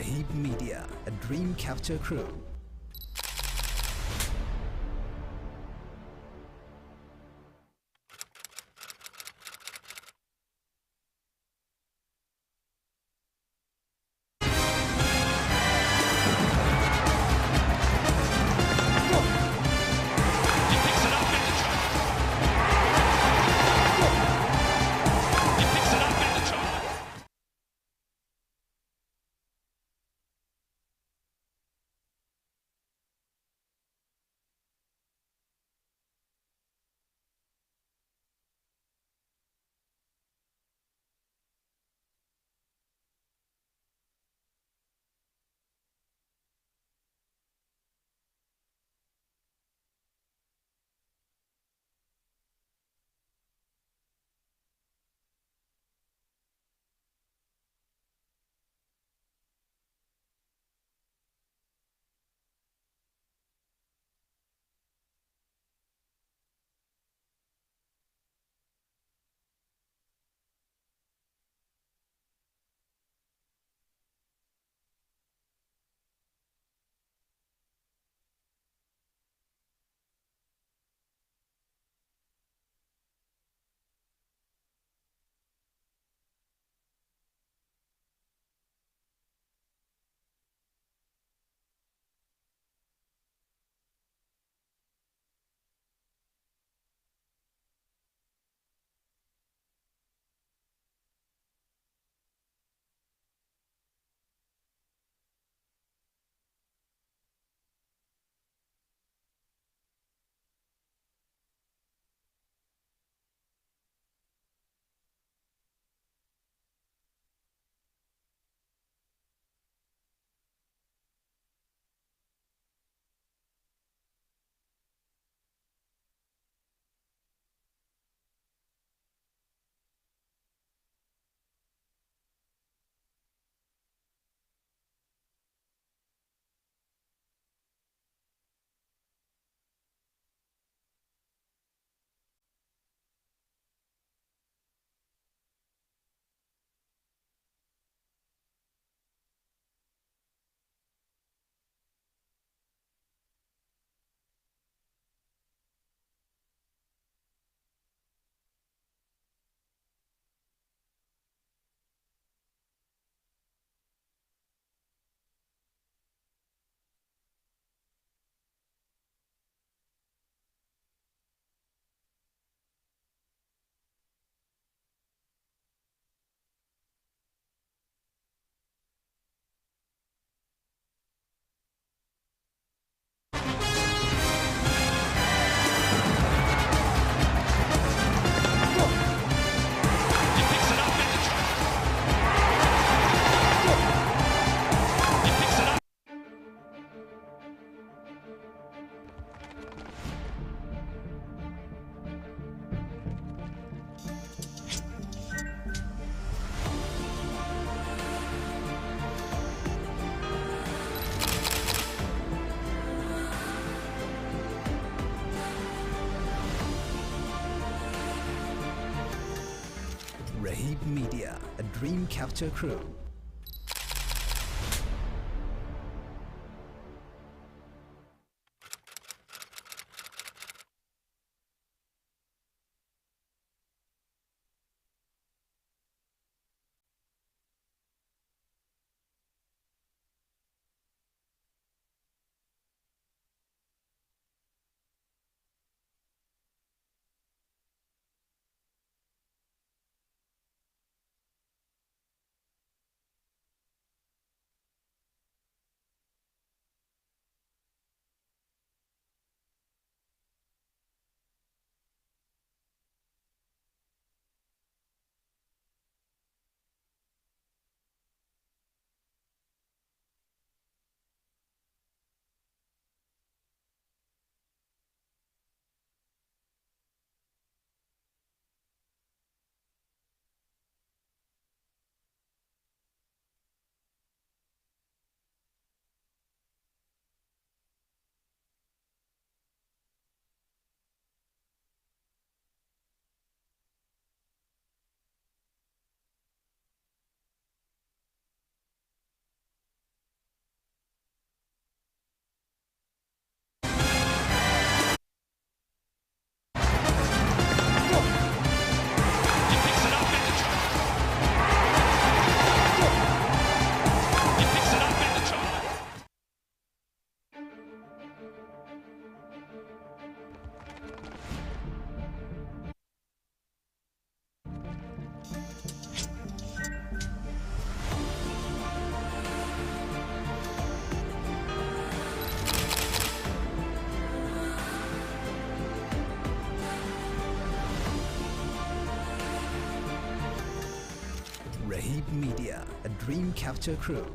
Raheep Media, a dream capture crew. Raheep Media, a dream capture crew. dream capture crew.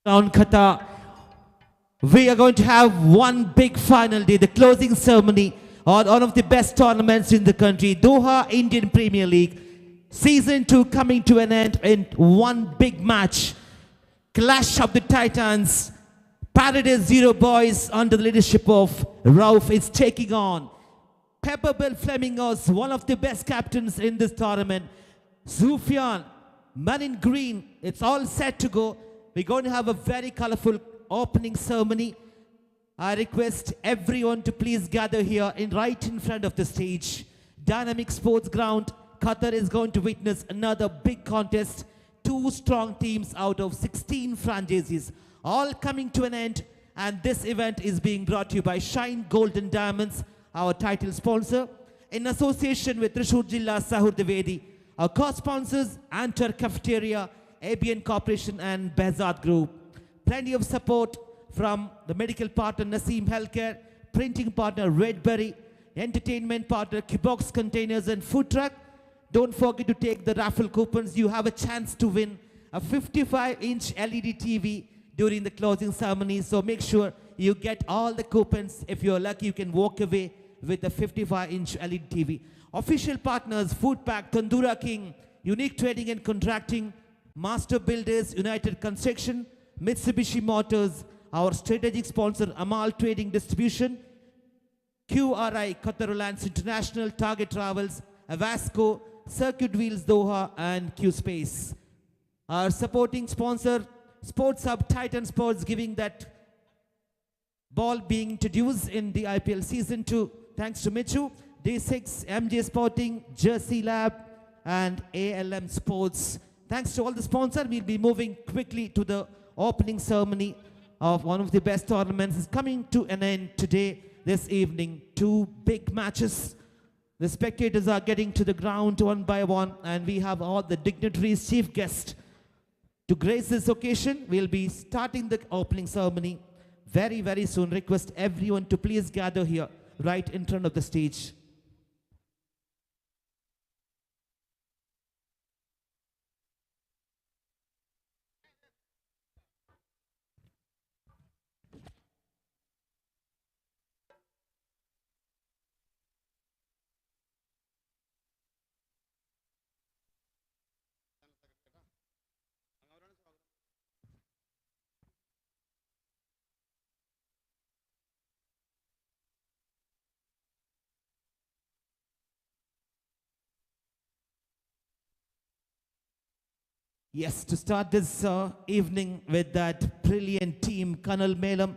around Qatar. We are going to have one big final day, the closing ceremony on one of the best tournaments in the country, Doha Indian Premier League. Season 2 coming to an end in one big match. Clash of the Titans. Paradise Zero Boys under the leadership of Rauf is taking on Pepper Bill Flamingos, one of the best captains in this tournament. Sufyan, man in green. It's all set to go. We're going to have a very colorful opening ceremony. I request everyone to please gather here right in front of the stage. Dynamic Sports Ground. Qatar is going to witness another big contest. 2 strong teams out of 16 franchises, all coming to an end. And this event is being brought to you by Shine Golden Diamonds, our title sponsor, in association with Trishur Jilla Sahur Devedi. Our co-sponsors, Antar Cafeteria, ABN Corporation and Behzad Group. Plenty of support from the medical partner Naseem Healthcare, printing partner Redberry, entertainment partner Kibox Containers and Food Truck. Don't forget to take the raffle coupons. You have a chance to win a 55-inch LED TV during the closing ceremony. So make sure you get all the coupons. If you're lucky, you can walk away with a 55-inch LED TV. Official partners, Food Pack, Tandoora King, Unique Trading and Contracting, Master Builders, United Construction, Mitsubishi Motors, our strategic sponsor, Amal Trading Distribution, QRI, Qatar Airlines International, Target Travels, Avasco, Circuit Wheels Doha, and Q-Space. Our supporting sponsor, Sports Hub Titan Sports, giving that ball being introduced in the IPL Season 2. Thanks to Michu, D6, MJ Sporting, Jersey Lab, and ALM Sports. Thanks to all the sponsors, we'll be moving quickly to the opening ceremony of one of the best tournaments. Is coming to an end today, this evening. 2 big matches. The spectators are getting to the ground one by one, and we have all the dignitaries, chief guests. To grace this occasion, we'll be starting the opening ceremony very, very soon. Request everyone to please gather here, right in front of the stage. Yes, to start this evening with that brilliant team, Colonel Melam.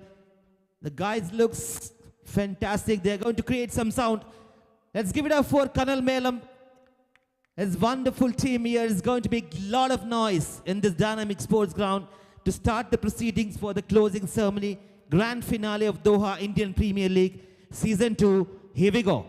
The guys looks fantastic. They're going to create some sound. Let's give it up for Colonel Melam. His wonderful team here is going to make a lot of noise in this dynamic sports ground to start the proceedings for the closing ceremony, Grand Finale of Doha Indian Premier League, Season 2. Here we go.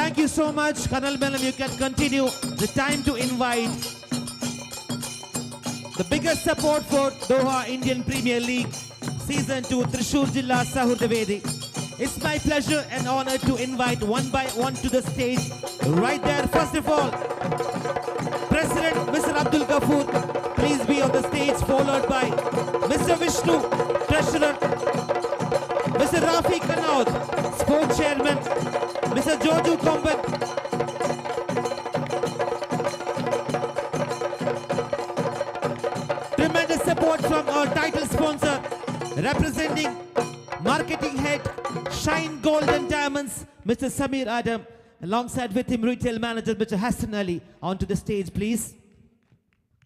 Thank you so much. Colonel Melam, you can continue. The time to invite the biggest support for Doha Indian Premier League Season 2, Trishur Jilla Sahur Devedi. It's my pleasure and honor to invite one by one to the stage. Right there, first of all, President Mr. Abdul Ghafoor, please be on the stage, followed by Mr. Vishnu, Treasurer, Mr. Rafi Kanaud, Sport Chairman, Mr. Joju Kombat, tremendous support from our title sponsor, representing Marketing Head, Shine Gold and Diamonds, Mr. Samir Adam, alongside with him Retail Manager, Mr. Hassan Ali. Onto the stage, please.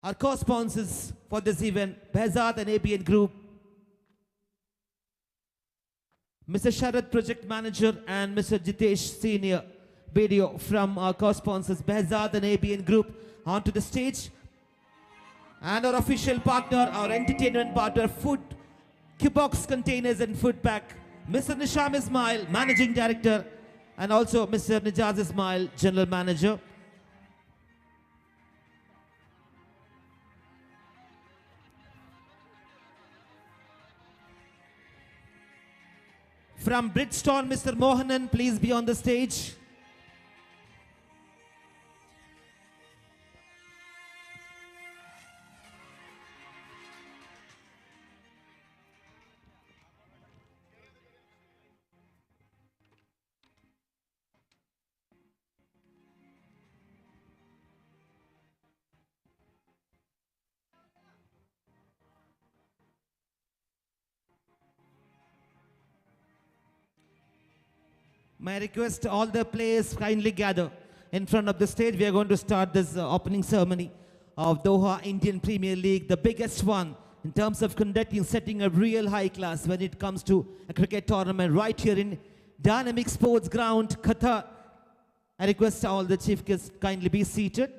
Our co-sponsors for this event, Behzad and ABN Group, Mr. Sharad, Project Manager, and Mr. Jitesh, Senior Video from our co-sponsors, Behzad and ABN Group, onto the stage. And our official partner, our entertainment partner, Food Box Containers and Food Pack, Mr. Nisham Ismail, Managing Director, and also Mr. Nijaz Ismail, General Manager. From Bridgestone, Mr. Mohanan, please be on the stage. May I request all the players kindly gather in front of the stage. We are going to start this opening ceremony of Doha Indian Premier League, the biggest one in terms of conducting, setting a real high class when it comes to a cricket tournament right here in Dynamic Sports Ground, Qatar. I request all the chief guests kindly be seated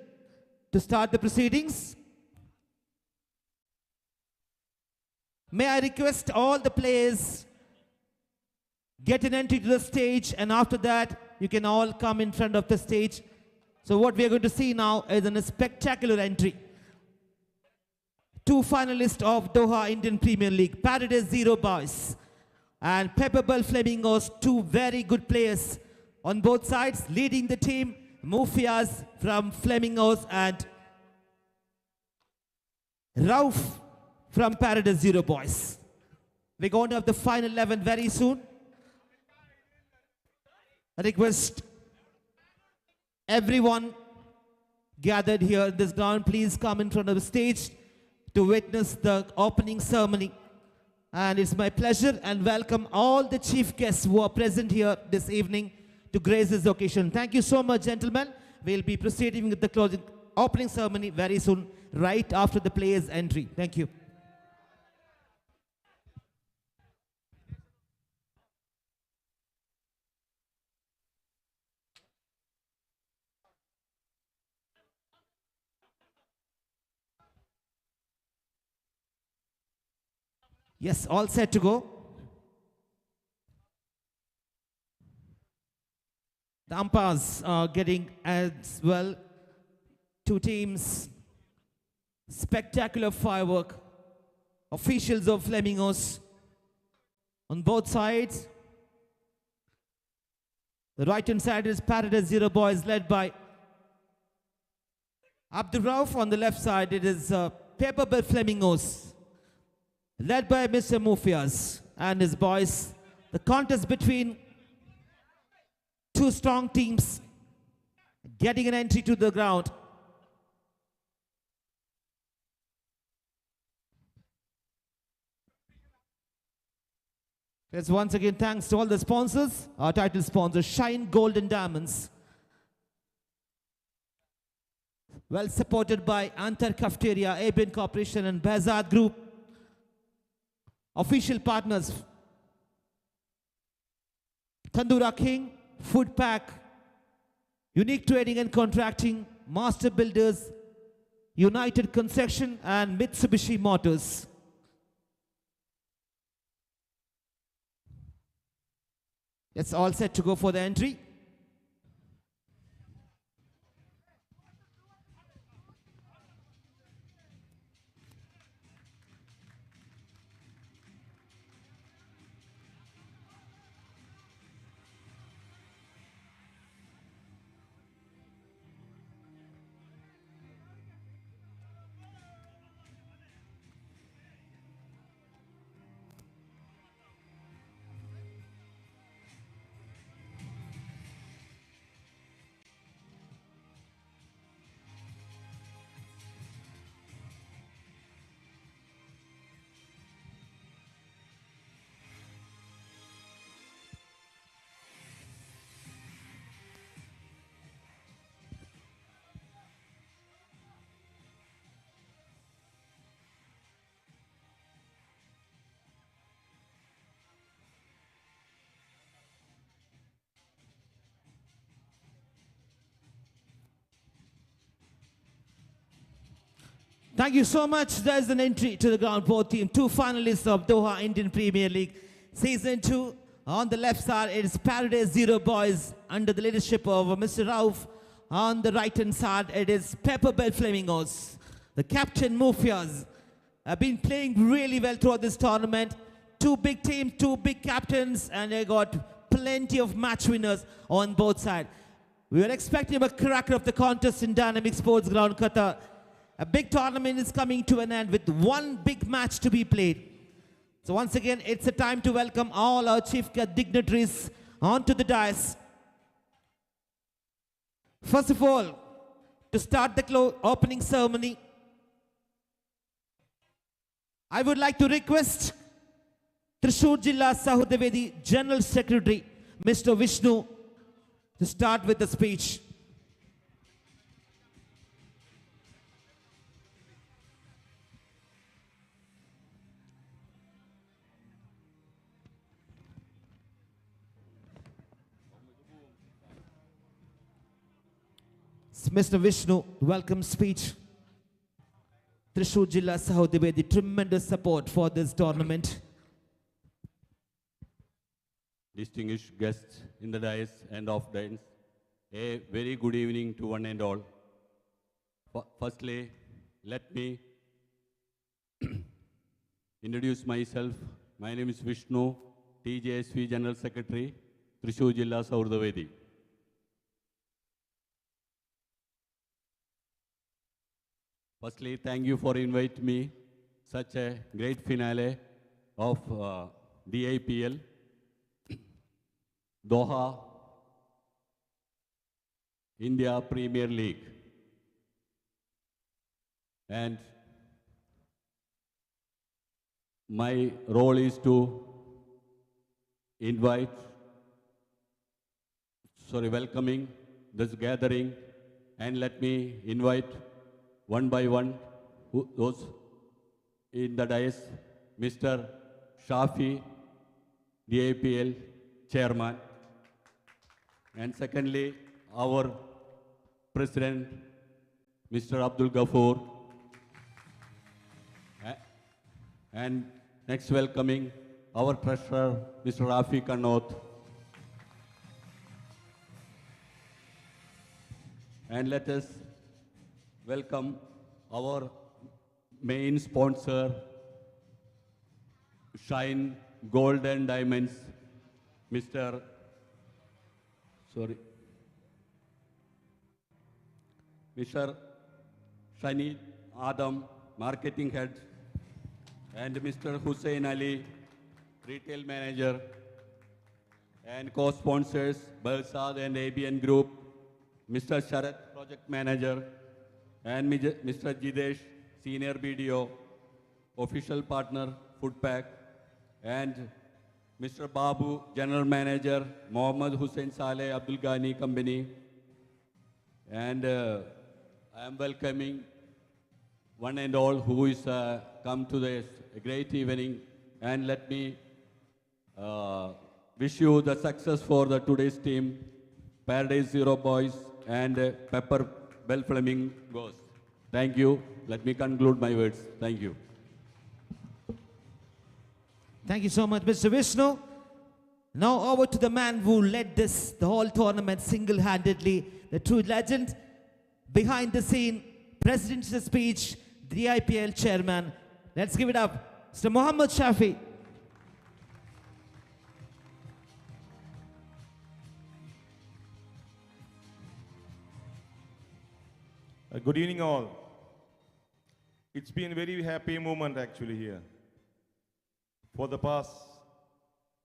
to start the proceedings. May I request all the players get an entry to the stage, and after that, you can all come in front of the stage. So what we are going to see now is a spectacular entry. Two finalists of Doha Indian Premier League, Paradise Zero Boys and Pepperbell Flamingos, two very good players on both sides, leading the team, Mufias from Flamingos and Rauf from Paradise Zero Boys. We're going to have the final 11 very soon. I request everyone gathered here in this ground, please come in front of the stage to witness the opening ceremony. And it's my pleasure and welcome all the chief guests who are present here this evening to grace this occasion. Thank you so much, gentlemen. We'll be proceeding with the closing opening ceremony very soon, right after the players' entry. Thank you. Yes, all set to go. The umpires are getting as well. Two teams. Spectacular firework. Officials of Flamingos on both sides. The right hand side is Paradise Zero Boys led by Abdul Rauf. On the left side it is Pepperbell Flamingos led by Mr. Mufias and his boys. The contest between two strong teams getting an entry to the ground. Yes, once again, thanks to all the sponsors. Our title sponsor, Shine Gold and Diamonds. Well supported by Antar Cafeteria, ABN Corporation and Behzad Group. Official partners, Tandoora King, Food Pack, Unique Trading and Contracting, Master Builders, United Construction and Mitsubishi Motors. It's all set to go for the entry. Thank you so much. There's an entry to the ground for team. Two finalists of Doha Indian Premier League Season 2. On the left side, it is Paradise Zero Boys under the leadership of Mr. Rauf. On the right-hand side, it is Pepper Bell Flamingos. The captain Mufias have been playing really well throughout this tournament. Two big teams, two big captains, and they got plenty of match winners on both sides. We are expecting a cracker of the contest in Dynamic Sports Ground, Qatar. A big tournament is coming to an end with one big match to be played. So once again, it's a time to welcome all our chief dignitaries onto the dais. First of all, to start the opening ceremony, I would like to request Thrissur Jilla Sahudavedi General Secretary, Mr. Vishnu, to start with the speech. Mr. Vishnu, welcome speech. Thrissur Jilla Sahudavedi, tremendous support for this tournament. Distinguished guests in the dais and off dais, a very good evening to one and all. Firstly, let me introduce myself. My name is Vishnu, TJSV General Secretary, Thrissur Jilla Sahudavedi. Firstly, thank you for inviting me such a great finale of DIPL. Doha, India Premier League. And my role is to welcoming this gathering, and let me invite one by one those in the dais. Mr. Shafi, DIPL Chairman. And secondly, our President, Mr. Abdul Ghafoor. And next welcoming, our Treasurer, Mr. Rafi Kanot. And let us welcome our main sponsor, Shine Gold and Diamonds, Mr. Shani Adam, Marketing Head, and Mr. Hussein Ali, Retail Manager, and co-sponsors, Balsad and ABN Group, Mr. Sharat, Project Manager, and Mr. Jidesh, Senior BDO, Official Partner, Foodpack, and Mr. Babu, General Manager, Mohammad Hussain Saleh Abdul Ghani Company. And I am welcoming one and all who is come to this great evening. And let me wish you the success for the today's team, Paradise Zero Boys and Pepper Bell Flamingos. Thank you. Let me conclude my words. Thank you. Thank you so much, Mr. Vishnu. Now over to the man who led the whole tournament single-handedly, the true legend, behind the scene, presidential speech, the IPL chairman. Let's give it up, Mr. Mohammad Shafi. Good evening all. It's been a very happy moment actually here. For the past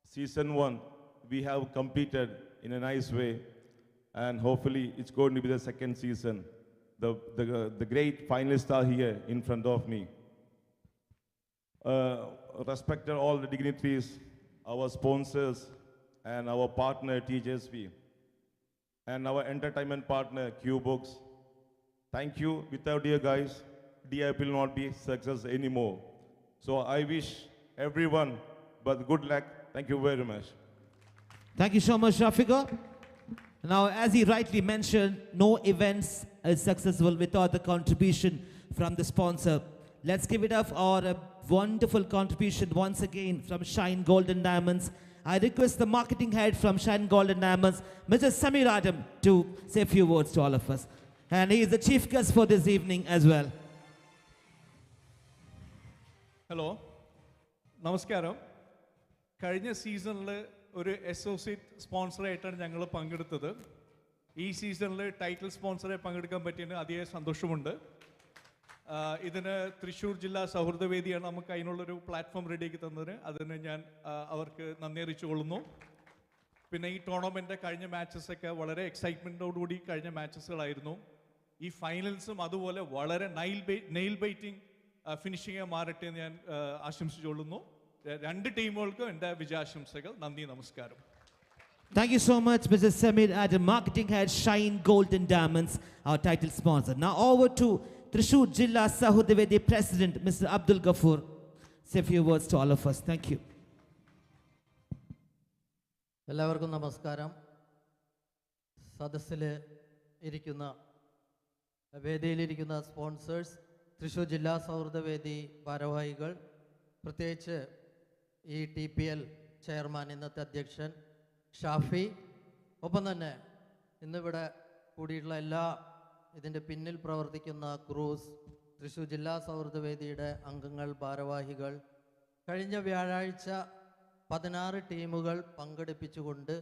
season 1, we have completed in a nice way, and hopefully it's going to be the second season. The great finalists are here in front of me. Respected all the dignitaries, our sponsors, and our partner TJSV, and our entertainment partner Q-Books. Thank you. Without you guys, DIPL will not be success anymore. So I wish everyone but good luck. Thank you very much. Thank you so much, Shafiqa. Now, as he rightly mentioned, no events is successful without the contribution from the sponsor. Let's give it up for a wonderful contribution once again from Shine Golden Diamonds. I request the marketing head from Shine Golden Diamonds, Mr. Samir Adam, to say a few words to all of us. And he is the chief guest for this evening as well. Hello. Namaskaram. കഴിഞ്ഞ സീസണിൽ ഒരു associate സ്പോൺസറായിട്ടാണ് ഞങ്ങൾ പങ്കെടുത്തത്. ഈ സീസണിൽ title സ്പോൺസറായി പങ്കെടുക്കാൻ പറ്റിയതിന് അതിയായ സന്തോഷമുണ്ട്. ഇതിന് തൃശ്ശൂർ ജില്ലാ സൗഹൃദവേദിയാണ് നമുക്ക് അതിനുള്ളൊരു പ്ലാറ്റ്ഫോം റെഡിയാക്കി തന്നതിന്. അതിന് ഞാൻ അവർക്ക് നന്ദി അറിയിച്ചുകൊള്ളുന്നു. പിന്നെ ഈ ടൂർണമെൻ്റ് കഴിഞ്ഞ മാച്ചസൊക്കെ വളരെ എക്സൈറ്റ്മെൻറ്റോടുകൂടി കഴിഞ്ഞ മാച്ചസുകളായിരുന്നു. ഈ ഫൈനൽസും അതുപോലെ വളരെ നെയിൽ ബൈറ്റിംഗ് ഫിനിഷിംഗ് മാറട്ടെ എന്ന് ഞാൻ ആശംസിച്ചുകൊള്ളുന്നു. രണ്ട് ടീമുകൾക്കും എൻ്റെ വിജയാശംസകൾ. നന്ദി, നമസ്കാരം. Thank you so much, Mr. Samir Adam, marketing head, Shine Golden Diamonds, our title sponsor. Now over to Thrissur Jilla Sahudavedi President, Mr. Abdul Ghafoor. Say a few words to all of us. Thank you. എല്ലാവർക്കും നമസ്കാരം. സദസ്സിൽ ഇരിക്കുന്ന വേദിയിലിരിക്കുന്ന sponsors, Thrissur ജില്ലാ സൗഹൃദവേദി ഭാരവാഹികൾ, പ്രത്യേകിച്ച് ഈ DPL chairman, ഇന്നത്തെ അധ്യക്ഷൻ ഷാഫി, ഒപ്പം തന്നെ ഇന്നിവിടെ കൂടിയിട്ടുള്ള എല്ലാ ഇതിൻ്റെ പിന്നിൽ പ്രവർത്തിക്കുന്ന ക്രൂസ്, തൃശ്ശൂർ ജില്ലാ സൗഹൃദവേദിയുടെ അംഗങ്ങൾ, ഭാരവാഹികൾ, കഴിഞ്ഞ വ്യാഴാഴ്ച 16 ടീമുകൾ പങ്കെടുപ്പിച്ചുകൊണ്ട്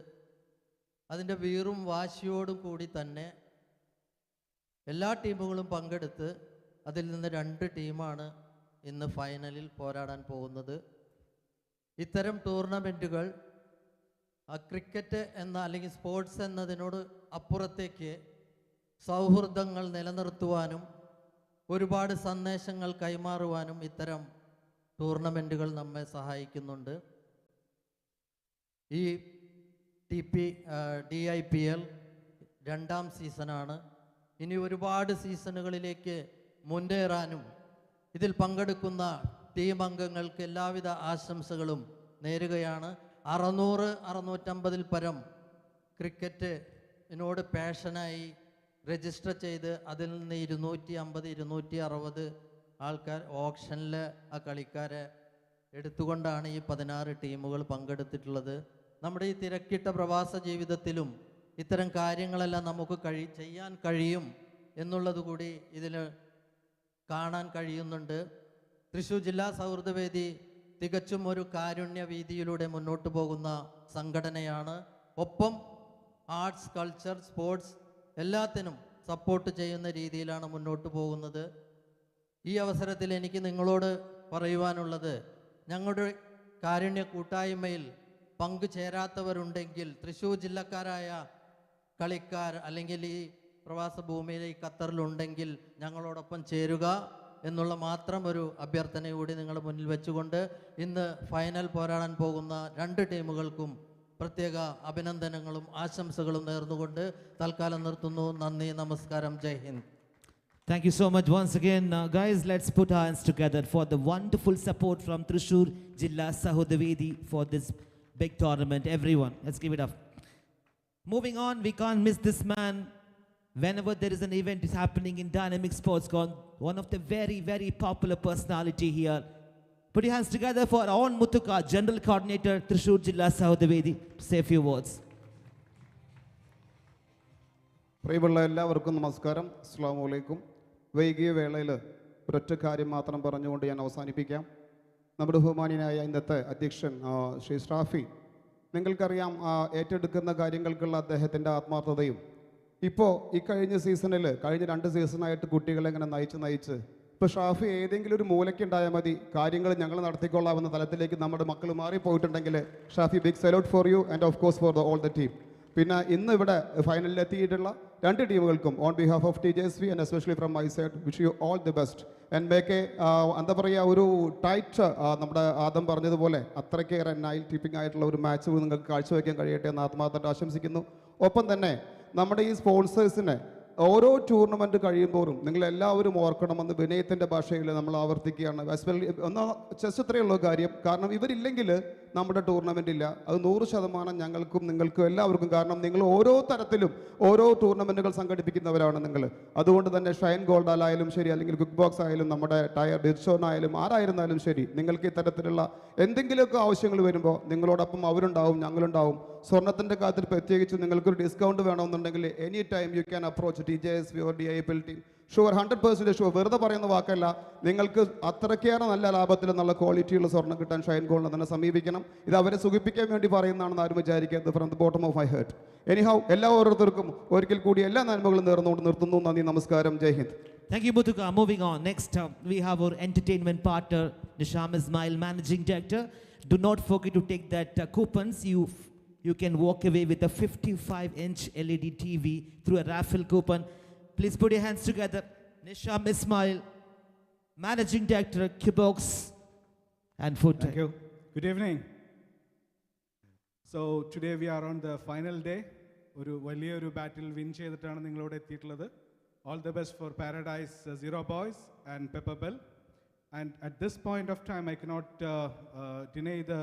അതിൻ്റെ വീറും വാശിയോടും കൂടി തന്നെ എല്ലാ ടീമുകളും പങ്കെടുത്ത് അതിൽ നിന്ന് 2 ടീമാണ് ഇന്ന് ഫൈനലിൽ പോരാടാൻ പോകുന്നത്. ഇത്തരം ടൂർണമെൻറ്റുകൾ ക്രിക്കറ്റ് എന്ന അല്ലെങ്കിൽ സ്പോർട്സ് എന്നതിനോട് അപ്പുറത്തേക്ക് സൗഹൃദങ്ങൾ നിലനിർത്തുവാനും ഒരുപാട് സന്ദേശങ്ങൾ കൈമാറുവാനും ഇത്തരം ടൂർണമെൻറ്റുകൾ നമ്മെ സഹായിക്കുന്നുണ്ട്. ഈ DIPL 2ാം സീസണാണ്. ഇനി ഒരുപാട് സീസണുകളിലേക്ക് മുന്നേറാനും ഇതിൽ പങ്കെടുക്കുന്ന ടീം അംഗങ്ങൾക്ക് എല്ലാവിധ ആശംസകളും നേരുകയാണ്. 600-650 പരം ക്രിക്കറ്റിനോട് പാഷനായി രജിസ്റ്റർ ചെയ്ത് അതിൽ നിന്ന് 250-260 ആൾക്കാർ ഓപ്ഷനിൽ ആ കളിക്കാരെ എടുത്തുകൊണ്ടാണ് ഈ 16 ടീമുകൾ പങ്കെടുത്തിട്ടുള്ളത്. നമ്മുടെ ഈ തിരക്കിട്ട പ്രവാസ ജീവിതത്തിലും ഇത്തരം കാര്യങ്ങളെല്ലാം നമുക്ക് ചെയ്യാൻ കഴിയും എന്നുള്ളത് കൂടി ഇതിൽ കാണാൻ കഴിയുന്നുണ്ട്. തൃശ്ശൂർ ജില്ലാ സൗഹൃദവേദി തികച്ചും ഒരു കാരുണ്യ വീതിയിലൂടെ മുന്നോട്ട് പോകുന്ന സംഘടനയാണ്. ഒപ്പം ആർട്സ്, കൾച്ചർ, സ്പോർട്സ് എല്ലാത്തിനും സപ്പോർട്ട് ചെയ്യുന്ന രീതിയിലാണ് മുന്നോട്ട് പോകുന്നത്. ഈ അവസരത്തിൽ എനിക്ക് നിങ്ങളോട് പറയുവാനുള്ളത്, ഞങ്ങളുടെ കാരുണ്യ കൂട്ടായ്മയിൽ പങ്കുചേരാത്തവരുണ്ടെങ്കിൽ, തൃശ്ശൂർ ജില്ലക്കാരായ കളിക്കാർ അല്ലെങ്കിൽ ഈ പ്രവാസ ഭൂമിയിൽ ഈ ഖത്തറിലുണ്ടെങ്കിൽ ഞങ്ങളോടൊപ്പം ചേരുക എന്നുള്ള മാത്രം ഒരു അഭ്യർത്ഥന കൂടി നിങ്ങളുടെ മുന്നിൽ വെച്ചുകൊണ്ട് ഇന്ന് ഫൈനൽ പോരാടാൻ പോകുന്ന 2 ടീമുകൾക്കും പ്രത്യേക അഭിനന്ദനങ്ങളും ആശംസകളും നേർന്നുകൊണ്ട് തൽക്കാലം നിർത്തുന്നു. നന്ദി, നമസ്കാരം, ജയ് Hind. Thank you so much once again. Guys, let's put our hands together for the wonderful support from Thrissur Jilla Sahudavedi for this big tournament. Everyone, let's give it up. Moving on, we can't miss this man. Whenever there is an event is happening in Dynamic Sports, one of the very, very popular personality here. Put your hands together for our own Muthuka, General Coordinator, Thrissur Jilla Sahudavedi. Say a few words. പ്രിയമുള്ള എല്ലാവർക്കും നമസ്കാരം. അസ്സലാമു അലൈക്കും. വൈകിയ വേളയിൽ ഒരൊറ്റ കാര്യം മാത്രം പറഞ്ഞുകൊണ്ട് ഞാൻ അവസാനിപ്പിക്കാം. നമ്മുടെ ബഹുമാന്യനായ ഇന്നത്തെ അധ്യക്ഷൻ ശ്രീ ഷാഫി, നിങ്ങൾക്കറിയാം ഏറ്റെടുക്കുന്ന കാര്യങ്ങൾക്കുള്ള അദ്ദേഹത്തിൻ്റെ ആത്മാർത്ഥതയും ഇപ്പോൾ ഈ കഴിഞ്ഞ സീസണിൽ കഴിഞ്ഞ 2 സീസണായിട്ട് കുട്ടികളെ ഇങ്ങനെ നയിച്ച് ഇപ്പോൾ ഷാഫി ഏതെങ്കിലും ഒരു മൂലയ്ക്കുണ്ടായാൽ മതി, കാര്യങ്ങൾ ഞങ്ങൾ നടത്തിക്കൊള്ളാവുന്ന തലത്തിലേക്ക് നമ്മുടെ മക്കൾ മാറിപ്പോയിട്ടുണ്ടെങ്കിൽ Shafi, big salute for you and of course for all the team. പിന്നെ ഇന്ന് ഇവിടെ ഫൈനലിൽ എത്തിയിട്ടുള്ള 2 ടീമുകൾക്കും on behalf of TJSV and especially from my side wish you all the best and make എന്താ പറയുക, ഒരു ടൈറ്റ് നമ്മുടെ ആദം പറഞ്ഞതുപോലെ അത്രയ്ക്കേറെ നൈൽ ടിപ്പിംഗ് ആയിട്ടുള്ള ഒരു മാച്ച് നിങ്ങൾക്ക് കാഴ്ചവെക്കാൻ കഴിയട്ടെ എന്ന് ആത്മാർത്ഥമായിട്ട് ആശംസിക്കുന്നു. ഒപ്പം തന്നെ നമ്മുടെ ഈ സ്പോൺസേഴ്സിനെ ഓരോ ടൂർണമെൻറ്റ് കഴിയുമ്പോഴും നിങ്ങളെല്ലാവരും ഓർക്കണമെന്ന് വിനയത്തിൻ്റെ ഭാഷയിൽ നമ്മൾ ആവർത്തിക്കുകയാണ്. ഒന്ന് ജസ്റ്റ് ഇത്രയുള്ള കാര്യം, കാരണം ഇവരില്ലെങ്കിൽ നമ്മുടെ ടൂർണമെൻ്റ് ഇല്ല. അത് 100% ഞങ്ങൾക്കും നിങ്ങൾക്കും എല്ലാവർക്കും. കാരണം നിങ്ങൾ ഓരോ തരത്തിലും ഓരോ ടൂർണമെൻറ്റുകൾ സംഘടിപ്പിക്കുന്നവരാണ് നിങ്ങൾ. അതുകൊണ്ട് തന്നെ ഷൈൻ ഗോൾഡാലായാലും ശരി, അല്ലെങ്കിൽ ക്വിക്ക് ബോക്സ് ആയാലും നമ്മുടെ ടയർ ഡിർഷോനായാലും ആരായിരുന്നാലും ശരി, നിങ്ങൾക്ക് ഇത്തരത്തിലുള്ള എന്തെങ്കിലുമൊക്കെ ആവശ്യങ്ങൾ വരുമ്പോൾ നിങ്ങളോടൊപ്പം അവരുണ്ടാവും, ഞങ്ങളുണ്ടാവും. സ്വർണ്ണത്തിൻ്റെ കാര്യത്തിൽ പ്രത്യേകിച്ച് നിങ്ങൾക്കൊരു ഡിസ്കൗണ്ട് വേണമെന്നുണ്ടെങ്കിൽ any time you can approach TJSV or DIPL team. Sure, 100% sure. വെറുതെ പറയുന്ന വാക്കല്ല. നിങ്ങൾക്ക് അത്രയ്ക്കേറെ നല്ല ലാഭത്തിൽ നല്ല ക്വാളിറ്റിയുള്ള സ്വർണ്ണം കിട്ടാൻ ഷൈൻ ഗോൾഡിനെ തന്നെ സമീപിക്കണം. ഇത് അവരെ സുഖിപ്പിക്കാൻ വേണ്ടി പറയുന്നതാണെന്ന് ആരും വിചാരിക്കരുത്. From the bottom of my heart. Anyhow, എല്ലാ ഓരോരുത്തർക്കും ഒരിക്കൽ കൂടി എല്ലാ നന്മകളും നേർന്നുകൊണ്ട് നിർത്തുന്നു. നന്ദി, നമസ്കാരം, ജയ് Hind. Thank you, Muthuka. Moving on. Next, we have our entertainment partner, Nisham Ismail, Managing Director. Do not forget to take that coupons. You can walk away with a 55-inch LED TV through a raffle coupon. Please put your hands together. Nisham Ismail, Managing Director, Kibox and Food. Thank you. Good evening. So today we are on the final day. ഒരു വലിയൊരു ബാറ്റിൽ win ചെയ്തിട്ടാണ് നിങ്ങളോട് എത്തിയിട്ടുള്ളത്. All the best for Paradise Zero Boys and Pepper Bell. And at this point of time, I cannot deny the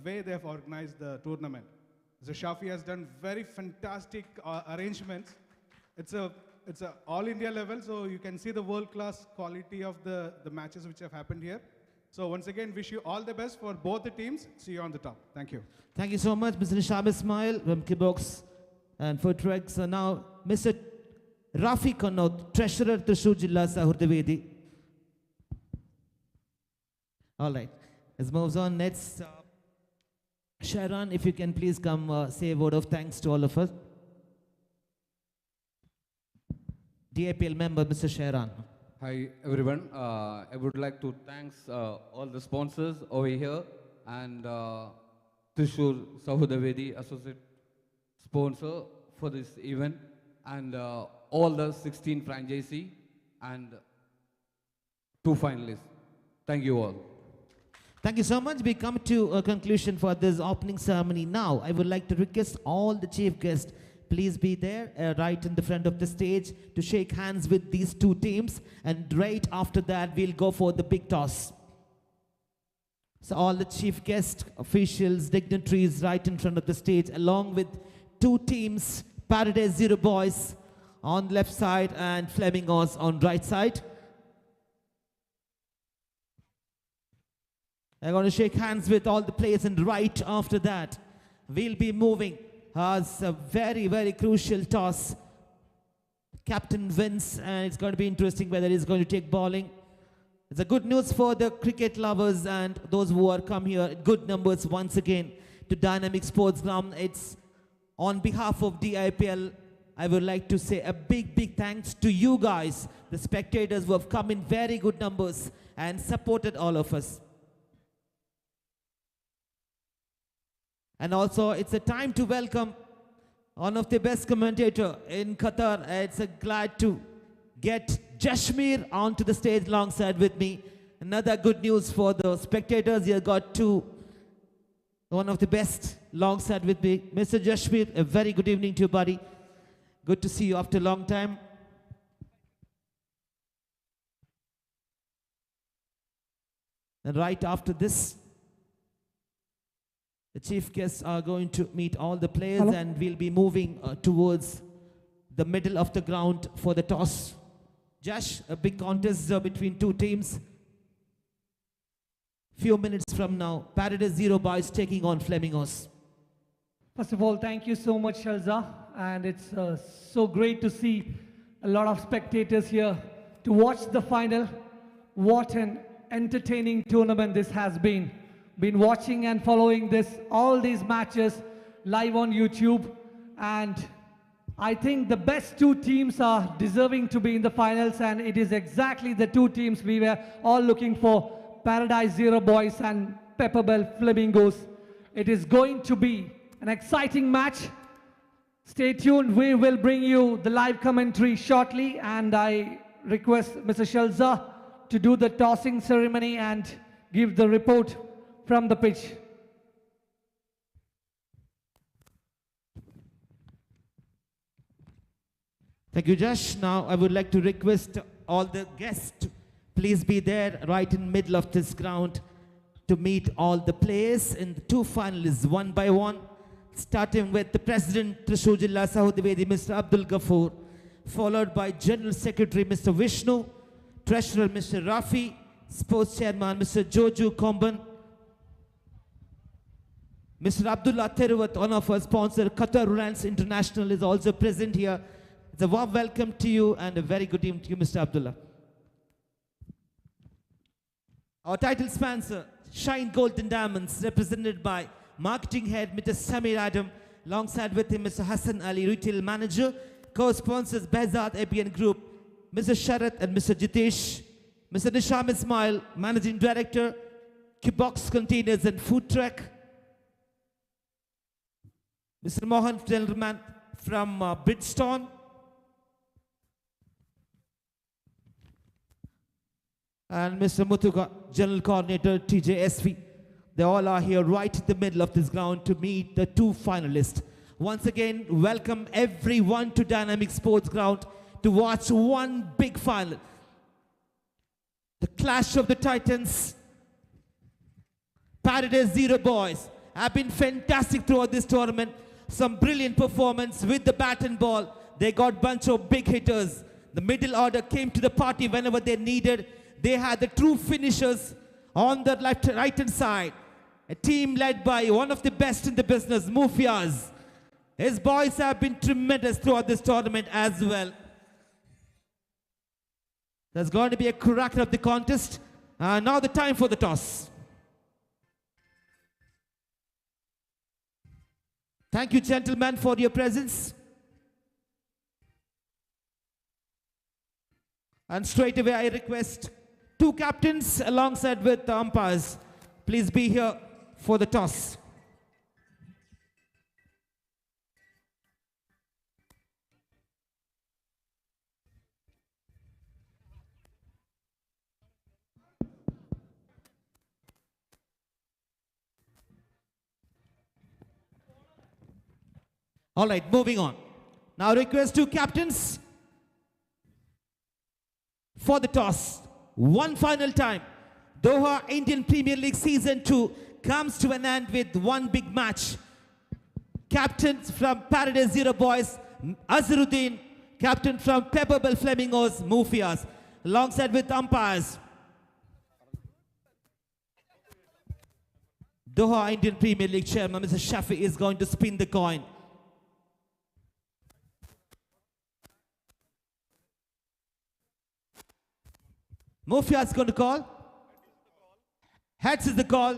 way they have organized the tournament. So Shafi has done very fantastic arrangements. It's a all India level, so you can see the world-class quality of the matches which have happened here. So once again, wish you all the best for both the teams. See you on the top. Thank you. Thank you so much, Mr. Nisham Ismail from Kibox and Food Trucks. And now, Mr. Rafi Kannod, Treasurer, Thrissur Jilla Sahurdavedi. All right, let's move on. Next, Sharon, if you can please come say a word of thanks to all of us. DIPL member, Mr. Sharon. Hi everyone. I would like to thank all the sponsors over here and Thrissur Sahurdavedi, associate sponsor for this event, and all the 16 franchisee and 2 finalists. Thank you all. Thank you so much. We come to a conclusion for this opening ceremony. Now, I would like to request all the chief guests, please be there right in the front of the stage to shake hands with these 2 teams. And right after that, we'll go for the big toss. So all the chief guests, officials, dignitaries right in front of the stage, along with 2 teams, Paradise Zero Boys on left side and Flamingos on right side. I'm going to shake hands with all the players, and right after that, we'll be moving as a very, very crucial toss. Captain wins, and it's going to be interesting whether he's going to take bowling. It's a good news for the cricket lovers and those who are come here in good numbers once again to Dynamic Sports Ground. It's on behalf of DIPL, I would like to say a big, big thanks to you guys, the spectators who have come in very good numbers and supported all of us. And also, it's a time to welcome one of the best commentator in Qatar. It's a glad to get Jashmir onto the stage alongside with me. Another good news for the spectators. You got 2, one of the best alongside with me. Mr. Jashmir, a very good evening to you, buddy. Good to see you after a long time. And right after this, the chief guests are going to meet all the players. And we'll be moving towards the middle of the ground for the toss. Josh, a big contest between 2 teams. Few minutes from now, Paradise Zero Boys taking on Flamingos. First of all, thank you so much, Shalza. And it's so great to see a lot of spectators here to watch the final. What an entertaining tournament this has been. Been watching and following all these matches live on YouTube, and I think the best 2 teams are deserving to be in the finals, and it is exactly the 2 teams we were all looking for, Paradise Zero Boys and Pepper Bell Flamingos. It is going to be an exciting match. Stay tuned, we will bring you the live commentary shortly, and I request Mr. Shalza to do the tossing ceremony and give the report from the pitch. Thank you, Josh. Now I would like to request all the guests, please be there right in middle of this ground. to meet all the players and the two finalists one by one, starting with the President Trishur Jilla Sahudavedi, Mr. Abdul Ghafoor, followed by General Secretary Mr. Vishnu, Treasurer Mr. Rafi, Sports Chairman Mr. Joju Komban, Mr. Abdullah Teruvat, one of our sponsors, Qatar Reliance International, is also present here. It's a warm welcome to you and a very good evening to you, Mr. Abdullah. Our title sponsor, Shine Gold and Diamonds, represented by Marketing Head Mr. Samir Adam, alongside with him Mr. Hassan Ali, Retail Manager, co-sponsors Behzad ABN Group, Mr. Sharat and Mr. Jitesh, Mr. Nisham Ismail, Managing Director, Kibox Containers and Food Truck, Mr. Mohan, gentleman from Bridgestone, and Mr. Mutuga, General Coordinator, TJSV. They all are here right in the middle of this ground to meet the two finalists. Once again, welcome everyone to Dynamic Sports Ground to watch one big final. The clash of the Titans. Paradise Zero boys have been fantastic throughout this tournament. Some brilliant performance with the bat and ball. They got bunch of big hitters. The middle order came to the party whenever they needed. They had the true finishers on the right-hand side. A team led by one of the best in the business, Mufiaz. His boys have been tremendous throughout this tournament as well. There's going to be a cracker of the contest. Now the time for the toss. Thank you, gentlemen, for your presence. And straight away, I request two captains alongside with the umpires. Please be here for the toss. All right, moving on. Now request two captains for the toss. One final time. Doha Indian Premier League Season 2 comes to an end with one big match. Captains from Paradise Zero Boys, Azharuddin. Captain from Pepperbell Flamingos, Mufiaz. Alongside with umpires. Doha Indian Premier League Chairman Mr. Shafi is going to spin the coin. Mufiaz is going to call. Heads is the call.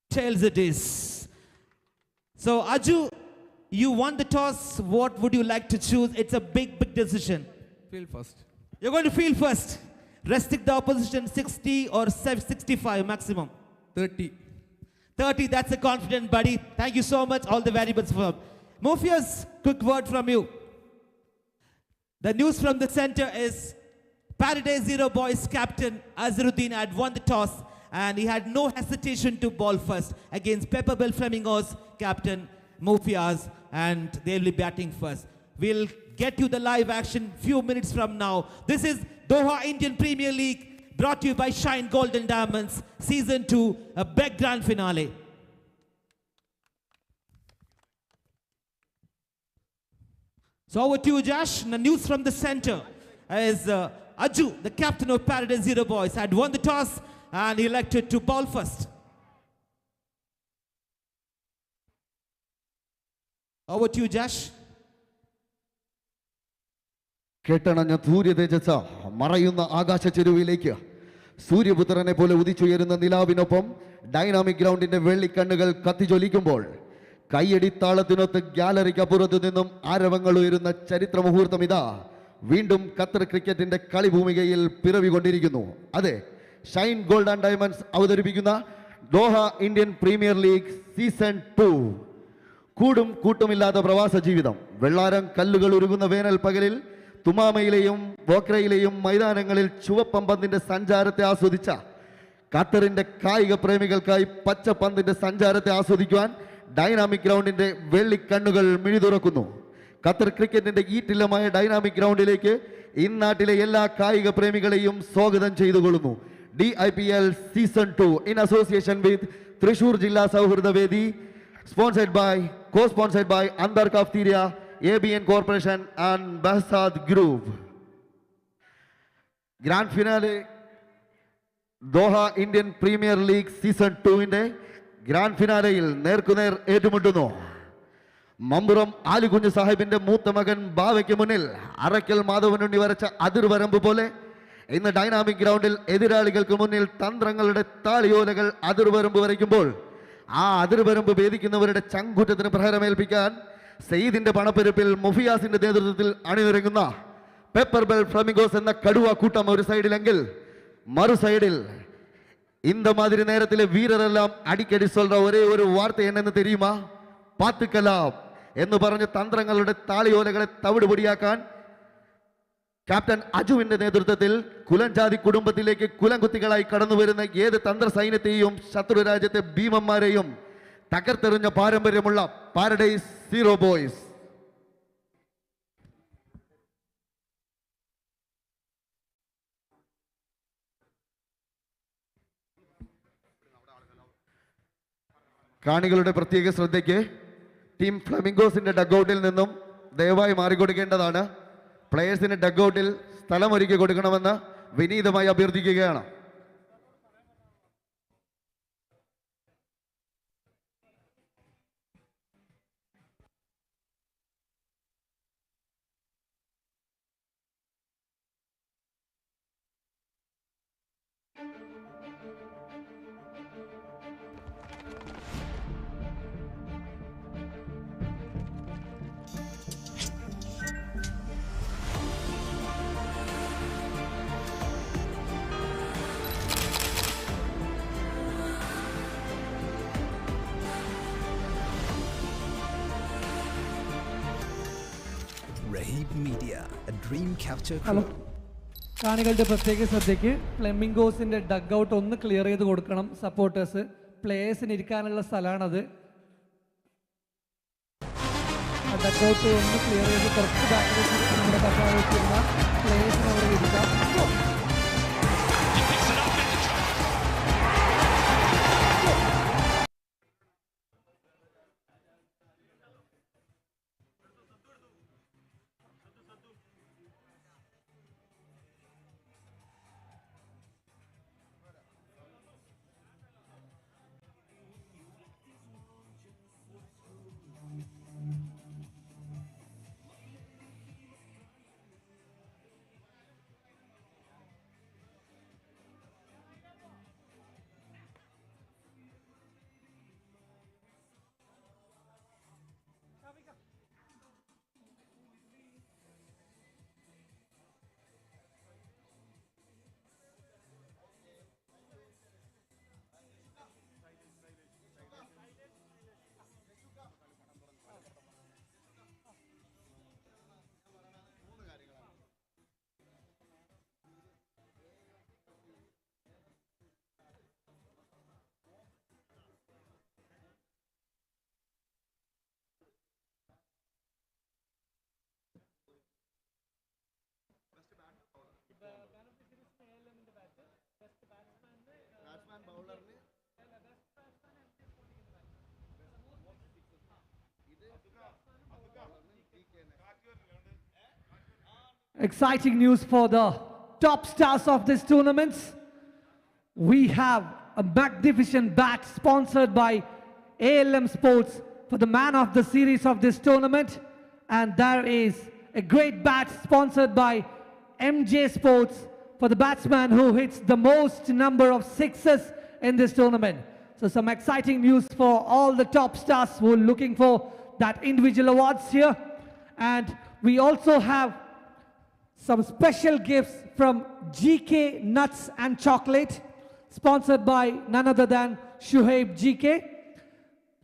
Tails it is. So Aju, you won the toss. What would you like to choose? It's a big, big decision. Field first. You're going to field first. Restrict the opposition 60 or 65 maximum. 30. 30, that's a confident buddy. Thank you so much. All the very best for him. Mufiaz, quick word from you. The news from the center is Paradise Zero Boys captain Azharuddin had won the toss and he had no hesitation to ball first against Pepperbell Flamingos captain Mufiaz, and they'll be batting first. We'll get you the live action few minutes from now. This is Doha Indian Premier League brought to you by Shine Gold and Diamonds Season 2, a big grand finale. So over to you, Josh. The news from the center is Aju, the captain of Paradise Zero Boys, had won the toss and elected to bowl first. Over to you, Josh. കെട്ടണഞ്ഞ സൂര്യ തേജസ് മറയുന്ന ആകാശ ചെരുവിലേക്ക് സൂര്യപുത്രനെ പോലെ ഉദിച്ചുയരുന്ന നിലാവിനൊപ്പം dynamic ഗ്രൗണ്ടിന്റെ വെള്ളിക്കണ്ണുകൾ കത്തിജ്വലിക്കുമ്പോൾ കയ്യടിത്താളത്തിനൊത്ത് ഗാലറിക്കപ്പുറത്തു നിന്നും ആരവങ്ങൾ ഉയരുന്ന ചരിത്ര മുഹൂർത്തം ഇതാ വീണ്ടും Qatar ക്രിക്കറ്റിന്റെ കളിഭൂമികയിൽ പിറവികൊണ്ടിരിക്കുന്നു. അതെ, ഷൈൻ ഗോൾഡ് ആൻഡ് ഡയമണ്ട്സ് അവതരിപ്പിക്കുന്ന Doha Indian premier league season 2. കൂടും കൂട്ടുമില്ലാത്ത പ്രവാസ ജീവിതം. വെള്ളാരം കല്ലുകൾ ഉരുകുന്ന വേനൽ പകലിൽ തുമാമയിലെയും വോക്രയിലെയും മൈതാനങ്ങളിൽ ചുവപ്പമ്പന്തിന്റെ സഞ്ചാരത്തെ ആസ്വദിച്ച ഖത്തറിന്റെ കായിക പ്രേമികൾക്കായി പച്ചപ്പന്തിന്റെ സഞ്ചാരത്തെ ആസ്വദിക്കുവാൻ ഡൈനാമിക് ഗ്രൗണ്ടിന്റെ വെള്ളിക്കണ്ണുകൾ മിഴിതുറക്കുന്നു. ഖത്തർ ക്രിക്കറ്റിന്റെ ഈറ്റില്ലമായ ഡൈനാമിക് ഗ്രൗണ്ടിലേക്ക് ഇന്നാട്ടിലെ എല്ലാ കായിക പ്രേമികളെയും സ്വാഗതം ചെയ്തുകൊള്ളുന്നു. DIPL Season 2 in association with Thrissur Jilla Sauhrada Vedi, co-sponsored by Andar Cafeteria, ABN Corporation and Bahsad Group. Grand Finale Doha Indian Premier League Season 2 in the Grand Finale Nerkuner Edumuduno. Mamburam Ali Kunju Sahibinde Mutamagan Baveke Munil, Arakel Madhavan Univaracha Adur Varambu Pole, in the dynamic groundil, Ediraligal Kumunil, Tandrangal, Taliolegal, Adur Varambu Varikimbol. Adur Varambu Vedik in the word Changut and Paramel Pican, Said in the Panapiripil, Mufias in the Desertil, Aniraguna, Pepperbell Flamingos and the Kadua Kuta Marisidil Angle, Marusidil. In the Madri Neratile, Viralam, Adikadi Solda, or Warte and the Terima, Patikala. എന്ന് പറഞ്ഞ് തന്ത്രങ്ങളുടെ താളിയോലകളെ തവിടുപൊടിയാക്കാൻ captain അജുവിന്റെ നേതൃത്വത്തിൽ കുലഞ്ചാതി കുടുംബത്തിലേക്ക് കുലംകുത്തികളായി കടന്നുവരുന്ന ഏത് തന്ത്ര സൈന്യത്തെയും ശത്രു രാജ്യത്തെ ഭീമന്മാരെയും തകർത്തെറിഞ്ഞ പാരമ്പര്യമുള്ള പാരഡൈസ് സീറോ ബോയ്സ്. കാണികളുടെ പ്രത്യേക ശ്രദ്ധയ്ക്ക് ടീം ഫ്ലമിംഗോസിന്റെ ഡഗ്ഔട്ടിൽ നിന്നും ദയവായി മാറിക്കൊടുക്കേണ്ടതാണ്. പ്ലേയേഴ്സിന്റെ ഡഗ്ഔട്ടിൽ സ്ഥലമൊരുക്കി കൊടുക്കണമെന്ന് വിനീതമായി അഭ്യർത്ഥിക്കുകയാണ്. Raheep Media, a dream capture Hello. crew. കാണികളുടെ പ്രത്യേക ശ്രദ്ധയ്ക്ക് ഫ്ലെമിംഗോസിന്റെ ഡഗ് ഔട്ട് ഒന്ന് ക്ലിയർ ചെയ്ത് കൊടുക്കണം. സപ്പോർട്ടേഴ്സ് പ്ലേയേഴ്സിന് ഇരിക്കാനുള്ള സ്ഥലമാണത്. ഡഗ് ഔട്ട് ഒന്ന് ക്ലിയർ ചെയ്ത് കുറച്ച് ബാക്കിലേക്ക് നമ്മുടെ കഥാവിക്കുന്ന പ്ലേയേഴ്സിന് അവിടെ ഇരിക്കാം. Exciting news for the top stars of this tournament. We have a magnificent bat sponsored by ALM Sports for the man of the series of this tournament. And there is a great bat sponsored by MJ Sports for the batsman who hits the most number of sixes in this tournament. So some exciting news for all the top stars who are looking for that individual awards here. And we also have some special gifts from GK Nuts and Chocolate, sponsored by none other than Shuhaib GK,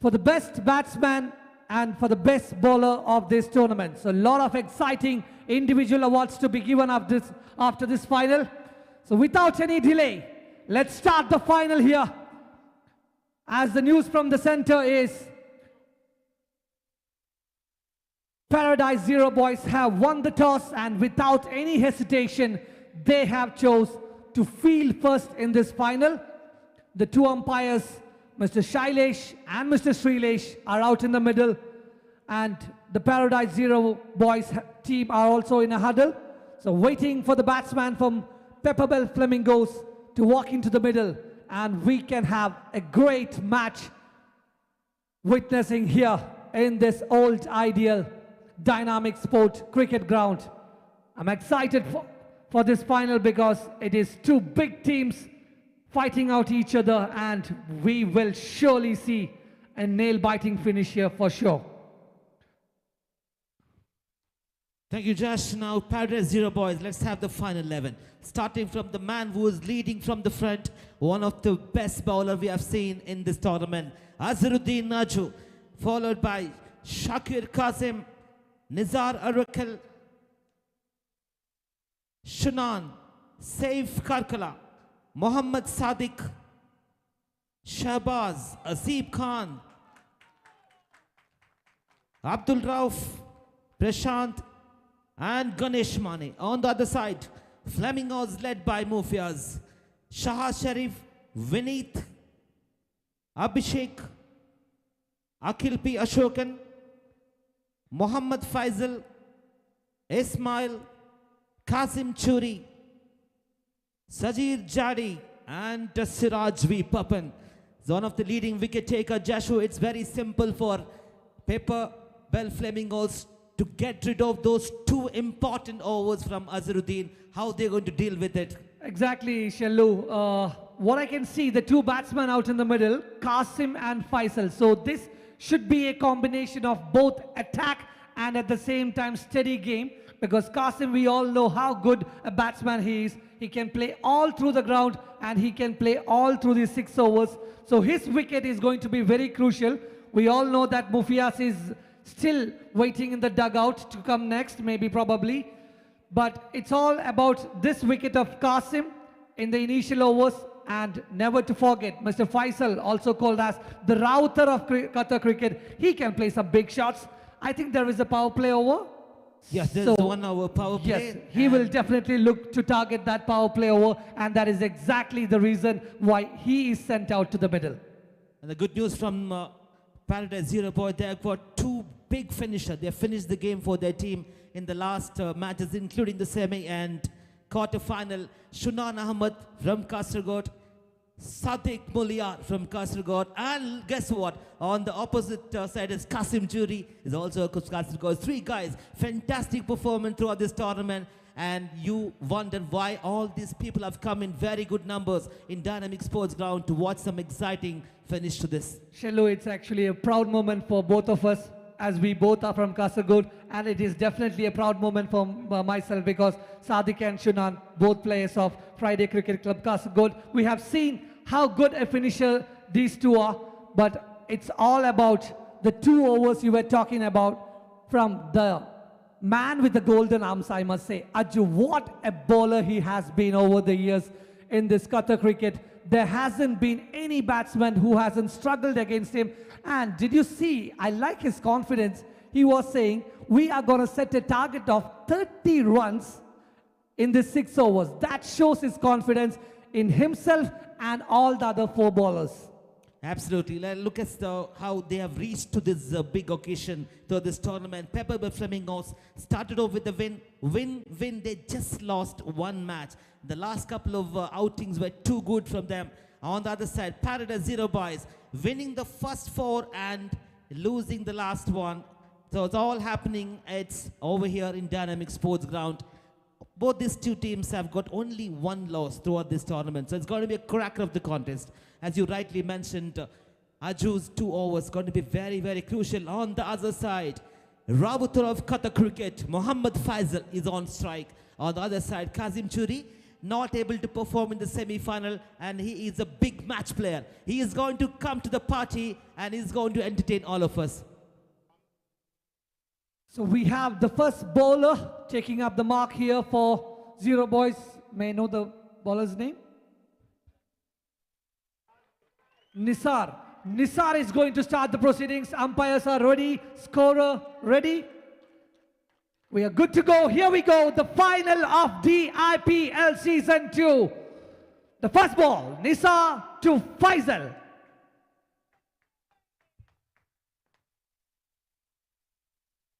for the best batsman and for the best bowler of this tournament. So a lot of exciting individual awards to be given after this final. So without any delay, let's start the final here. As the news from the center is, Paradise Zero Boys have won the toss, and without any hesitation, they have chose to field first in this final. The two umpires, Mr. Shailesh and Mr. Srilesh, are out in the middle, and the Paradise Zero boys team are also in a huddle. So waiting for the batsman from Pepperbell Flamingos to walk into the middle, and we can have a great match witnessing here in this old ideal dynamic sport cricket ground. I'm excited for this final because it is two big teams fighting out each other, and we will surely see a nail-biting finish here for sure. Thank you, Josh. Now, Paradise Zero boys, let's have the final 11. Starting from the man who is leading from the front, one of the best bowlers we have seen in this tournament, Azharuddin Naju, followed by Shakir Qasim, Nizar Arakal, Shunan, Saif Karkala, Mohammad Sadiq, Shahbaz, Azib Khan, Abdul Rauf, Prashant, and Ganesh Mane. On the other side, Flamingos led by Mufias, Shah Sharif, Vineet, Abhishek, Akhil P. Ashokan, Mohammad Faisal, Ismail, Qasim Churi, Sajir Jadi, and Siraj V. Papan. One of the leading wicket taker, Jashu. It's very simple for Pepperbell Flamingos to get rid of those two important overs from Azharuddin. How they're going to deal with it? Exactly, Shallu. What I can see, the two batsmen out in the middle, Qasim and Faisal. So this should be a combination of both attack and at the same time steady game, because Qasim, we all know how good a batsman he is. He can play all through the ground and he can play all through the 6 overs. So his wicket is going to be very crucial. We all know that Mufias is still waiting in the dugout to come next, maybe probably. But it's all about this wicket of Qasim in the initial overs. And never to forget, Mr. Faisal, also called as the router of Qatar cricket. He can play some big shots. I think there is a power play over. Yes, there's the 1 hour power play. Yes, he will definitely look to target that power play over, and that is exactly the reason why he is sent out to the middle. And the good news from Paradise Zero boy, they have got 2 big finishers. They have finished the game for their team in the last matches, including the semi and quarter-final. Shunan Ahmed from Kasaragod, Sadiq Muliar from Kasaragod, and guess what? On the opposite side is Qasim Juri, is also a Kasaragod. 3 guys, fantastic performance throughout this tournament, and you wonder why all these people have come in very good numbers in Dynamic Sports Ground to watch some exciting finish to this. Shallu, it's actually a proud moment for both of us, as we both are from Kasaragod, and it is definitely a proud moment for myself because Sadiq and Shunan, both players of Friday Cricket Club Kasaragod. We have seen how good a finisher these two are, but it's all about the 2 overs you were talking about from the man with the golden arms, I must say. Ajju, what a bowler he has been over the years in this Qatar cricket. There hasn't been any batsman who hasn't struggled against him. And did you see, I like his confidence. He was saying, we are going to set a target of 30 runs in the 6 overs. That shows his confidence in himself and all the other 4 bowlers. Absolutely. Look at how they have reached to this big occasion, to this tournament. Pepperbell Flamingos started off with the win. They just lost 1 match. The last couple of outings were too good from them. On the other side, Paradise Zero boys winning the first 4 and losing the last 1. So it's all happening. It's over here in Dynamic Sports Ground. Both these 2 teams have got only 1 loss throughout this tournament. So it's going to be a cracker of the contest. As you rightly mentioned, Aju's 2 overs going to be very, very crucial. On the other side, Router of Qatar cricket, Mohammad Faisal is on strike. On the other side, Qasim Churi not able to perform in the semi-final, and he is a big match player. He is going to come to the party and he's going to entertain all of us. So we have the first bowler taking up the mark here for Zero boys. May I know the bowler's name? Nisar. Nisar is going to start the proceedings. Umpires are ready. Scorer ready. We are good to go. Here we go. The final of DIPL Season 2. The first ball, Nisa to Faisal.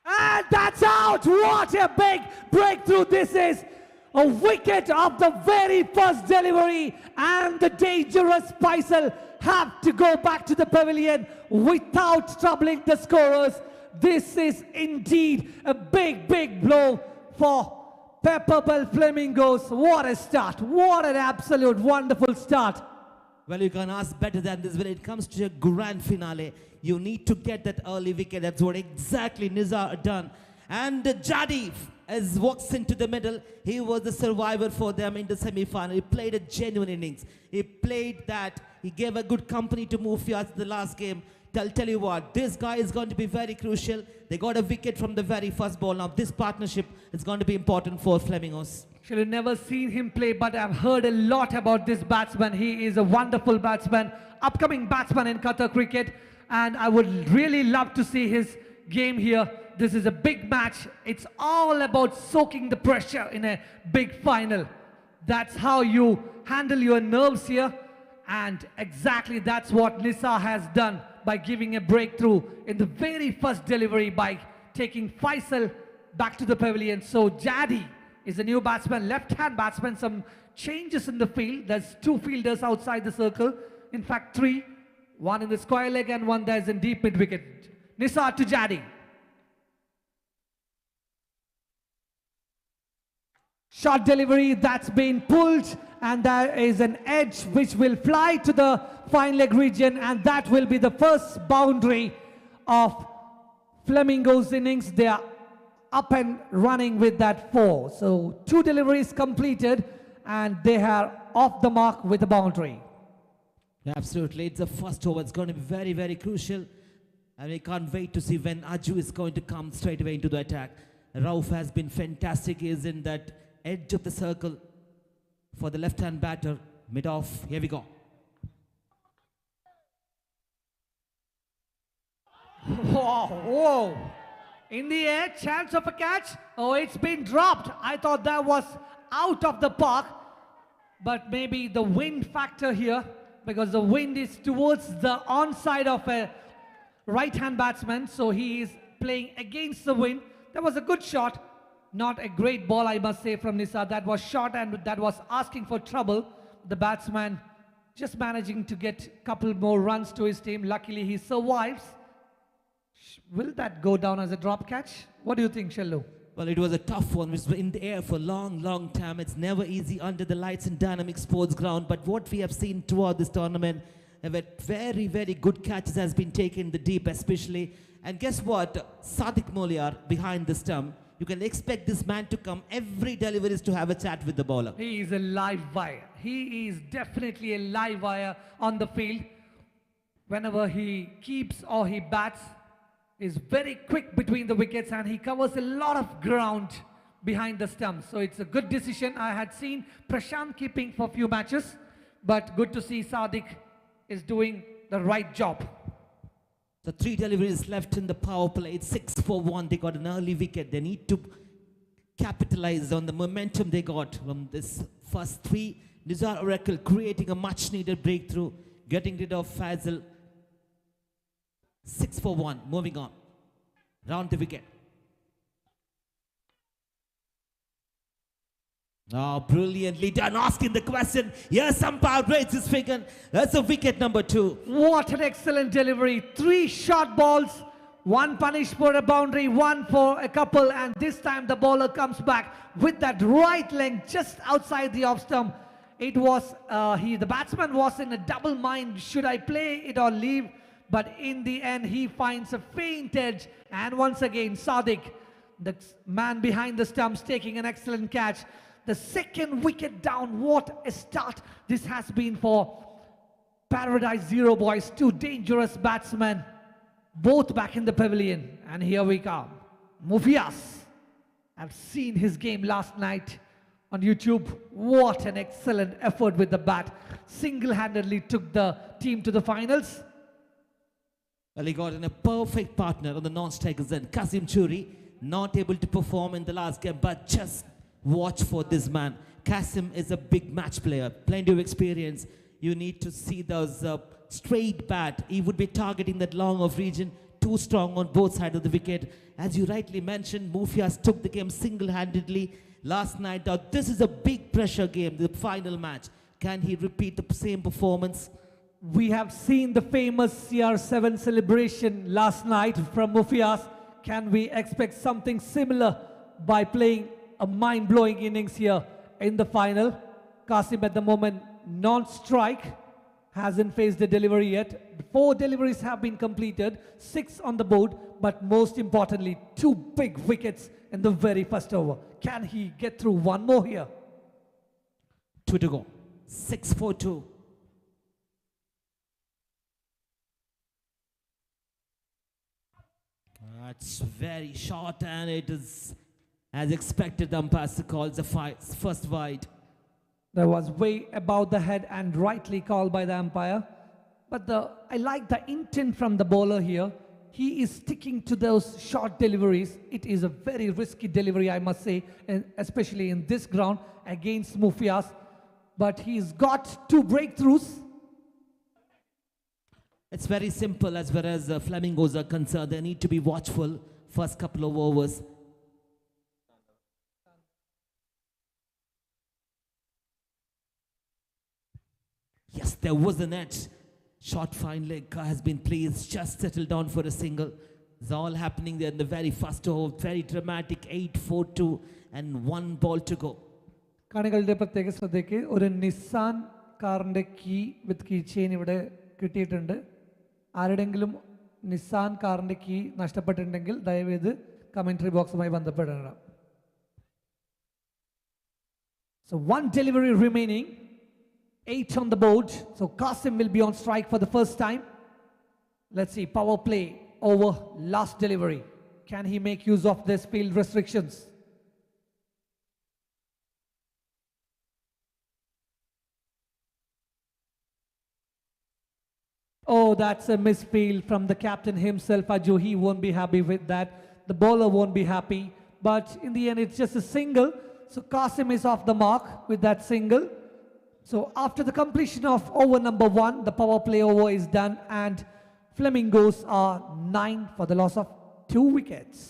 And that's out! What a big breakthrough this is! A wicket of the very first delivery, and the dangerous Faisal have to go back to the pavilion without troubling the scorers. This is indeed a big, big blow for Pepper Bell Flamingos. What a start! What an absolute wonderful start! Well, you can ask better than this. When it comes to a grand finale, you need to get that early wicket. That's what exactly Nizar done. And Jadi as walks into the middle. He was the survivor for them in the semi-final. He played a genuine innings. He played that. He gave a good company to Mufias in the last game. I'll tell you what, this guy is going to be very crucial. They got a wicket from the very first ball. Now this partnership is going to be important for Flamingos. Actually, never seen him play, but I've heard a lot about this batsman. He is a wonderful batsman, upcoming batsman in Qatar cricket, and I would really love to see his game here. This is a big match. It's all about soaking the pressure in a big final. That's how you handle your nerves here, and exactly that's what Nisa has done by giving a breakthrough in the very first delivery by taking Faisal back to the pavilion. So Jadi is a new batsman, left-hand batsman. Some changes in the field. There's two fielders outside the circle. In fact, three. One in the square leg and one there's in deep mid-wicket. Nisa to Jadi. Short delivery, that's been pulled, and there is an edge which will fly to the fine leg region, and that will be the first boundary of Flamingos innings. They are up and running with that 4. So 2 deliveries completed, and they are off the mark with a boundary. Absolutely, it's the first over. It's going to be very, very crucial, and we can't wait to see when Aju is going to come straight away into the attack. Rauf has been fantastic. He is in that edge of the circle for the left-hand batter. Mid-off, here we go. Whoa, whoa. In the air, chance of a catch. Oh, it's been dropped. I thought that was out of the park, but maybe the wind factor here, because the wind is towards the onside of a right-hand batsman, so he is playing against the wind. That was a good shot. Not a great ball, I must say, from Nisa. That was short and that was asking for trouble. The batsman just managing to get a couple more runs to his team. Luckily, he survives. Will that go down as a drop catch? What do you think, Shellu? Well, it was a tough one. It was in the air for a long, long time. It's never easy under the lights and dynamic sports ground. But what we have seen throughout this tournament, very, very good catches has been taken in the deep especially. And guess what? Sadiq Moliar behind the stump. You can expect this man to come every delivery to have a chat with the bowler. He is a live wire. He is definitely a live wire on the field. Whenever he keeps or he bats, is very quick between the wickets, and he covers a lot of ground behind the stumps. So it's a good decision. I had seen Prashant keeping for a few matches, but good to see Sadiq is doing the right job. The 3 deliveries left in the power play. It's 6 for 1. They got an early wicket. They need to capitalize on the momentum they got from this first 3. Nizar Oracle creating a much needed breakthrough, getting rid of Faisal. 6 for 1. Moving on. Round the wicket. Oh, brilliantly done. Asking the question. Yes, umpire rates his finger. That's a wicket number 2. What an excellent delivery. 3 short balls. 1 punished for a boundary, 1 for a couple. And this time the bowler comes back with that right leg just outside the off stump. It was, the batsman was in a double mind. Should I play it or leave? But in the end, he finds a faint edge. And once again, Sadiq, the man behind the stumps, taking an excellent catch. The second wicket down. What a start this has been for Paradise Zero boys. 2 dangerous batsmen, both back in the pavilion. And here we come. Mufias. I've seen his game last night on YouTube. What an excellent effort with the bat. Single-handedly took the team to the finals. Well, he got in a perfect partner on the non-strikers end. Kasim Churi, not able to perform in the last game, but just watch for this man. Kasim is a big match player, plenty of experience. You need to see those straight bat. He would be targeting that long off region, too strong on both sides of the wicket. As you rightly mentioned, Mufias took the game single-handedly last night. Now, this is a big pressure game, the final match. Can he repeat the same performance? We have seen the famous CR7 celebration last night from Mufias. Can we expect something similar by playing a mind-blowing innings here in the final? Kasim at the moment non-strike, hasn't faced a delivery yet. 4 deliveries have been completed, 6 on the board, but most importantly, 2 big wickets in the very first over. Can he get through one more here? 2 to go. 6 for 2. That's very short, and it is, as expected, the umpire calls the first wide. That was way above the head and rightly called by the umpire. But I like the intent from the bowler here. He is sticking to those short deliveries. It is a very risky delivery, I must say, and especially in this ground against Mufias. But he's got 2 breakthroughs. It's very simple as far as Flamingos are concerned. They need to be watchful first couple of overs. Yes, there was a net. Short fine leg has been placed, just settled down for a single. It's all happening there in the very first over. Very dramatic, 8-4-2 and 1 ball to go. കാണികളുടെ പ്രത്യേക ശ്രദ്ധയ്ക്ക് ഒരു Nissan കാറിൻ്റെ key വിത്ത് key chain ഇവിടെ കിട്ടിയിട്ടുണ്ട്. ആരുടെങ്കിലും Nissan കാറിൻ്റെ key നഷ്ടപ്പെട്ടിട്ടുണ്ടെങ്കിൽ ദയവേത് commentary ബോക്സുമായി ബന്ധപ്പെടണം. So 1 delivery remaining. 8 on the board. So Kasim will be on strike for the first time. Let's see, power play over last delivery. Can he make use of this field restrictions? Oh, that's a misfield from the captain himself, Aju. He won't be happy with that. The bowler won't be happy. But in the end, it's just a single. So Kasim is off the mark with that single. So after the completion of over number 1, the power play over is done and Flamingos are 9 for the loss of 2 wickets.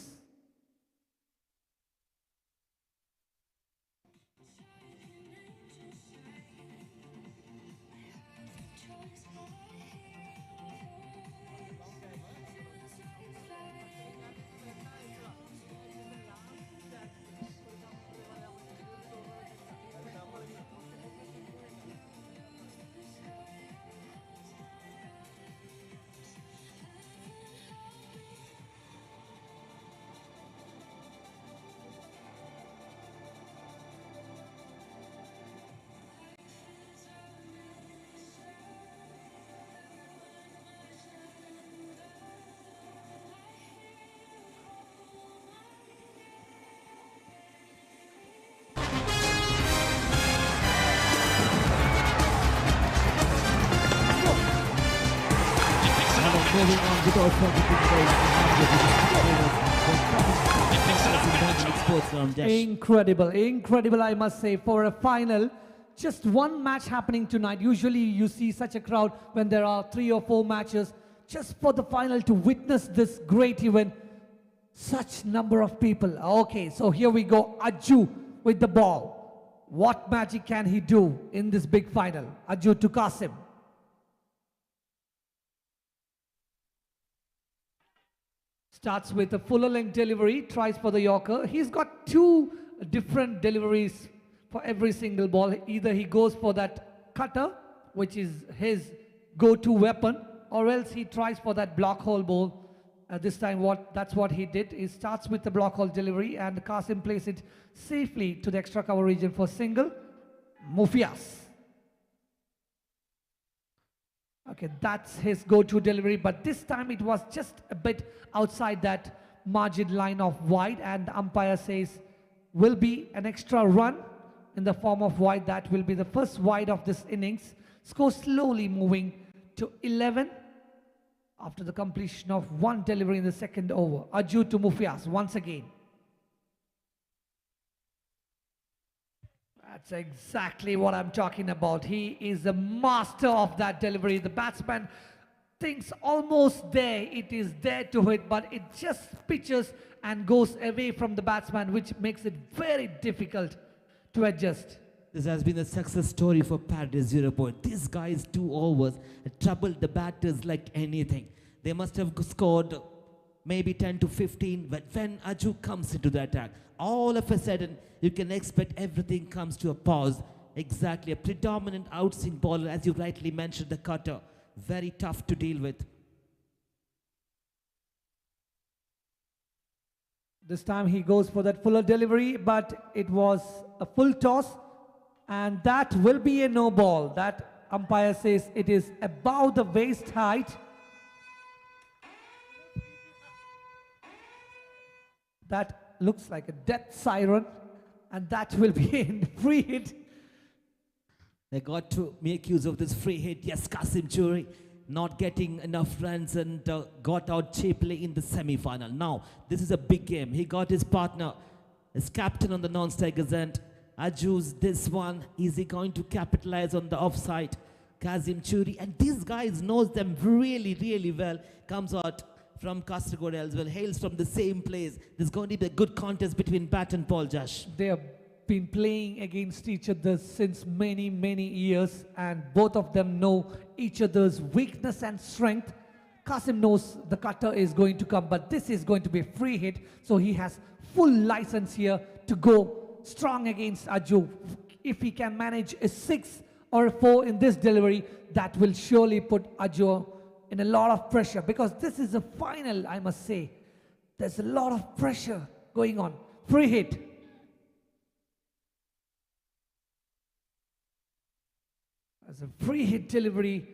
Moving on without Incredible, incredible, I must say, for a final. Just 1 match happening tonight. Usually you see such a crowd when there are 3 or 4 matches. Just for the final to witness this great event, such number of people. Okay, so here we go. Aju with the ball. What magic can he do in this big final? Aju to Kasim. Starts with a fuller length delivery, tries for the Yorker. He's got 2 different deliveries for every single ball. Either he goes for that cutter, which is his go-to weapon, or else he tries for that block hole ball. This time that's what he did. He starts with the block hole delivery and Kasim plays it safely to the extra cover region for single. Mufias. Okay, that's his go-to delivery, but this time it was just a bit outside that margin line of wide, and the umpire says will be an extra run in the form of wide. That will be the first wide of this innings. Score slowly moving to 11 after the completion of 1 delivery in the second over. Aju to Mufias once again. That's exactly what I'm talking about. He is a master of that delivery. The batsman thinks almost there, it is there to hit, but it just pitches and goes away from the batsman, which makes it very difficult to adjust. This has been a success story for Paradise 0 Point. These guys 2 overs troubled the batters like anything. They must have scored maybe 10 to 15, but when Aju comes into the attack, all of a sudden you can expect everything comes to a pause. Exactly, a predominant outswing bowler, as you rightly mentioned, the cutter. Very tough to deal with. This time he goes for that fuller delivery, but it was a full toss, and that will be a no ball. That umpire says it is above the waist height. That looks like a death siren, and that will be a free hit. They got to make use of this free hit. Yes, Kasim Churi not getting enough runs and got out cheaply in the semi-final. Now, this is a big game. He got his partner, his captain on the non-strikers end. Aju's this one. Is he going to capitalize on the offside? Kasim Churi. And these guys knows them really, really well. Comes out from Kasaragod as well. Hails from the same place. There's going to be a good contest between bat and ball, Josh. They have been playing against each other since many, many years, and both of them know each other's weakness and strength. Kasim knows the cutter is going to come, but this is going to be a free hit, so he has full license here to go strong against Aju. If he can manage a 6 or a 4 in this delivery, that will surely put Aju in a lot of pressure, because this is a final, I must say. There's a lot of pressure going on. Free hit. As a free hit delivery,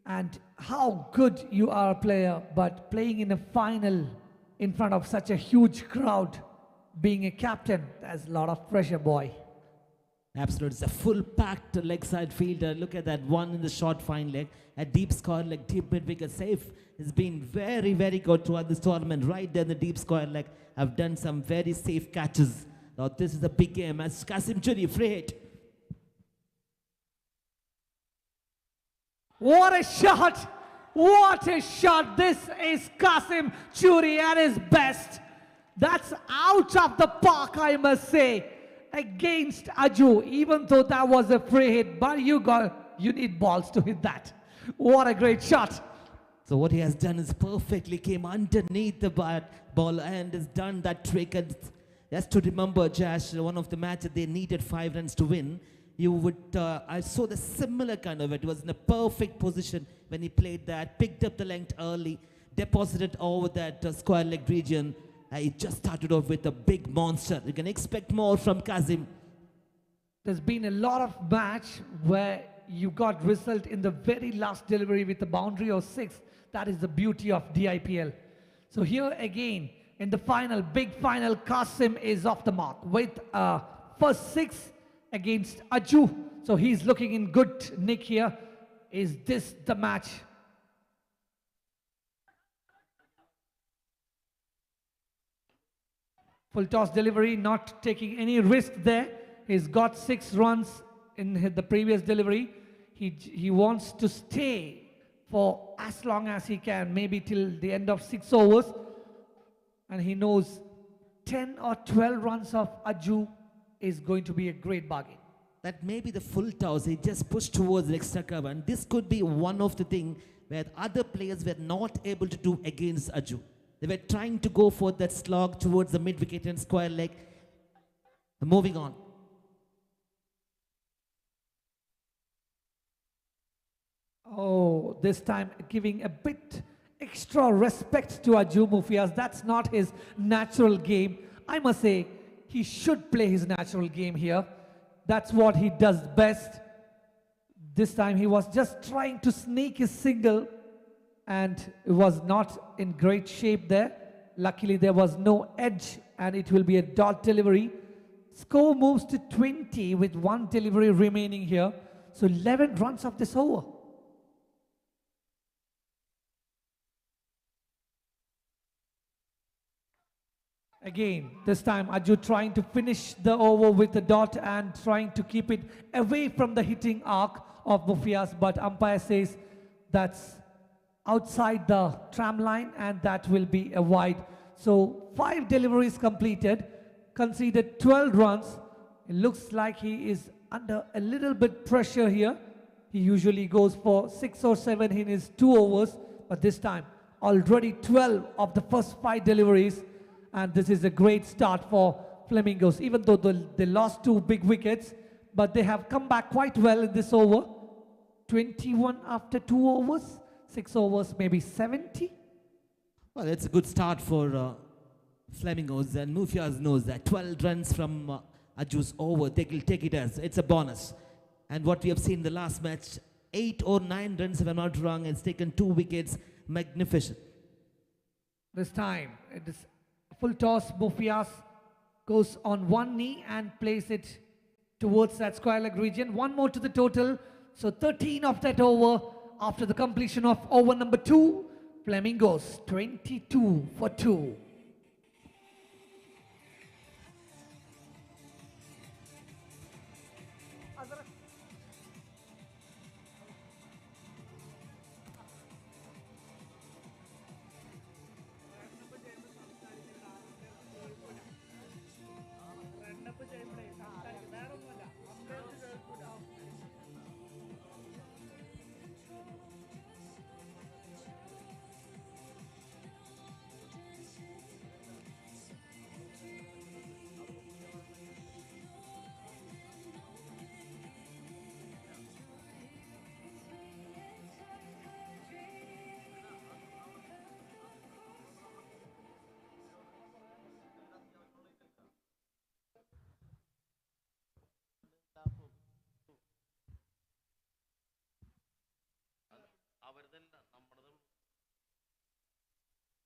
and how good you are a player, but playing in a final in front of such a huge crowd, being a captain, there's a lot of pressure, boy. Absolutely. It's a full packed leg side fielder. Look at that one in the short fine leg. A deep square leg, deep mid wicket safe. Has been very, very good throughout this tournament. Right there in the deep square leg. Have done some very safe catches. Now this is a big game as Kasim Churi, free hit. What a shot! What a shot! This is Kasim Churi at his best. That's out of the park, I must say, against Aju. Even though that was a free hit, but you need balls to hit that. What a great shot! So what he has done is perfectly came underneath the ball and has done that trick. And just to remember, Josh, one of the matches they needed 5 runs to win. You would, I saw the similar kind of it. It was in a perfect position when he played that, picked up the length early, deposited over that square leg region. He just started off with a big monster. You can expect more from Kasim. There's been a lot of match where you got result in the very last delivery with a boundary of 6. That is the beauty of DIPL. So here again, in the final, big final, Kasim is off the mark with first 6 against Aju. So he's looking in good nick here. Is this the match? Full toss delivery, not taking any risk there. He's got 6 runs in the previous delivery. He wants to stay for as long as he can, maybe till the end of 6 overs. And he knows 10 or 12 runs of Aju is going to be a great bargain. That may be the full toss. He just pushed towards the extra cover. And this could be one of the things where other players were not able to do against Aju. They were trying to go for that slog towards the mid-wicket and square leg. Moving on. Oh, this time giving a bit extra respect to Aju Mufias. That's not his natural game. I must say, he should play his natural game here. That's what he does best. This time he was just trying to sneak his single, and it was not in great shape there. Luckily there was no edge, and it will be a dot delivery. Score moves to 20 with 1 delivery remaining here. So 11 runs of this over. Again, this time Aju trying to finish the over with a dot and trying to keep it away from the hitting arc of Mufias, but umpire says that's outside the tram line and that will be a wide. So 5 deliveries completed, conceded 12 runs. It looks like he is under a little bit pressure here. He usually goes for 6 or 7 in his 2 overs, but this time already 12 of the first 5 deliveries. And this is a great start for Flamingos, even though they lost 2 big wickets, but they have come back quite well in this over. 21 after 2 overs, 6 overs, maybe 70. Well, it's a good start for Flamingos, and Mufias knows that 12 runs from Aju's over, they will take it as it's a bonus. And what we have seen in the last match, 8 or 9 runs, if I'm not wrong, it's taken 2 wickets, magnificent. This time, it is full toss. Mufias goes on one knee and plays it towards that square leg region. One more to the total. So 13 of that over after the completion of over number 2. Flamingos 22 for 2.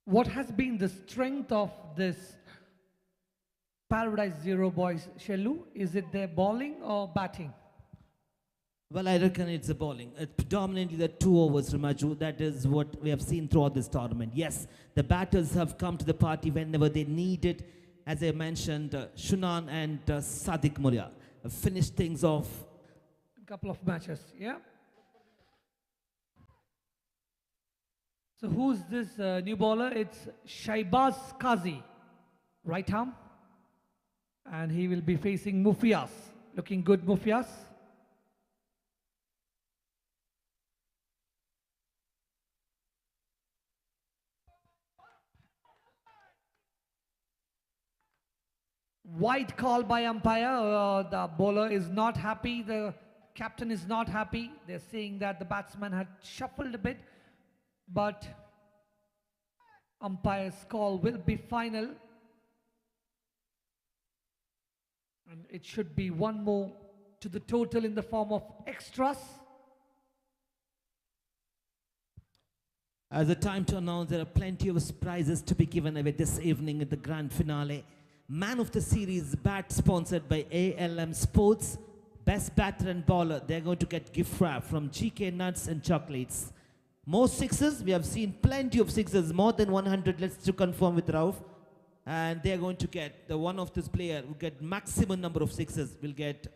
What has been the strength of this Paradise Zero boys, Shellu? Is it their bowling or batting? Well, I reckon it's the bowling. Predominantly the 2 overs from Aju. That is what we have seen throughout this tournament. Yes, the batters have come to the party whenever they need it. As I mentioned, Shunan and Sadiq Muria have finished things off. A couple of matches, yeah. So who's this new bowler? It's Shaibaz Qazi, right arm. And he will be facing Mufias. Looking good, Mufias. Wide call by umpire. The bowler is not happy. The captain is not happy. They're saying that the batsman had shuffled a bit. But umpire's call will be final. And it should be one more to the total in the form of extras. As a time to announce, there are plenty of prizes to be given away this evening at the grand finale. Man of the series bat sponsored by ALM Sports. Best batter and bowler, they're going to get gift wrap from GK Nuts and Chocolates. More sixes, we have seen plenty of sixes, more than 100, let's to confirm with Rauf. And they're going to get, the one of this player who get maximum number of sixes will get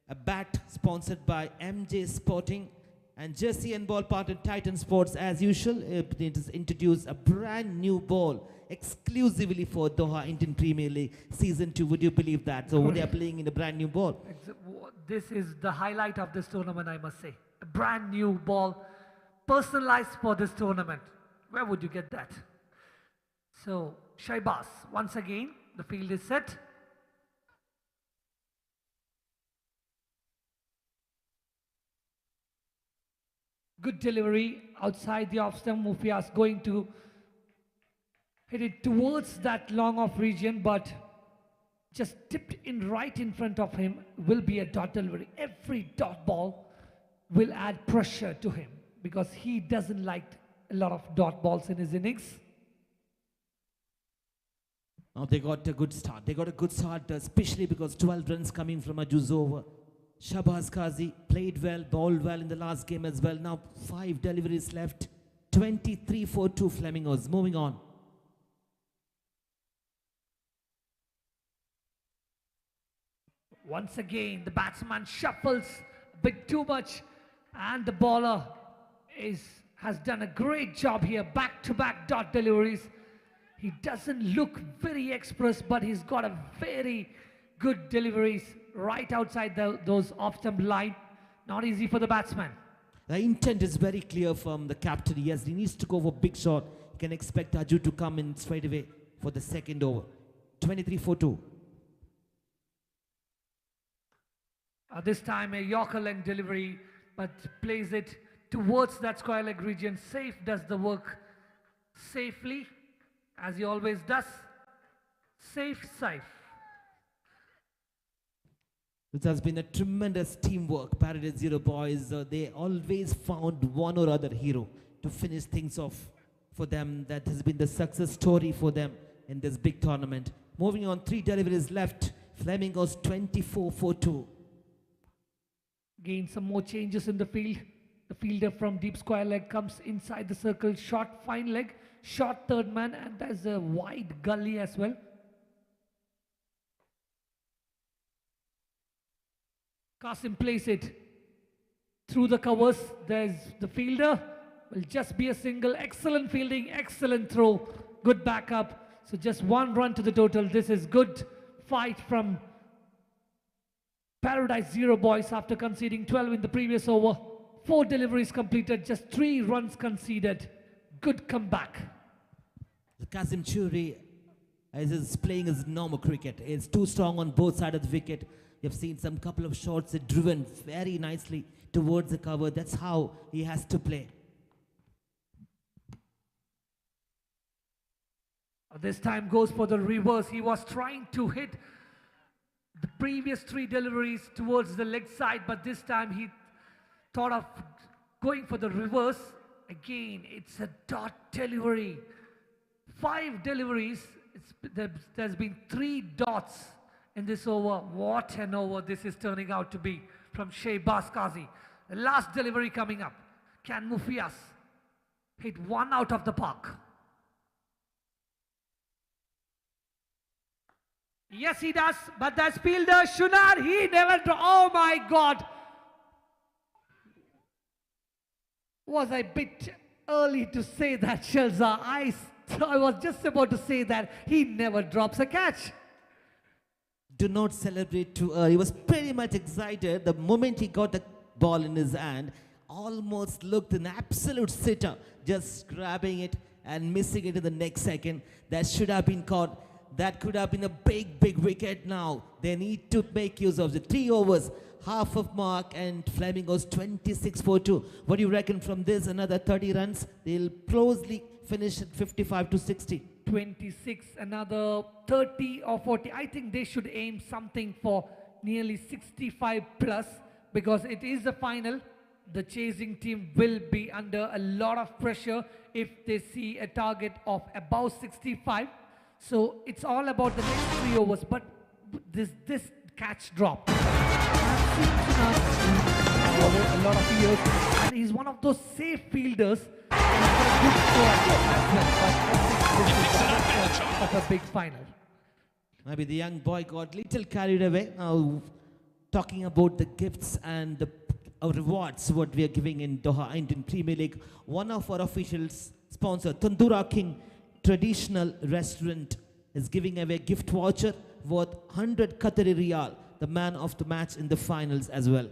a bat sponsored by MJ Sporting. And jersey and ball partner Titan Sports, as usual, it is introduced a brand new ball exclusively for Doha Indian Premier League Season 2. Would you believe that? So they are playing in a brand new ball. This is the highlight of this tournament, I must say. A brand new ball, personalized for this tournament. Where would you get that? So, Shaibaz, once again, the field is set. Good delivery outside the off stump. Mufias going to hit it towards that long off region, but just tipped in right in front of him will be a dot delivery. Every dot ball will add pressure to him because he doesn't like a lot of dot balls in his innings. Now they got a good start. They got a good start, especially because 12 runs coming from Aju's over. Shahbaz Qazi played well, bowled well in the last game as well. Now 5 deliveries left. 23 for 2 Flamingos. Moving on. Once again, the batsman shuffles a bit too much, and the bowler has done a great job here. Back-to-back dot deliveries. He doesn't look very express, but he's got a very good deliveries right outside those off-stump line. Not easy for the batsman. The intent is very clear from the captain. Yes, he needs to go for big shot. You can expect Aju to come in straight away for the second over. 23 for 2. This time a Yorker leg delivery, but plays it towards that square leg region. Safe does the work safely, as he always does. Safe. It has been a tremendous teamwork. Paradise Zero boys, they always found one or other hero to finish things off for them. That has been the success story for them in this big tournament. Moving on, 3 deliveries left. Flamingos 24 for 2. Again, some more changes in the field. The fielder from deep square leg comes inside the circle. Short fine leg, short third man, and there's a wide gully as well. Qasim plays it through the covers. There's the fielder. Will just be a single. Excellent fielding, excellent throw. Good backup. So just 1 run to the total. This is good fight from Paradise Zero boys after conceding 12 in the previous over. 4 deliveries completed, just 3 runs conceded. Good comeback. The Qasim Churi is playing his normal cricket. It's too strong on both sides of the wicket. You've seen some couple of shots that driven very nicely towards the cover. That's how he has to play. This time goes for the reverse. He was trying to hit the previous 3 deliveries towards the leg side, but this time he thought of going for the reverse. Again, it's a dot delivery. 5 deliveries. There's been 3 dots in this over. What an over this is turning out to be from Shehbaz Qazi. The last delivery coming up. Can Mufias hit 1 out of the park? Yes, he does, but that's fielder Shunar. He never oh my God. Was I a bit early to say that, Shelza? I was just about to say that he never drops a catch. Do not celebrate too early. He was pretty much excited. The moment he got the ball in his hand, almost looked an absolute sitter, just grabbing it and missing it in the next second. That should have been caught. That could have been a big wicket now. They need to make use of the 3 overs, half of mark, and Flamingos 26 for 2. What do you reckon from this? Another 30 runs? They'll closely finish at 55 to 60. 26, another 30 or 40. I think they should aim something for nearly 65 plus, because it is the final. The chasing team will be under a lot of pressure if they see a target of above 65. So it's all about the next 3 overs, but this catch drop. I've seen Shunar over a lot of years, and he's one of those safe fielders. Good score as well, but I think this is of a big final. Maybe the young boy got little carried away. Now, talking about the gifts and the rewards, what we are giving in Doha Indian Premier League, one of our officials sponsor, Tandoora King Traditional Restaurant, is giving away a gift voucher worth 100 Qatari Riyal, the man of the match in the finals as well.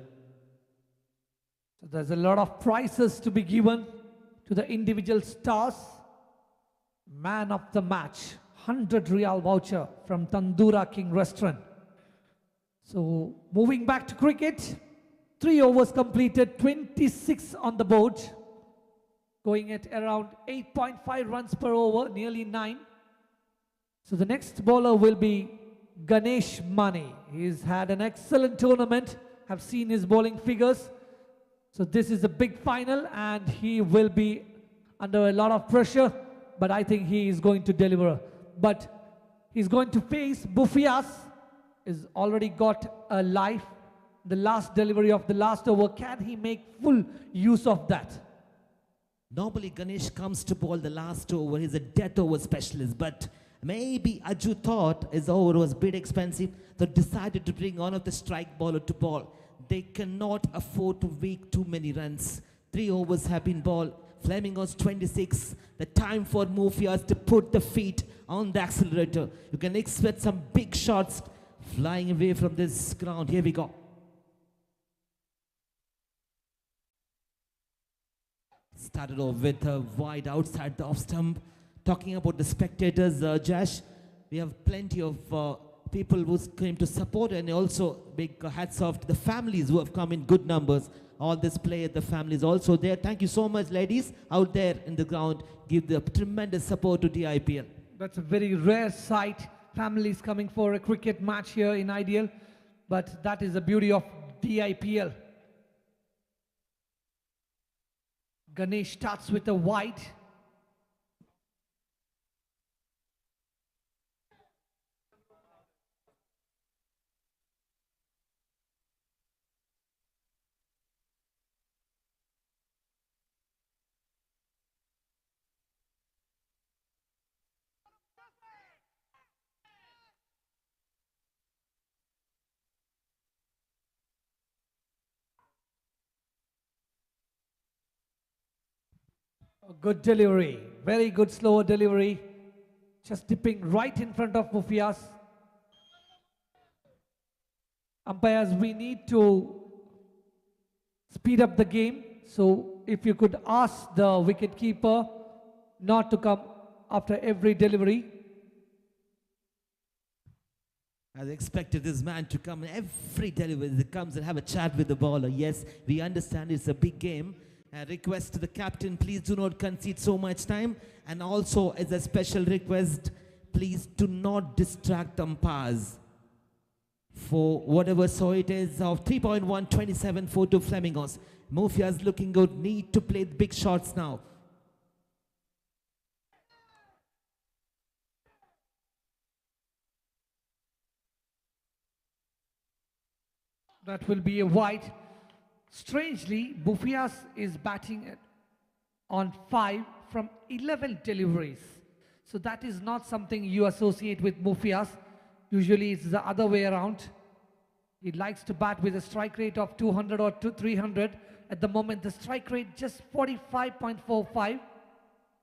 So there's a lot of prizes to be given to the individual stars. Man of the match, 100 Riyal voucher from Tandoora King Restaurant. So moving back to cricket, 3 overs completed, 26 on the board, going at around 8.5 runs per over, nearly 9. So the next bowler will be Ganesh Mani. He's had an excellent tournament, have seen his bowling figures. So this is a big final and he will be under a lot of pressure, but I think he is going to deliver. But he's going to face Bufias, is already got a life. The last delivery of the last over, can he make full use of that? Normally Ganesh comes to bowl the last over. He's a death over specialist, but Maybe Aju thought his over was a bit expensive, so decided to bring one of the strike bowler to ball. They cannot afford to make too many runs. 3 overs have been bowled. Flamingos 26. The time for Mufias to put the feet on the accelerator. You can expect some big shots flying away from this ground. Here we go. Started off with a wide outside the off stump. Talking about the spectators, Josh, we have plenty of people who came to support, and also big hats off to the families who have come in good numbers. All this play, the families also there. Thank you so much, ladies, out there in the ground. Give the tremendous support to DIPL. That's a very rare sight. Families coming for a cricket match here in Ideal. But that is the beauty of DIPL. Ganesh starts with a wide. A good delivery, very good slow delivery. Just dipping right in front of Mufias. Umpires, we need to speed up the game. So if you could ask the wicketkeeper not to come after every delivery. I expected this man to come every delivery. He comes and have a chat with the bowler. Yes, we understand it's a big game. A request to the captain, please do not concede so much time. And also, as a special request, please do not distract umpires. For whatever so it is of 3.1, 27 for 2 Flamingos. Mufias looking good, need to play the big shots now. That will be a wide. Strangely, Mufias is batting on 5 from 11 deliveries. So that is not something you associate with Mufias. Usually it's the other way around. He likes to bat with a strike rate of 200 or 300. At the moment, the strike rate just 45.45.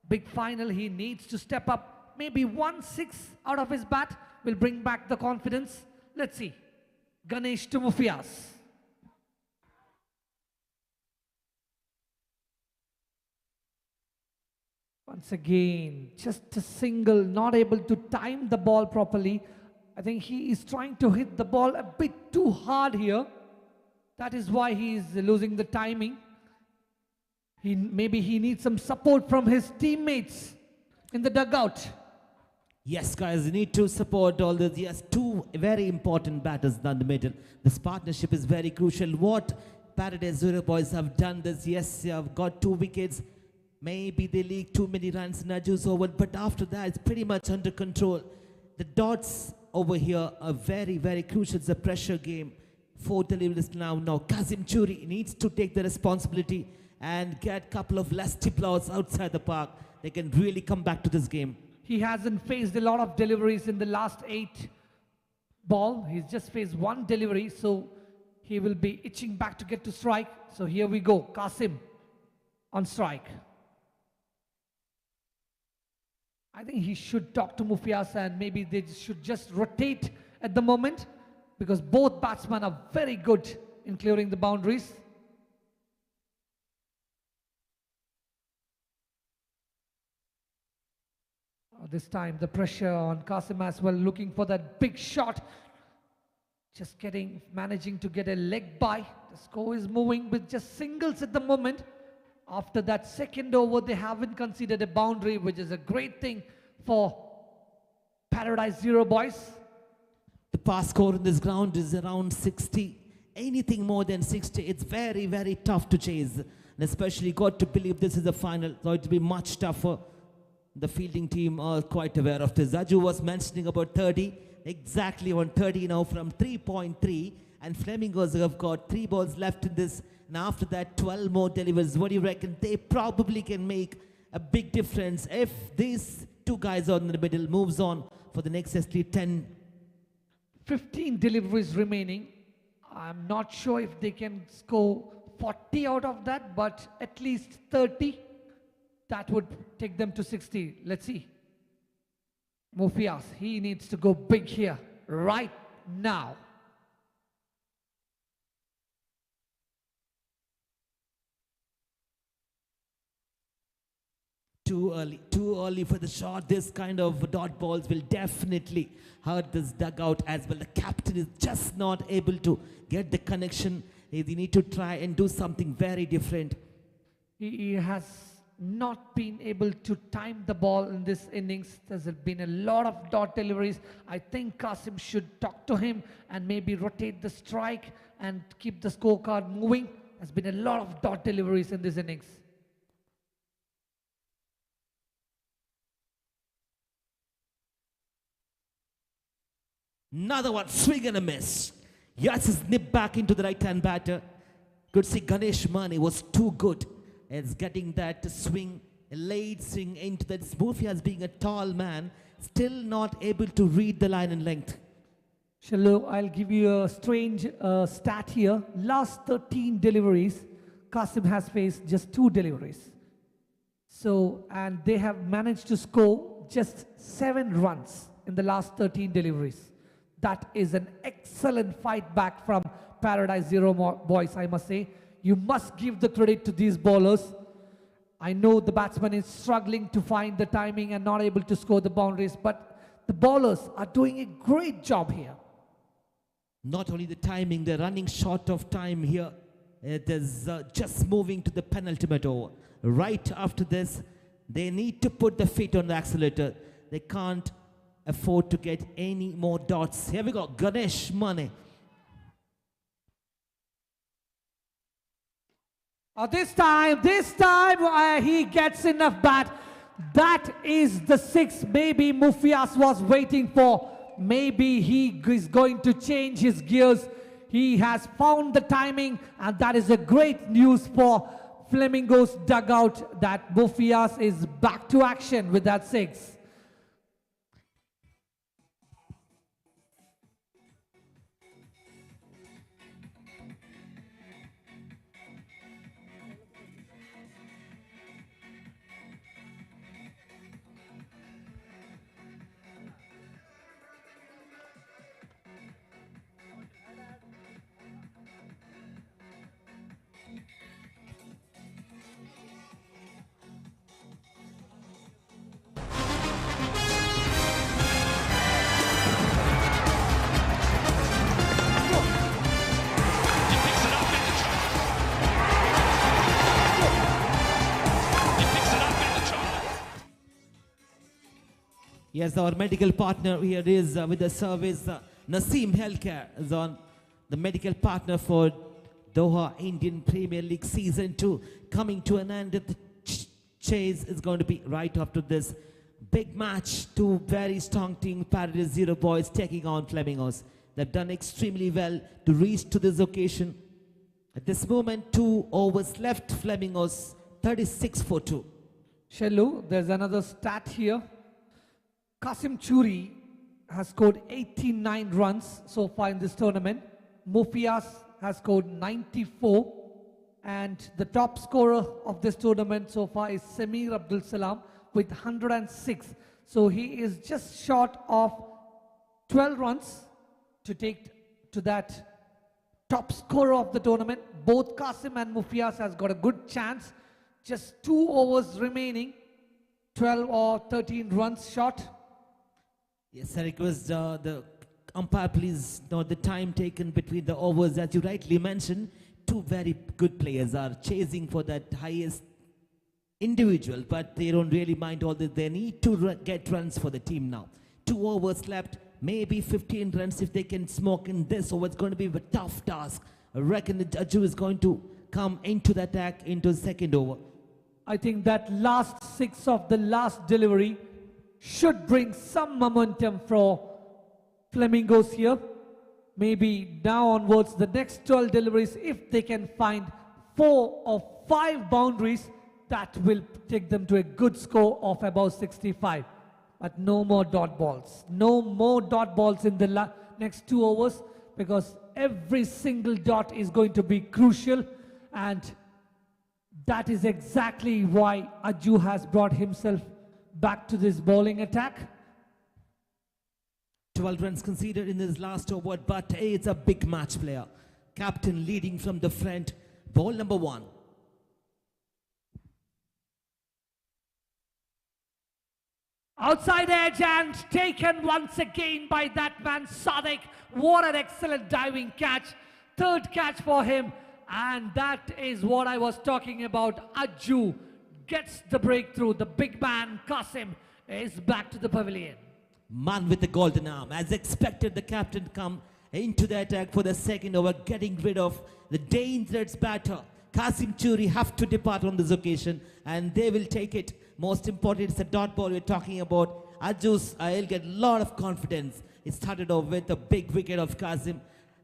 Big final, he needs to step up. Maybe 1-6 out of his bat will bring back the confidence. Let's see. Ganesh to Mufias. Once again, just a single, not able to time the ball properly. I think he is trying to hit the ball a bit too hard here. That is why he is losing the timing. Maybe he needs some support from his teammates in the dugout. Yes, guys, you need to support all this. Yes, 2 very important batters down the middle. This partnership is very crucial. What Paradise Zero boys have done this, yes, they have got 2 wickets. Maybe they leak too many runs in Aju's over, but after that, it's pretty much under control. The dots over here are very, very crucial. It's a pressure game. 4 deliveries now. Now, Kazim Churi needs to take the responsibility and get a couple of less tipouts outside the park. They can really come back to this game. He hasn't faced a lot of deliveries in the last 8 ball. He's just faced 1 delivery, so he will be itching back to get to strike. So here we go. Kasim on strike. I think he should talk to Mufias and maybe they should just rotate at the moment because both batsmen are very good in clearing the boundaries. This time the pressure on Kasim as well, looking for that big shot. Just managing to get a leg by. The score is moving with just singles at the moment. After that second over, they haven't conceded a boundary, which is a great thing for Paradise Zero boys. The pass score in this ground is around 60. Anything more than 60, it's very, very tough to chase. And especially got to believe this is the final, so it will be much tougher. The fielding team are quite aware of this. Aju was mentioning about 30, exactly on 30 now from 3.3. And Flamingos have got 3 balls left in this. And after that, 12 more delivers. What do you reckon? They probably can make a big difference if these two guys on in the middle, moves on for the next S3 10. 15 deliveries remaining. I'm not sure if they can score 40 out of that, but at least 30. That would take them to 60. Let's see. Mufias, he needs to go big here, right now. Too early for the shot. This kind of dot balls will definitely hurt this dugout as well. The captain is just not able to get the connection. They need to try and do something very different. He has not been able to time the ball in this innings. There's been a lot of dot deliveries. I think Qasim should talk to him and maybe rotate the strike and keep the scorecard moving. There's been a lot of dot deliveries in this innings. Another one, swing and a miss. Yes, is nipped back into the right-hand batter. Could see Ganesh Mani was too good. It's getting that swing, a late swing into that. Smoothie as being a tall man, still not able to read the line and length. Shalom, I'll give you a strange stat here. Last 13 deliveries, Qasim has faced just 2 deliveries. So, and they have managed to score just 7 runs in the last 13 deliveries. That is an excellent fight back from Paradise Zero boys, I must say. You must give the credit to these bowlers. I know the batsman is struggling to find the timing and not able to score the boundaries, but the bowlers are doing a great job here. Not only the timing, they're running short of time here. It is just moving to the penultimate over. Right after this, they need to put the feet on the accelerator. They can't afford to get any more dots. Here we go, Ganesh Mane. This time, he gets enough bat. That is the 6 maybe Mufias was waiting for. Maybe he is going to change his gears. He has found the timing, and that is a great news for Flamingo's dugout that Mufias is back to action with that 6. Yes, our medical partner here is with the service. Naseem Healthcare is on the medical partner for Doha Indian Premier League Season 2 coming to an end. The chase is going to be right after this big match. 2 very strong teams, Paradise Zero boys taking on Flamingos. They've done extremely well to reach to this occasion. At this moment, 2 overs left. Flamingos 36 for 2. Shellu, there's another stat here. Qasim Churi has scored 89 runs so far in this tournament. Mufias has scored 94. And the top scorer of this tournament so far is Samir Abdul Salam with 106. So he is just short of 12 runs to take to that top scorer of the tournament. Both Qasim and Mufias has got a good chance. Just 2 overs remaining. 12 or 13 runs short. Yes, I request the umpire please note the time taken between the overs. As you rightly mentioned, 2 very good players are chasing for that highest individual, but they don't really mind all this. They need to get runs for the team now. 2 overs left, maybe 15 runs if they can smoke in this over. It's going to be a tough task. I reckon the Ajju is going to come into the attack into the second over. I think that last 6 of the last delivery should bring some momentum for Flamingos here. Maybe now onwards, the next 12 deliveries, if they can find 4 or 5 boundaries, that will take them to a good score of about 65. but no more dot balls. No more dot balls in the next 2 overs, because every single dot is going to be crucial, and that is exactly why Ajju has brought himself back to this bowling attack. 12 runs conceded in this last over, but it's a big match player. Captain leading from the front. Ball number 1. Outside edge and taken once again by that man Sadek. What an excellent diving catch. Third catch for him. And that is what I was talking about. Ajju gets the breakthrough. The big man Qasim is back to the pavilion. Man with the golden arm. As expected, the captain come into the attack for the second over, getting rid of the dangerous batter. Qasim Churi have to depart on this occasion, and they will take it. Most important, it's a dot ball we're talking about. Ajju's, he'll get a lot of confidence. It started off with a big wicket of Qasim,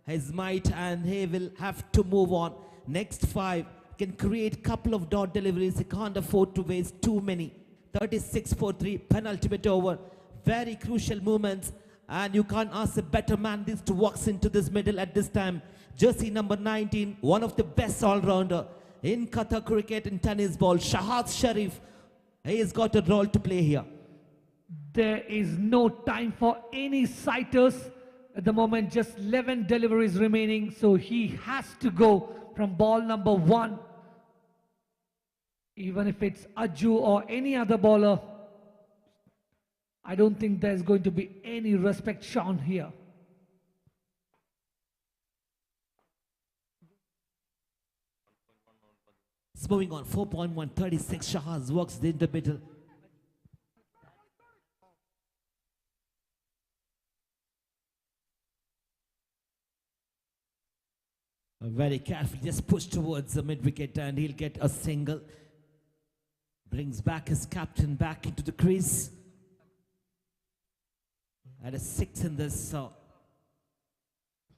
his might, and he will have to move on. Next 5 can create couple of dot deliveries. He can't afford to waste too many. 36 for 3, penultimate over. Very crucial moments, and you can't ask a better man this to walk into this middle at this time. Jersey number 19, one of the best all-rounder in Qatar cricket and tennis ball, Shahad Sharif. He has got a role to play here. There is no time for any sighters at the moment. Just 11 deliveries remaining, so he has to go from ball number 1. Even if it's Ajju or any other bowler, I don't think there's going to be any respect shown here. It's moving on, 4.1, 36. Shahaz walks in the middle. Very carefully, just push towards the mid-wicket, and he'll get a single. Brings back his captain back into the crease. At a 6 in this.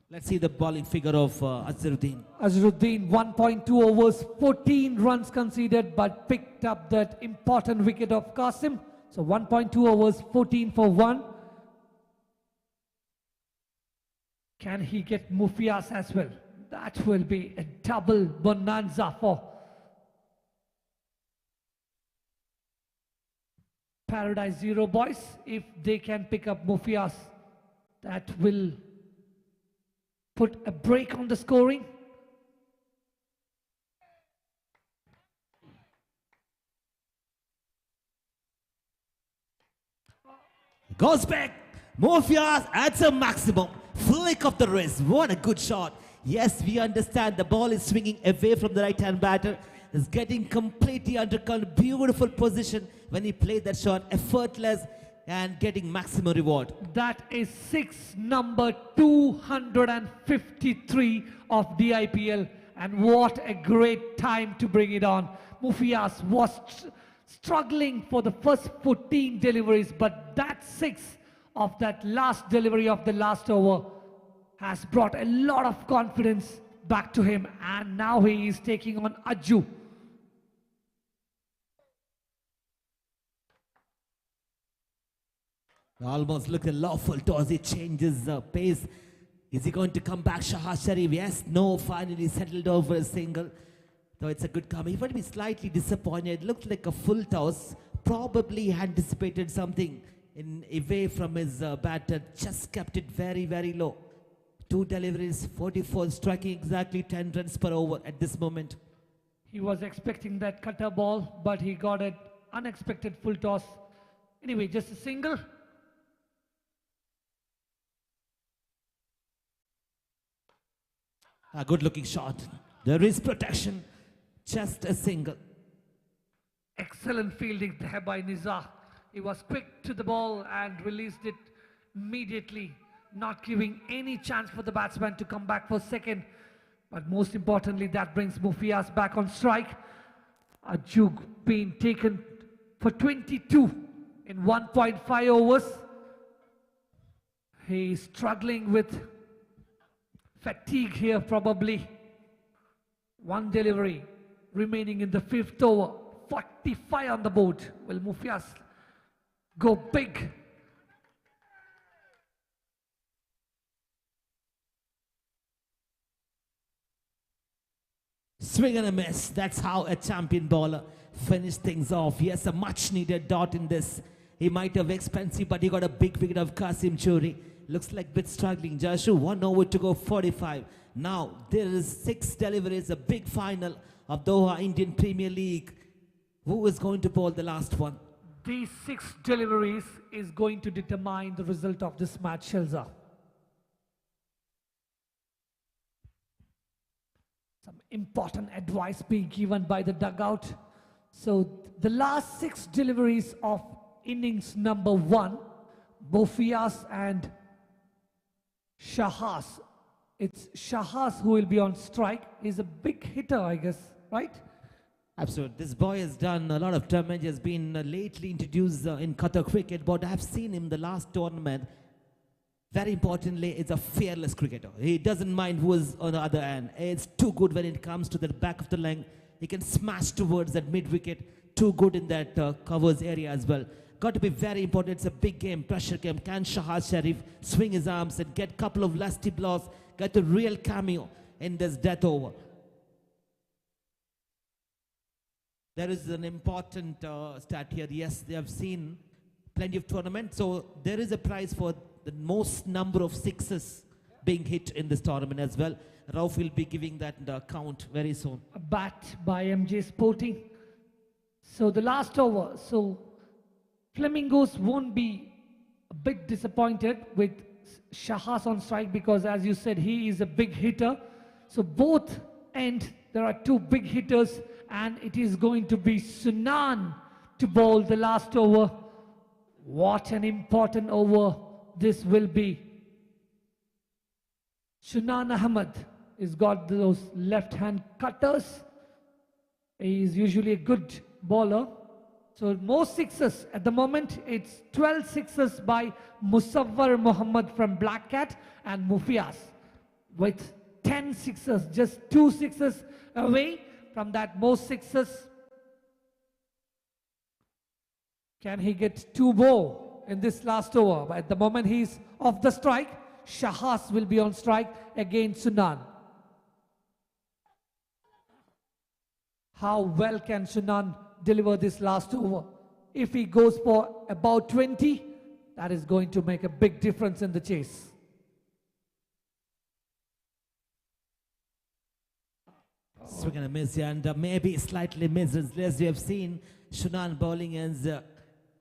Let's see the bowling figure of Azharuddin. Azharuddin, 1.2 overs, 14 runs conceded, but picked up that important wicket of Qasim. So 1.2 overs, 14 for 1. Can he get Mufias as well? That will be a double bonanza for Paradise Zero boys. If they can pick up Mufias, that will put a break on the scoring. Goes back. Mufias adds a maximum. Flick of the wrist. What a good shot. Yes, we understand the ball is swinging away from the right-hand batter. Is getting completely under control. Beautiful position when he played that shot. Effortless and getting maximum reward. That is 6 number 253 of DIPL, and what a great time to bring it on. Mufias was struggling for the first 14 deliveries, but that 6 of that last delivery of the last over has brought a lot of confidence back to him, and now he is taking on Ajju. Almost looked a lawful toss. He changes pace. Is he going to come back? Shahaz Sharif, yes, no, finally settled over a single. Though it's a good come. He would be slightly disappointed. Looked like a full toss. Probably anticipated something away from his batter. Just kept it very, very low. 2 deliveries, 44, striking exactly 10 runs per over at this moment. He was expecting that cutter ball, but he got an unexpected full toss. Anyway, just a single. A good looking shot. There is protection. Just a single. Excellent fielding there by Nizar. He was quick to the ball and released it immediately, not giving any chance for the batsman to come back for second. But most importantly, that brings Mufias back on strike. Ajju being taken for 22 in 1.5 overs. He is struggling with fatigue here probably. 1 delivery remaining in the 5th over. 45 on the board. Will Mufias Go big. Swing and a miss. That's how a champion bowler finished things off. Yes, a much needed dot in this. He might have expensive, but he got a big wicket of Qasim Churi. Looks like a bit struggling. Jashu, 1 over to go, 45. Now, there is 6 deliveries, a big final of Doha Indian Premier League. Who is going to bowl the last one? These 6 deliveries is going to determine the result of this match, Shelza. Some important advice being given by the dugout. So the last 6 deliveries of innings number 1, Bofias and Shahas. It's Shahas who will be on strike. He's a big hitter, I guess, right? Absolutely. This boy has done a lot of damage, has been lately introduced in Qatar cricket, but I've seen him the last tournament. Very importantly, it's a fearless cricketer. He doesn't mind who is on the other end. It's too good when it comes to the back of the leg. He can smash towards that mid-wicket. Too good in that covers area as well. Got to be very important. It's a big game, pressure game. Can Shahaz Sharif swing his arms and get a couple of lusty blows, get a real cameo in this death over? There is an important stat here. Yes, they have seen plenty of tournaments. So there is a prize for the most number of sixes being hit in this tournament as well. Rauf will be giving that count very soon. A bat by MJ Sporting. So the last over. So Flamingos won't be a bit disappointed with Shahas on strike because, as you said, he is a big hitter. So both end, there are 2 big hitters, and it is going to be Sunan to bowl the last over. What an important over this will be. Sunan Ahmed has got those left-hand cutters. He is usually a good bowler. So most sixes at the moment, it's 12 sixes by Musawwar Muhammad from Black Cat and Mufias with 10 sixes, just 2 sixes away from that most sixes. Can he get 2 more in this last over? But at the moment he's off the strike. Shahas will be on strike against Sunan. How well can Sunan deliver this last over? If he goes for about 20, that is going to make a big difference in the chase. Swing and a miss, and maybe slightly misses. As we have seen, Sunan bowling is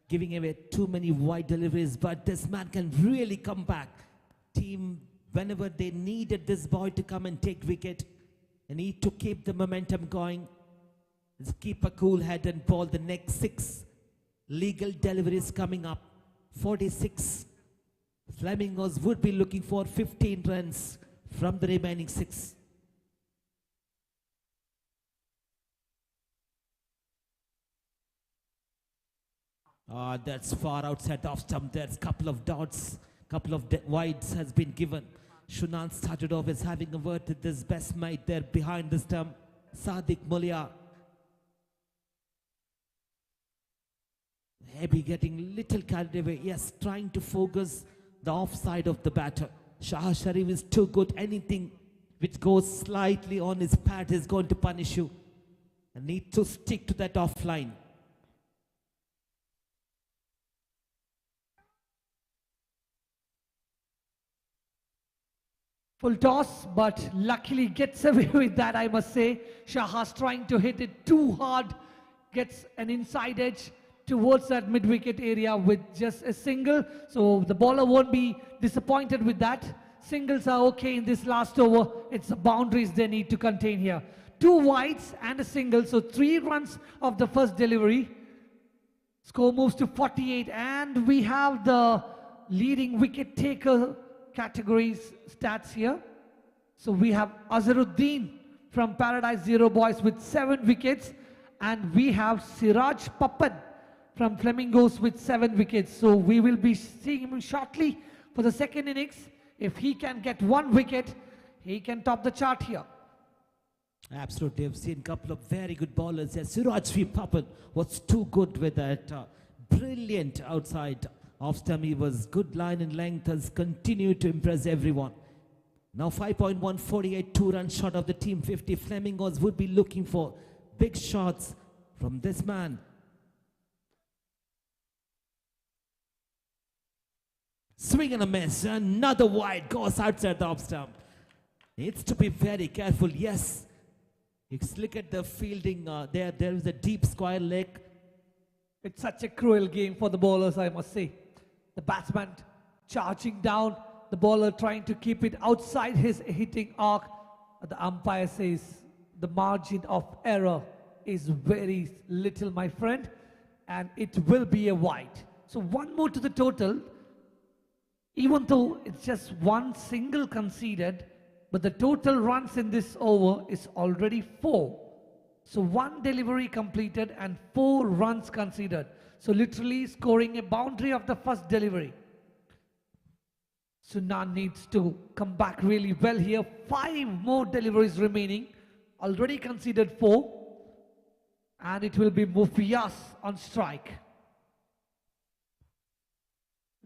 giving away too many wide deliveries, but this man can really come back. Team, whenever they needed this boy to come and take wicket, they need to keep the momentum going. Let's keep a cool head and bowl the next 6 legal deliveries coming up. 46. Flamingos would be looking for 15 runs from the remaining 6. That's far outside off stump. There's a couple of dots, couple of wides has been given. Sunan started off as having averted this best mate there behind the stump. Sadiq Mulia. Maybe getting little carried away. Yes, trying to focus the offside of the batter. Shah Sharif is too good. Anything which goes slightly on his pad is going to punish you. And need to stick to that offline. Full toss, but luckily gets away with that, I must say. Shahas trying to hit it too hard, gets an inside edge towards that mid-wicket area with just a single. So the bowler won't be disappointed with that. Singles are okay in this last over. It's the boundaries they need to contain here. 2 wides and a single, so 3 runs of the first delivery. Score moves to 48, and we have the leading wicket taker categories stats here. So we have Azharuddin from Paradise Zero Boys with 7 wickets, and we have Siraj Papan from Flamingos with 7 wickets. So we will be seeing him shortly for the second innings. If he can get 1 wicket, he can top the chart here. Absolutely, I've seen a couple of very good bowlers. Yes, Siraj Papan was too good with that brilliant outside off stump. He was good line and length, has continued to impress everyone. Now 5.148, 2-run shot of the team 50. Flamingos would be looking for big shots from this man. Swing and a miss. Another wide goes outside the off stump. Needs to be very careful. Yes. You look at the fielding there. There is a deep square leg. It's such a cruel game for the bowlers, I must say. The batsman charging down, the bowler trying to keep it outside his hitting arc. The umpire says the margin of error is very little, my friend, and it will be a wide. So one more to the total. Even though it's just one single conceded, but the total runs in this over is already 4. So 1 delivery completed and 4 runs conceded. So literally scoring a boundary of the first delivery. Sunan needs to come back really well here. 5 more deliveries remaining. Already conceded 4. And it will be Mufias on strike.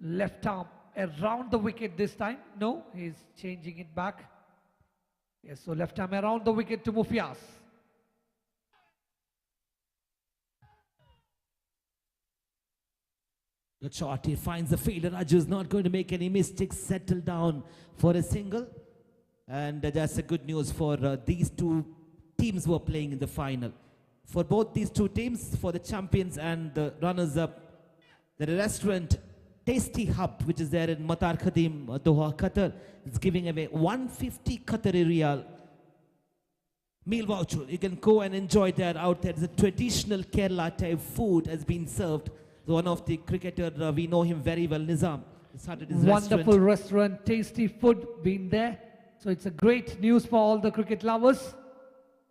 Left arm around the wicket this time. No, he's changing it back. Yes, so left arm around the wicket to Mufias. Good shot. He finds the fielder. Raju is not going to make any mistakes. Settle down for a single. And that's a good news for these two teams who are playing in the final. For both these two teams, for the champions and the runners-up, the restaurant Tasty Hub, which is there in Matar Khadim, Doha, Qatar, is giving away 150 Qatari Riyal meal voucher. You can go and enjoy that out there. It's a traditional Kerala type food has been served. One of the cricketers, we know him very well, Nizam. He started his wonderful restaurant, tasty food been there. So it's a great news for all the cricket lovers.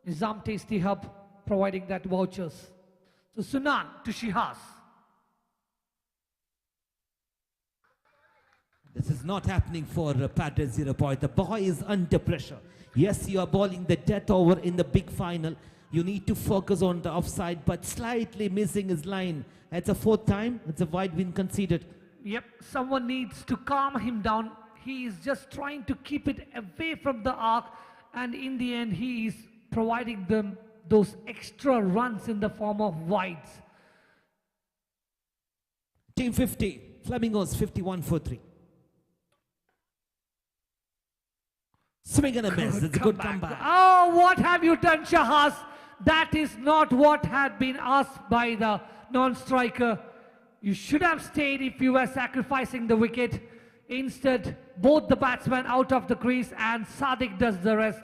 Nizam Tasty Hub providing that vouchers. So Sunan to Shihas. This is not happening for Padre 0 point. The boy is under pressure. Yes, you are bowling the death over in the big final. You need to focus on the offside, but slightly missing his line. It's a 4th time. It's a wide win conceded. Yep, someone needs to calm him down. He is just trying to keep it away from the arc, and in the end, he is providing them those extra runs in the form of wides. Team 50, Flamingos 51 for 3. Swing and a miss. It's a good comeback. Oh, what have you done, Shahaz? That is not what had been asked by the non-striker. You should have stayed if you were sacrificing the wicket. Instead, both the batsmen out of the crease and Sadiq does the rest.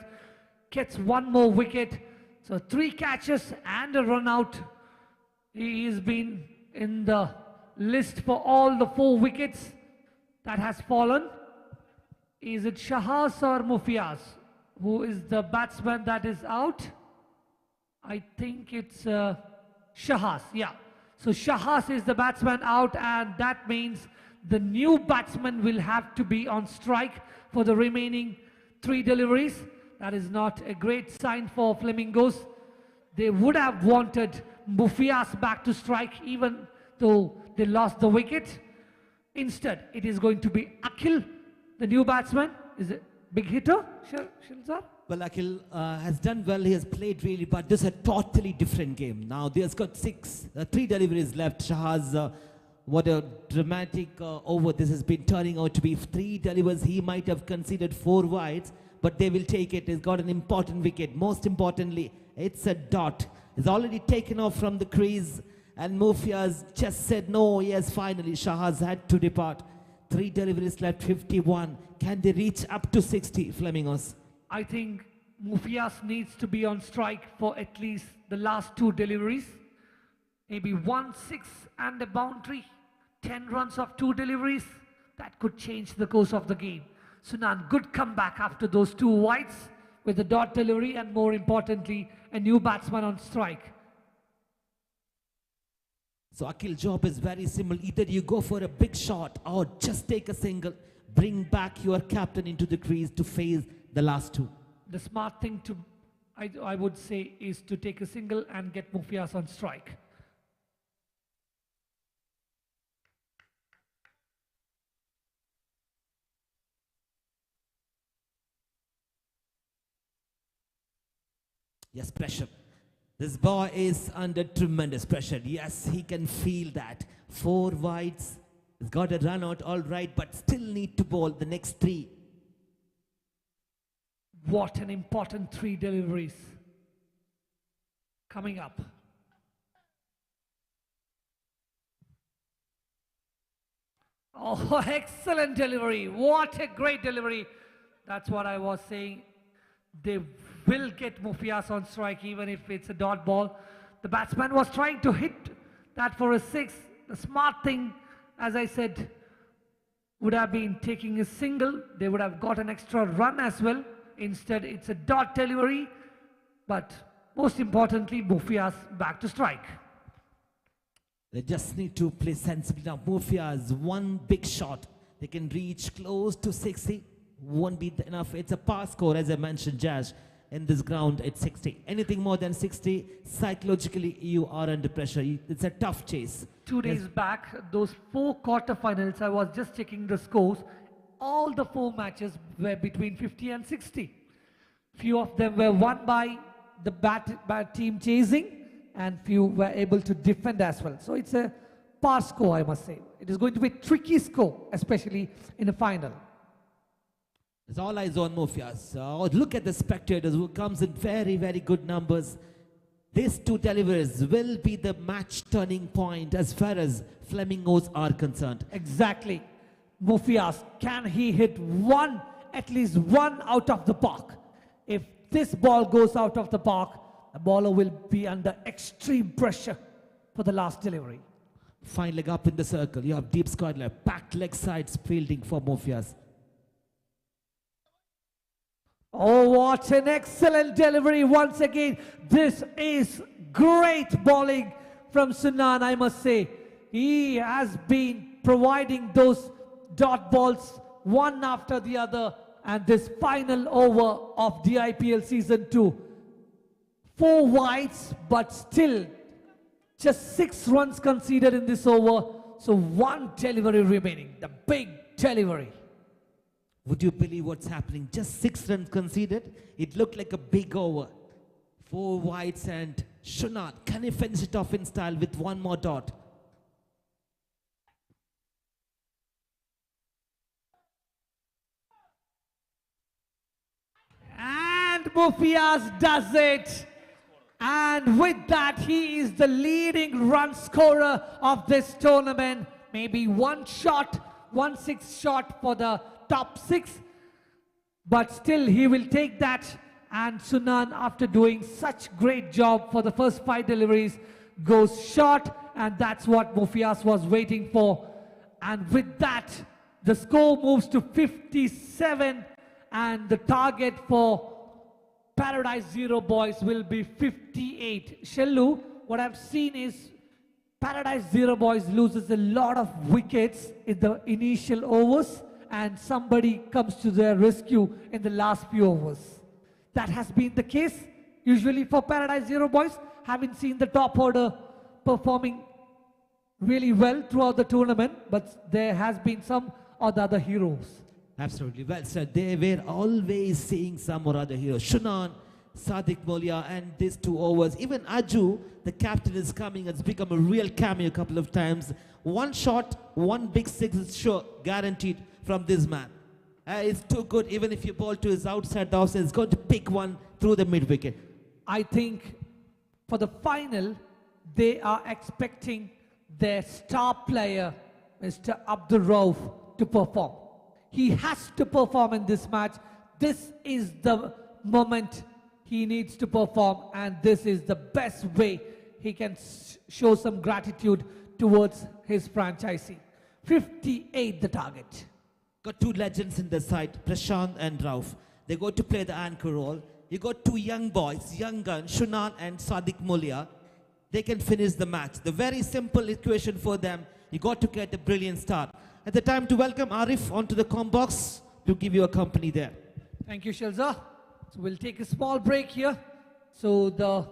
Gets 1 more wicket. So 3 catches and a run out. He has been in the list for all the 4 wickets that has fallen. Is it Shahaz or Mufias? Who is the batsman that is out? I think it's Shahaz, yeah. So Shahaz is the batsman out, and that means the new batsman will have to be on strike for the remaining 3 deliveries. That is not a great sign for Flamingos. They would have wanted Mufias back to strike even though they lost the wicket. Instead, it is going to be Akhil, the new batsman. Is it big hitter, Shilzar? Well, Akhil has done well. He has played really, but this is a totally different game. Now, there's got 3 deliveries left. Shahaz, what a dramatic over this has been turning out to be. 3 deliveries, he might have conceded 4 wides, but they will take it. He's got an important wicket. Most importantly, it's a dot. He's already taken off from the crease, and Mufias just said no. Yes, finally, Shahaz had to depart. 3 deliveries left, 51. Can they reach up to 60, Flamingos? I think Mufias needs to be on strike for at least the last 2 deliveries. Maybe 1 6 and a boundary. 10 runs of 2 deliveries. That could change the course of the game. Sunan, good comeback after those 2 wides with the dot delivery, and more importantly, a new batsman on strike. So Akhil's job is very simple. Either you go for a big shot or just take a single. Bring back your captain into the crease to face the last 2. The smart thing to, I would say, is to take a single and get Mufias on strike. Yes, pressure. This boy is under tremendous pressure. Yes, he can feel that. 4 wides. He's got a run out, all right, but still need to bowl the next 3. What an important 3 deliveries coming up. Oh, excellent delivery. What a great delivery. That's what I was saying. They will get Mufias on strike even if it's a dot ball. The batsman was trying to hit that for a 6. The smart thing, as I said, would have been taking a single. They would have got an extra run as well. Instead, it's a dot delivery. But most importantly, Mufias back to strike. They just need to play sensibly now. Mufias, one big shot. They can reach close to 60. Won't be enough. It's a pass score, as I mentioned, Jazz. In this ground, it's 60. Anything more than 60, psychologically, you are under pressure. It's a tough chase. 2 days back, those 4 quarterfinals, I was just checking the scores. All the 4 matches were between 50 and 60. Few of them were won by the bat team chasing, and few were able to defend as well. So it's a par score, I must say. It is going to be a tricky score, especially in a final. It's all eyes on Mufias. Look at the spectators who comes in very, very good numbers. These 2 deliveries will be the match turning point as far as Flamingos are concerned. Exactly. Mufias, can he hit one, at least one out of the park? If this ball goes out of the park, the bowler will be under extreme pressure for the last delivery. Fine leg up in the circle. You have deep squad left. Back leg sides fielding for Mufias. Oh, what an excellent delivery once again. This is great bowling from Sunan, I must say. He has been providing those dot balls one after the other, and this final over of DIPL Season 2. 4 wides, but still just 6 runs conceded in this over. So 1 delivery remaining, the big delivery. Would you believe what's happening? Just 6 runs conceded. It looked like a big over. 4 wides and Shunat, can he finish it off in style with 1 more dot? And Mufias does it. And with that, he is the leading run scorer of this tournament. Maybe 1 shot, 1-6 shot for the top 6. But still, he will take that. And Sunan, after doing such great job for the first 5 deliveries, goes short. And that's what Mufias was waiting for. And with that, the score moves to 57. And the target for Paradise Zero Boys will be 58. Shellu, what I've seen is Paradise Zero Boys loses a lot of wickets in the initial overs, and somebody comes to their rescue in the last few overs. That has been the case usually for Paradise Zero Boys. Haven't seen the top order performing really well throughout the tournament, but there has been some or the other heroes. Absolutely well said. They were always seeing some or other hero. Shunan, Sadiq Molia, and these 2 overs. Even Aju, the captain, is coming. It's become a real cameo a couple of times. 1 shot, 1 big 6 is sure, guaranteed from this man. It's too good. Even if you ball to his outside the offside, he's going to pick one through the mid wicket. I think for the final, they are expecting their star player, Mr. Abdul Rauf, to perform. He has to perform in this match. This is the moment he needs to perform, and this is the best way he can show some gratitude towards his franchisee. 58 the target. Got 2 legends in the side, Prashant and Rauf. They go to play the anchor role. You got 2 young boys, young guns, Shunan and Sadiq Molia. They can finish the match. The very simple equation for them, you got to get a brilliant start. At the time to welcome Arif onto the comm box to give you a company there. Thank you, Shelza. So we'll take a small break here. So the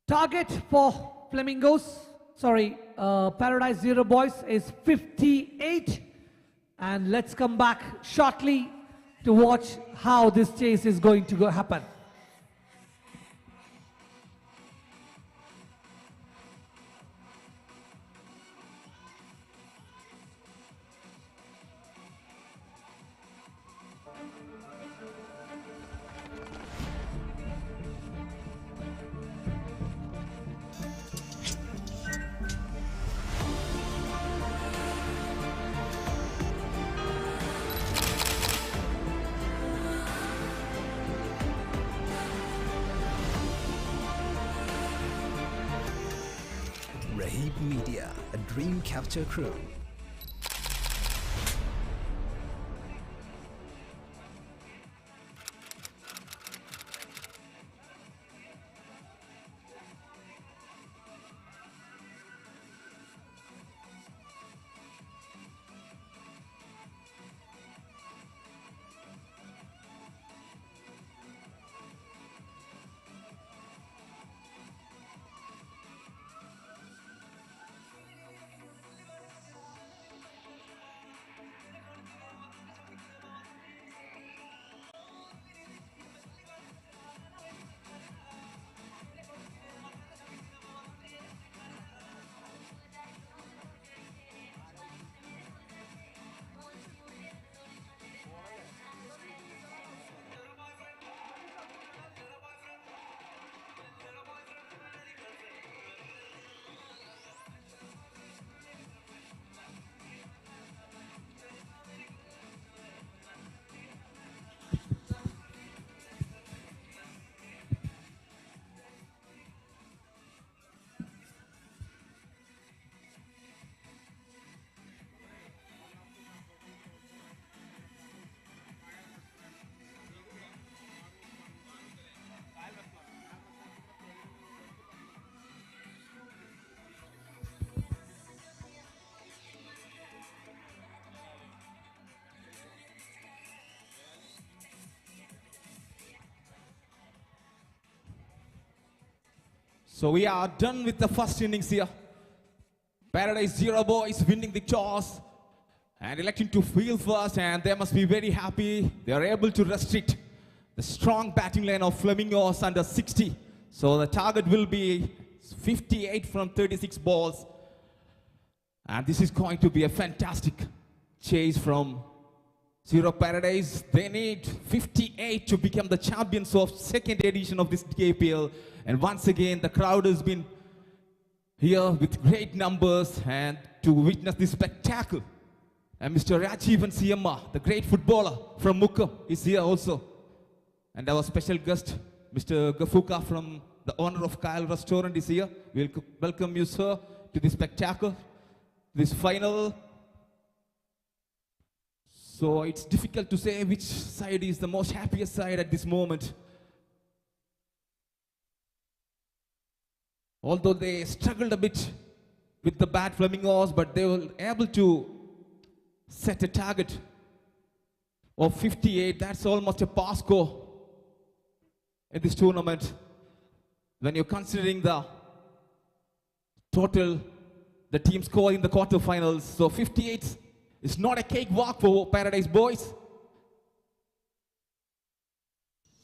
target for Paradise Zero Boys is 58. And let's come back shortly to watch how this chase is going to happen. Raheep Media, a dream capture crew. So we are done with the first innings here. Paradise Zero boys winning the toss and electing to field first, and they must be very happy. They are able to restrict the strong batting line of Flamingos under 60. So the target will be 58 from 36 balls. And this is going to be a fantastic chase from Zero Paradise. They need 58 to become the champions of second edition of this DIPL. And once again, the crowd has been here with great numbers and to witness this spectacle. And Mr. Rajivan Siyamma, the great footballer from Mukkam, is here also. And our special guest, Mr. Gafuka from the owner of Kyle Restaurant is here. We'll welcome you, sir, to this spectacle, this final. So it's difficult to say which side is the most happiest side at this moment. Although they struggled a bit with the bad Flamingos, but they were able to set a target of 58. That's almost a pass score in this tournament. When you're considering the total, the team score in the quarterfinals. So 58 is not a cakewalk for Paradise boys.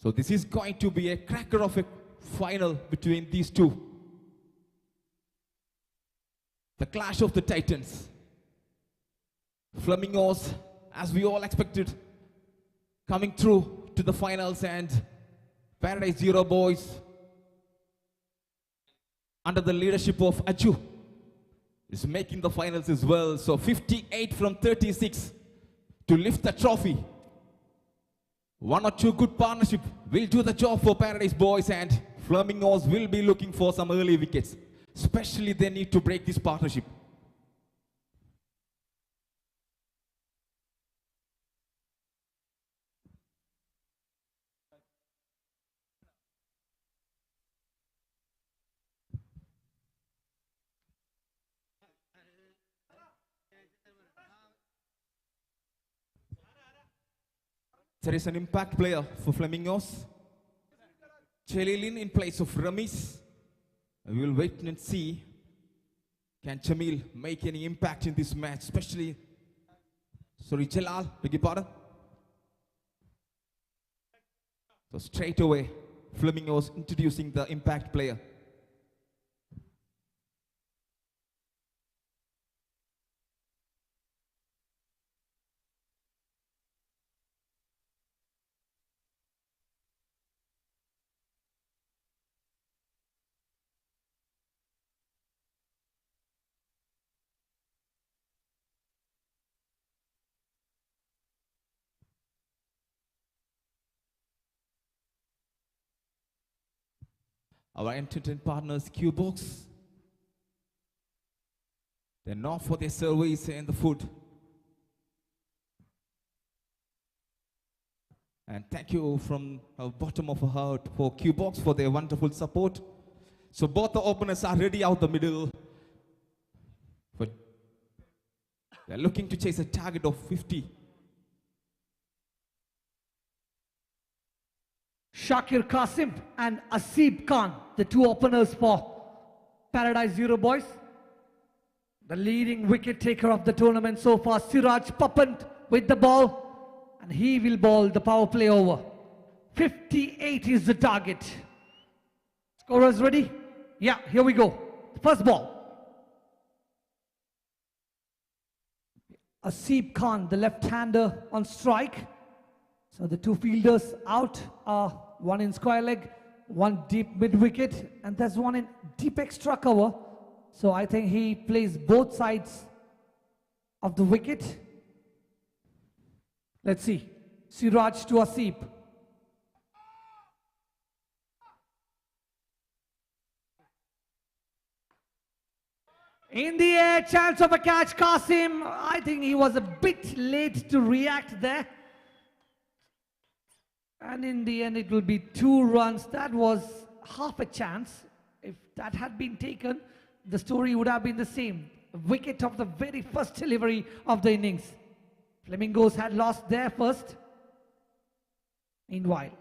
So this is going to be a cracker of a final between these two. The clash of the titans. Flamingos, as we all expected, coming through to the finals, and Paradise Zero boys under the leadership of Aju is making the finals as well. So 58 from 36 to lift the trophy. One or two good partnership will do the job for Paradise boys, and Flamingos will be looking for some early wickets. Especially they need to break this partnership. There is an impact player for Flamingos. Chelilin in place of Ramis. We will wait and see, can Jamil make any impact in this match, especially, sorry, Jalal, beg your pardon. So straight away, Flamingos introducing the impact player. Our entertainment partners, Qbox. They're known for their service and the food. And thank you from the bottom of our heart for Q-Box for their wonderful support. So both the openers are ready out the middle. But they're looking to chase a target of 50. Shakir Qasim and Asib Khan, the two openers for Paradise Zero Boys. The leading wicket taker of the tournament so far, Siraj Papant with the ball, and he will bowl the power play over. 58 is the target. Scorers ready? Yeah, here we go. First ball. Asib Khan, the left-hander on strike. So the two fielders out are one in square leg, one deep mid-wicket, and there's one in deep extra cover. So I think he plays both sides of the wicket. Let's see. Siraj to Asib. In the air, chance of a catch. Qasim, I think he was a bit late to react there. And in the end, it will be 2 runs. That was half a chance. If that had been taken, the story would have been the same. Wicket of the very first delivery of the innings. Flamingos had lost their first. Meanwhile,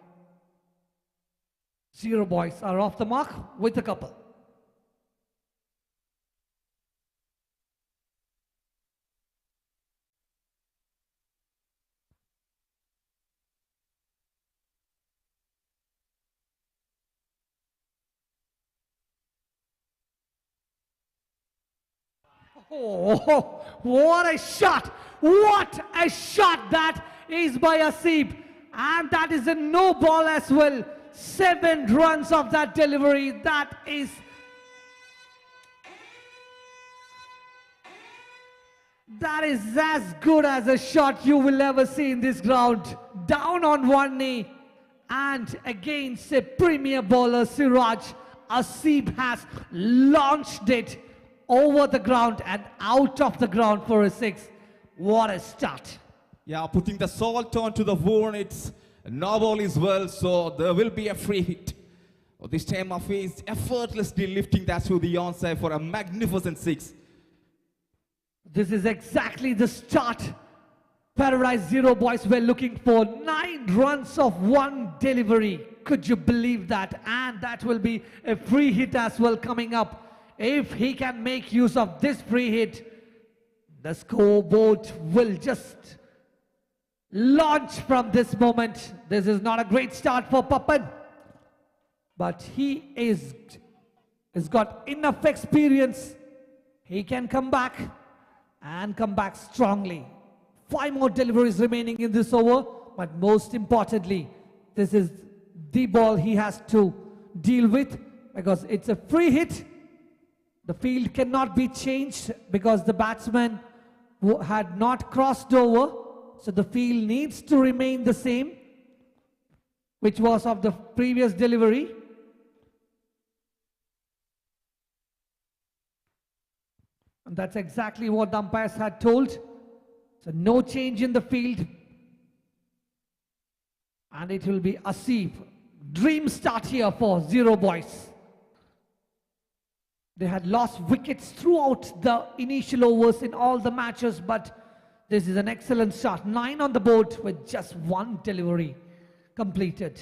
Zero Boys are off the mark with a couple. Oh, what a shot! What a shot that is by Asib. And that is a no ball as well. 7 runs of that delivery. That is as good as a shot you will ever see in this ground. Down on one knee. And against a premier bowler, Siraj, Asib has launched it over the ground and out of the ground for a 6. What a start. Yeah, putting the salt onto the wound. It's no ball as well, so there will be a free hit. This time of is effortlessly lifting that to the onside for a magnificent 6. This is exactly the start Paradise Zero Boys were looking for. 9 runs of 1 delivery. Could you believe that? And that will be a free hit as well coming up. If he can make use of this free hit, the scoreboard will just launch from this moment. This is not a great start for Papan, but he has got enough experience. He can come back and come back strongly. 5 more deliveries remaining in this over, but most importantly, this is the ball he has to deal with because it's a free hit. The field cannot be changed because the batsman had not crossed over. So the field needs to remain the same, which was of the previous delivery. And that's exactly what the umpires had told. So no change in the field. And it will be Asib. Dream start here for Zero Boys. They had lost wickets throughout the initial overs in all the matches, but this is an excellent start. 9 on the board with just 1 delivery completed.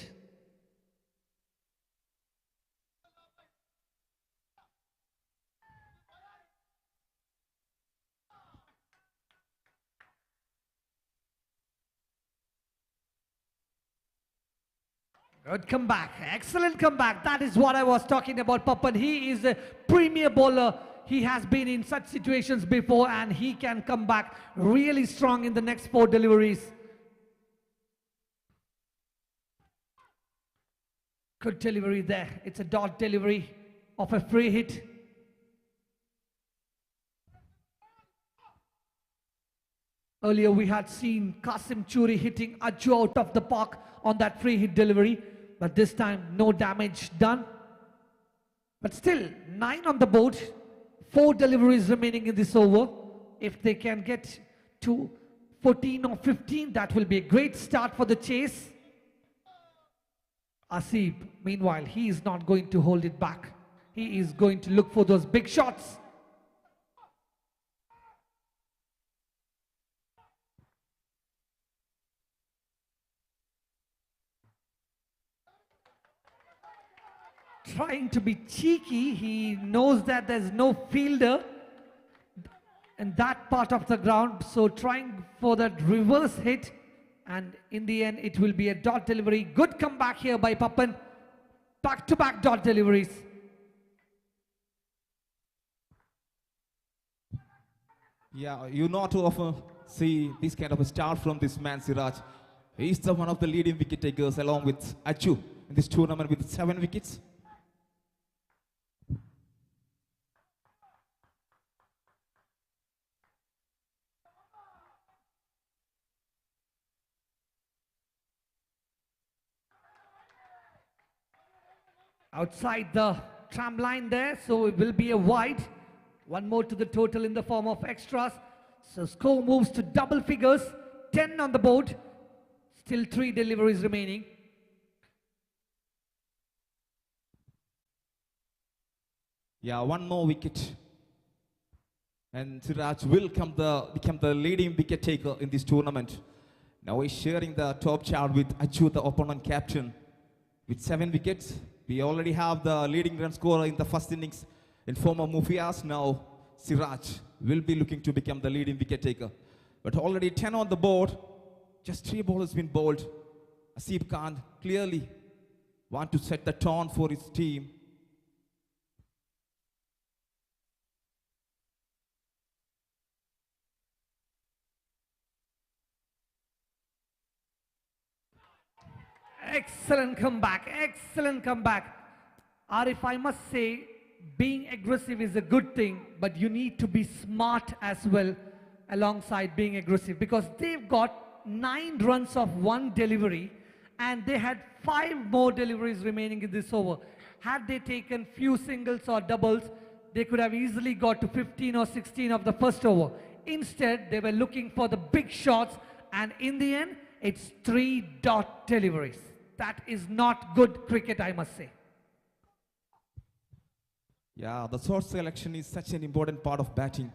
Good comeback, excellent comeback. That is what I was talking about, Papan. He is a premier bowler. He has been in such situations before and he can come back really strong in the next 4 deliveries. Good delivery there. It's a dot delivery of a free hit. Earlier we had seen Qasim Churi hitting Ajju out of the park on that free hit delivery. But this time, no damage done. But still, 9 on the board, 4 deliveries remaining in this over. If they can get to 14 or 15, that will be a great start for the chase. Asib, meanwhile, he is not going to hold it back. He is going to look for those big shots. Trying to be cheeky, he knows that there's no fielder in that part of the ground, so trying for that reverse hit, and in the end it will be a dot delivery. Good comeback here by Papan. Back-to-back dot deliveries. Yeah, you not often see this kind of a start from this man, Siraj. He's the one of the leading wicket takers along with Achu in this tournament with 7 wickets. Outside the tram line there, so it will be a wide. One more to the total in the form of extras. So score moves to double figures, 10 on the board. Still 3 deliveries remaining. Yeah, 1 more wicket. And Siraj will become the leading wicket taker in this tournament. Now he's sharing the top chart with Achu, the opponent captain, with 7 wickets. We already have the leading run scorer in the first innings in form of Mufias. Now Siraj will be looking to become the leading wicket taker. But already 10 on the board. Just 3 balls has been bowled. Asif Khan clearly want to set the tone for his team. Excellent comeback, excellent comeback. Arif, I must say, being aggressive is a good thing, but you need to be smart as well alongside being aggressive, because they've got 9 runs of 1 delivery and they had 5 more deliveries remaining in this over. Had they taken few singles or doubles, they could have easily got to 15 or 16 of the first over. Instead, they were looking for the big shots, and in the end, it's 3 dot deliveries. That is not good cricket, I must say. Yeah, the short selection is such an important part of batting.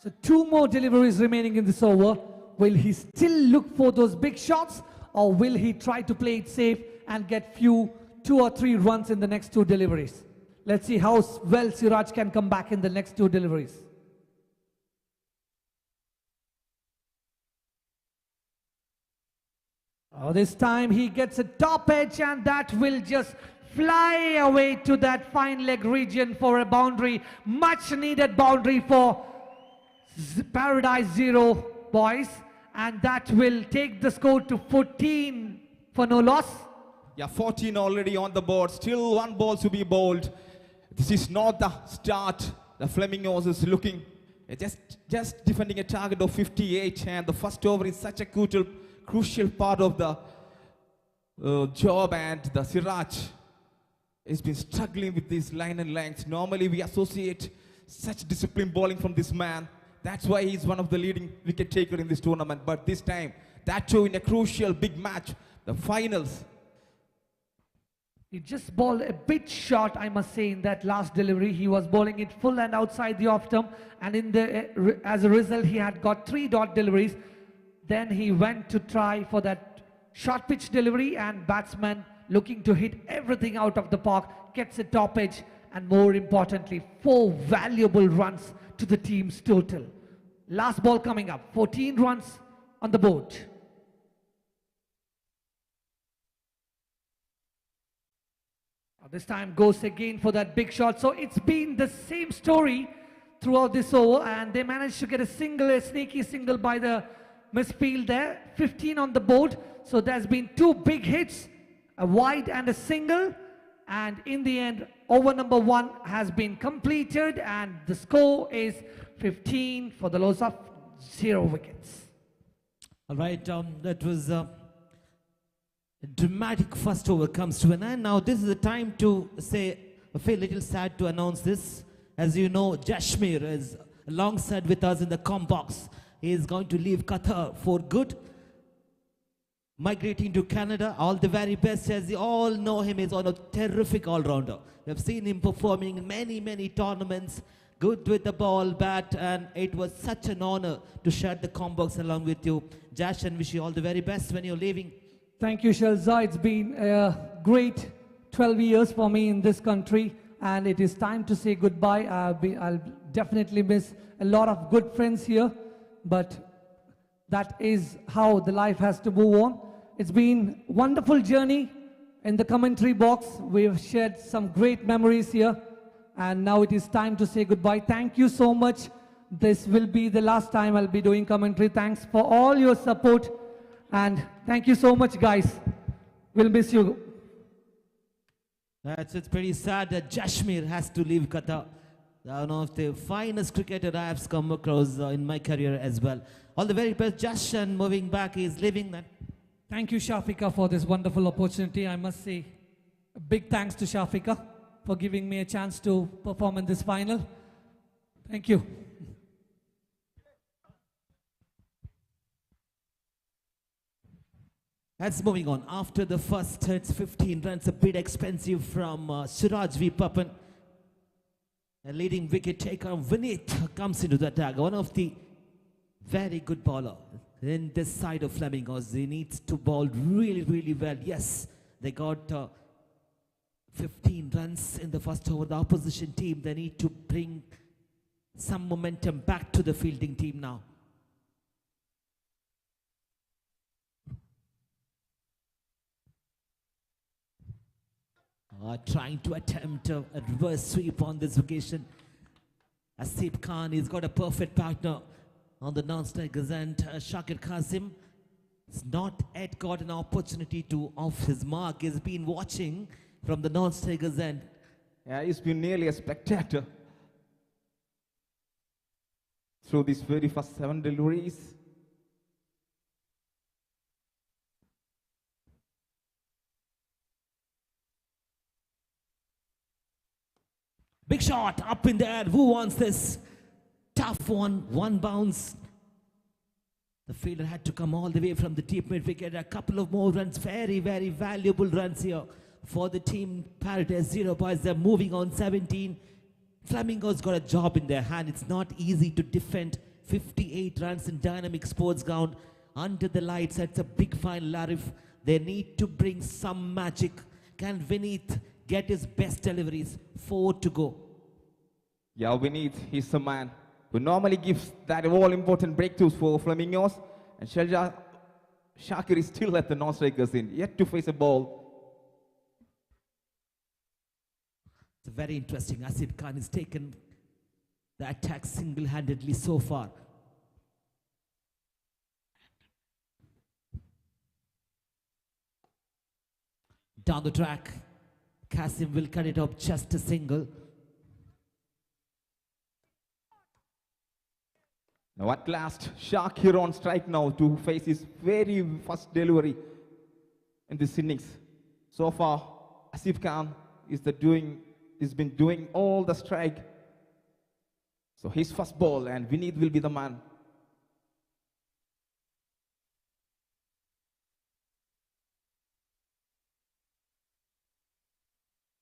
So 2 more deliveries remaining in this over. Will he still look for those big shots, or will he try to play it safe and get 2 or 3 runs in the next 2 deliveries? Let's see how well Siraj can come back in the next 2 deliveries. Oh, this time he gets a top edge, and that will just fly away to that fine leg region for a boundary. Much needed boundary for Paradise Zero, boys. And that will take the score to 14 for no loss. Yeah, 14 already on the board. Still 1 ball to be bowled. This is not the start. The Flamingos is looking, just defending a target of 58. And the first over is such a crucial part of the job, and the Siraj has been struggling with this line and length. Normally we associate such disciplined bowling from this man. That's why he's one of the leading wicket taker in this tournament. But this time, that too in a crucial big match, the finals. He just bowled a bit short, I must say, in that last delivery. He was bowling it full and outside the off stump, and as a result, he had got 3 dot deliveries. Then he went to try for that short pitch delivery, and batsman looking to hit everything out of the park, gets a top edge, and more importantly, 4 valuable runs to the team's total. Last ball coming up, 14 runs on the board. This time goes again for that big shot. So it's been the same story throughout this over, and they managed to get a single, a sneaky single by the misfield there. 15 on the board. So there's been 2 big hits, a wide and a single. And in the end, over number 1 has been completed, and the score is 15 for the loss of 0 wickets. All right, that was A dramatic first over comes to an end. Now this is the time to say, I feel a little sad to announce this. As you know, Jashmir is alongside with us in the com box. He is going to leave Qatar for good, migrating to Canada. All the very best. As you all know him, he's on a terrific all-rounder. We have seen him performing in many tournaments, good with the ball, bat, and it was such an honor to share the com box along with you. Jash, and wish you all the very best when you're leaving. Thank you, Shelza. It's been a great 12 years for me in this country, and it is time to say goodbye. I'll definitely miss a lot of good friends here, but that is how the life has to move on. It's been a wonderful journey in the commentary box. We've shared some great memories here, and now it is time to say goodbye. Thank you so much. This will be the last time I'll be doing commentary. Thanks for all your support, and thank you so much, guys. We'll miss you. It's pretty sad that Jashmir has to leave Qatar. One of the finest cricketer I have come across in my career as well. All the very best, Jash, and moving back, he's leaving that. Thank you, Shafika, for this wonderful opportunity. I must say a big thanks to Shafika for giving me a chance to perform in this final. Thank you. That's moving on. After the first hits, 15 runs, a bit expensive from Suraj V. Papan. A leading wicket taker, Vineet, comes into the attack. One of the very good bowler in this side of Flamingos. He needs to bowl really well. Yes, they got 15 runs in the first over. The opposition team, they need to bring some momentum back to the fielding team now. Trying to attempt a reverse sweep on this occasion. Asif Khan, he's got a perfect partner on the non-strikers, and Shakir Qasim has not yet got an opportunity to off his mark. He's been watching from the non-strikers end. Yeah, it's been nearly a spectator through these very first 7 deliveries. Big shot up in the air. Who wants this? Tough one. One bounce. The fielder had to come all the way from the deep mid wicket. A couple of more runs. Very valuable runs here for the team. Paradise 0 boys. They're moving on 17. Flamingos got a job in their hand. It's not easy to defend 58 runs in dynamic sports ground under the lights. That's a big final, Arif. They need to bring some magic. Can Vineet get his best deliveries? 4 to go. Yeah, Vineet, he's the man who normally gives that all-important breakthroughs for Flamingos. And Shakir is still at the non-strikers end, yet to face a ball. It's very interesting. Asif Khan has taken the attack single-handedly so far. Down the track, Qasim will cut it up just a single. Now at last, Shakir on strike now to face his very first delivery in this innings. So far, Asif Khan is been doing all the strike. So his first ball, and Vineet will be the man.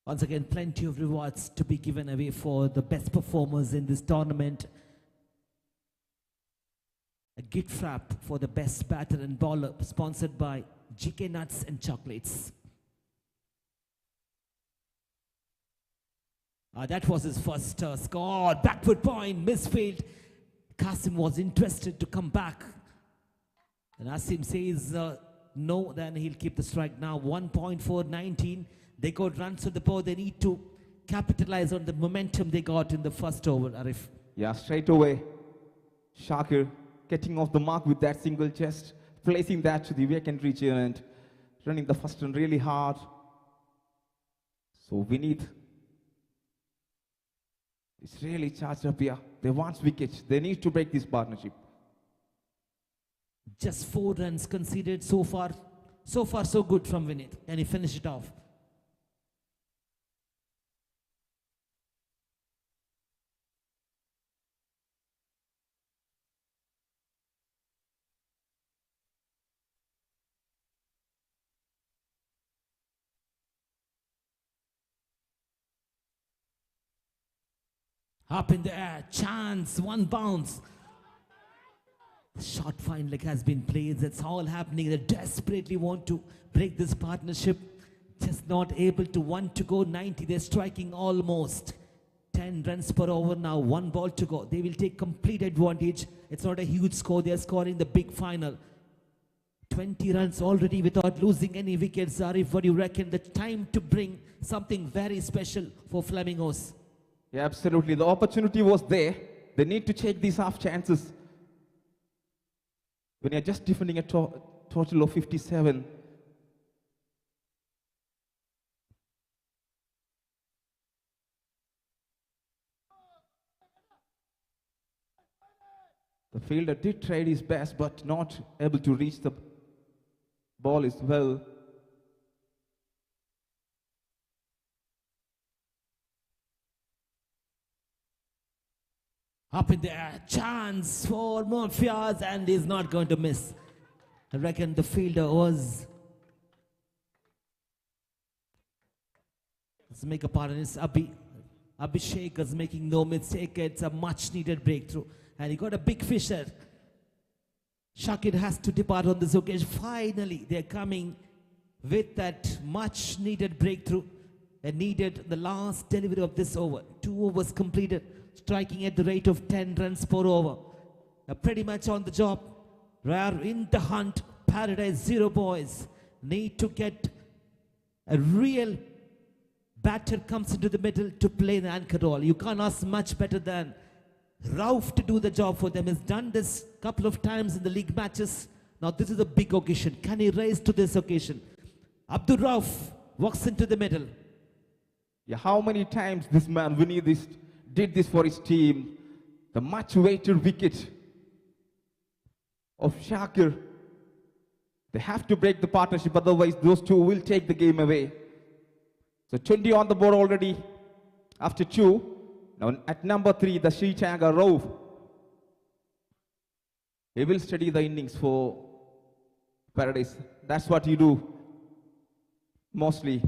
Once again, plenty of rewards to be given away for the best performers in this tournament. A gift wrap for the best batter and bowler, sponsored by GK Nuts and Chocolates. That was his first score. Backward point, misfield. Qasim was interested to come back. And Asim says no, then he'll keep the strike now. 1.419. They got runs on the board. They need to capitalize on the momentum they got in the first over, Arif. Yeah, straight away. Shakir getting off the mark with that single chest, placing that to the vacant region and running the first one really hard. So Vineet is really charged up here. They want wickets. They need to break this partnership. Just 4 runs conceded so far So far, so good from Vinith. And he finished it off. Up in the air, chance, one bounce. The shot finally has been played. That's all happening. They desperately want to break this partnership. Just not able to. 1 to go, 90. They're striking almost. 10 runs per over now. 1 ball to go. They will take complete advantage. It's not a huge score. They're scoring the big final. 20 runs already without losing any wickets. Arif, what do you reckon? The time to bring something very special for Flamingos. Yeah, absolutely. The opportunity was there. They need to take these half chances. When you're just defending a total of 57. The fielder did try his best, but not able to reach the ball as well. Up in the air, chance for Morpheus, and he's not going to miss. I reckon the fielder was... Let's make a pardon, it's Abhishek is making no mistake. It's a much needed breakthrough. And he got a big fish there. Shakir has to depart on this occasion. Finally, they're coming with that much needed breakthrough. They needed the last delivery of this over. 2 overs completed, striking at the rate of 10 runs per over. They're pretty much on the job. Rare in the hunt. Paradise 0 boys. Need to get a real batter comes into the middle to play the anchor role. You can't ask much better than Rauf to do the job for them. He's done this a couple of times in the league matches. Now this is a big occasion. Can he rise to this occasion? Abdul Rauf walks into the middle. Yeah, how many times this man Vinny did this for his team? The much weighted wicket of Shakir. They have to break the partnership, otherwise those two will take the game away. So 20 on the board already after 2. Now at number 3, the Sritaga Rauf. He will study the innings for Paradise. That's what you do mostly.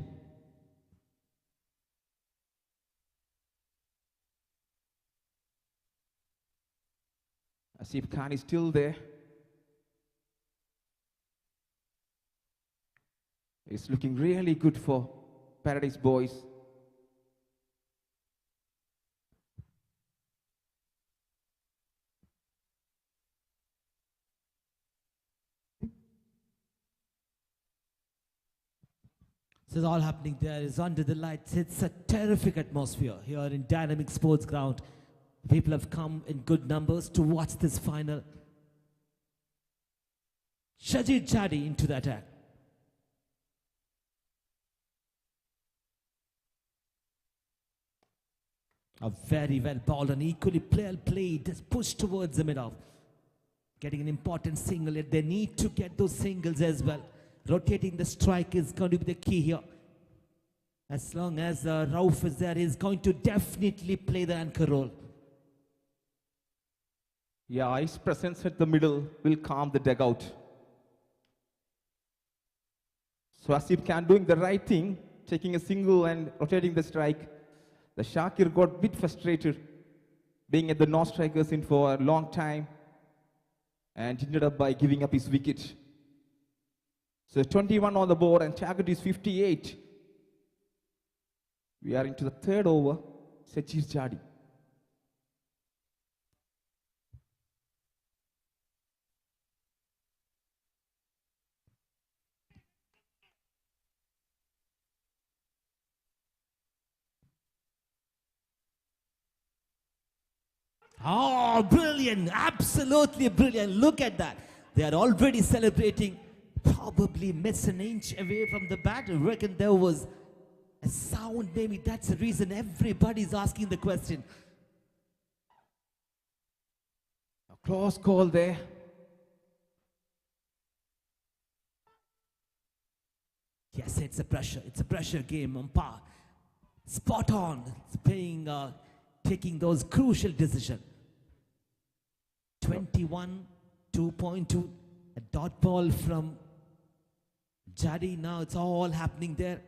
Asif Khan is still there. It's looking really good for Paradise boys. This is all happening there. It's under the lights. It's a terrific atmosphere here in Dynamic Sports Ground. People have come in good numbers to watch this final. Shajid Jadi into the attack. A very well balled and equally well played. Just pushed towards the middle. Getting an important single. They need to get those singles as well. Rotating the strike is going to be the key here. As long as Rauf is there, he's going to definitely play the anchor role. Yeah, his presence at the middle will calm the dugout. So Asif Khan doing the right thing, taking a single and rotating the strike. The Shakir got a bit frustrated, being at the no-strikers in for a long time, and ended up by giving up his wicket. So 21 on the board and target is 58. We are into the 3rd over. Shajid Jadi. Oh, brilliant. Absolutely brilliant. Look at that. They are already celebrating. Probably missed an inch away from the bat. I reckon there was a sound. Maybe that's the reason everybody's asking the question. A close call there. Yes, it's a pressure. It's a pressure game. Umpire, spot on. It's playing, taking those crucial decisions. 21, 2.2. A dot ball from Jadi. Now it's all happening there.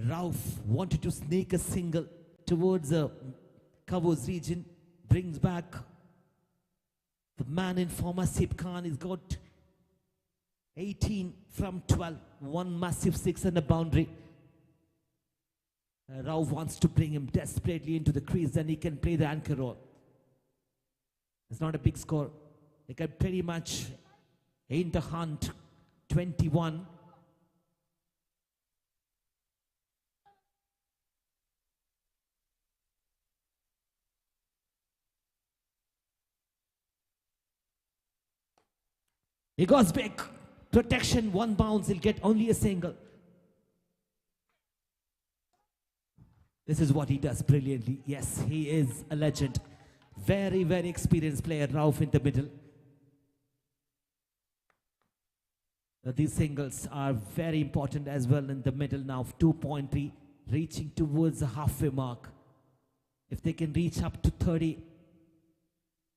Rauf wanted to sneak a single towards the Kavos region. Brings back the man in form, Asif Khan. He's got 18 from 12. One massive 6 and a boundary. Rauf wants to bring him desperately into the crease. Then he can play the anchor role. It's not a big score. They can pretty much in the hunt. 21. He goes big. Protection, one bounce. He'll get only a single. This is what he does brilliantly. Yes, he is a legend. Very, very experienced player, Rauf in the middle. These singles are very important as well in the middle now. 2.3, reaching towards the halfway mark. If they can reach up to 30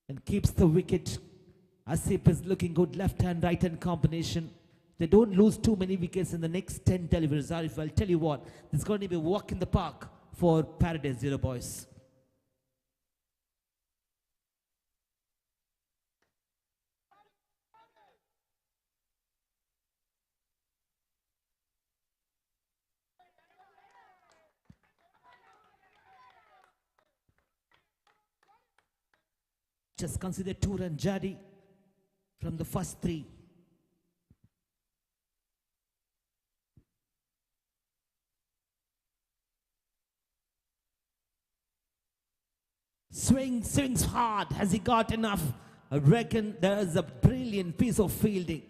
and keeps the wicket, Asif is looking good. Left hand, right hand combination. They don't lose too many wickets in the next 10 deliveries. Arif, I'll tell you what, there's going to be a walk in the park for Paradise Zero boys. Just consider 2-run Jadi from the first 3. Swings hard. Has he got enough? I reckon there is a brilliant piece of fielding.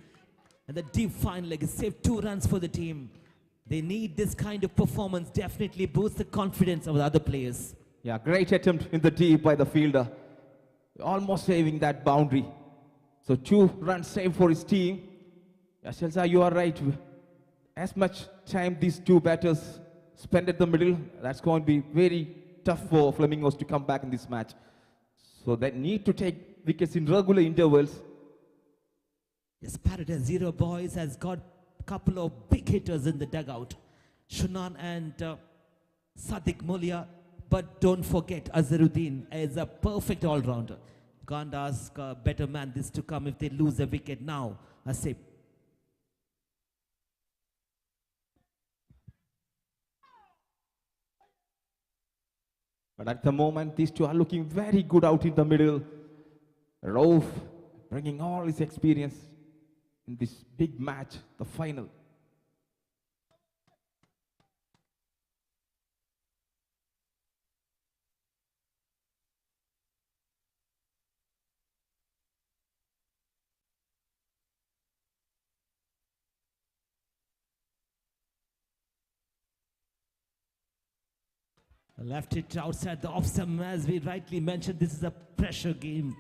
And the deep fine leg is saved 2 runs for the team. They need this kind of performance. Definitely boost the confidence of the other players. Yeah, great attempt in the deep by the fielder. Almost saving that boundary. So 2 runs saved for his team. Yeah, Shelza, you are right. As much time these 2 batters spend at the middle, that's going to be very tough for Flamingos to come back in this match. So they need to take wickets in regular intervals. Yes, Paradise Zero boys has got a couple of big hitters in the dugout. Shunan and Sadiq Mulia. But don't forget, Azharuddin is a perfect all-rounder. Can't ask a better man this to come if they lose a wicket now. Asif. But at the moment, these 2 are looking very good out in the middle. Rauf bringing all his experience in this big match, the final. Left it outside the off stump. As we rightly mentioned, this is a pressure game.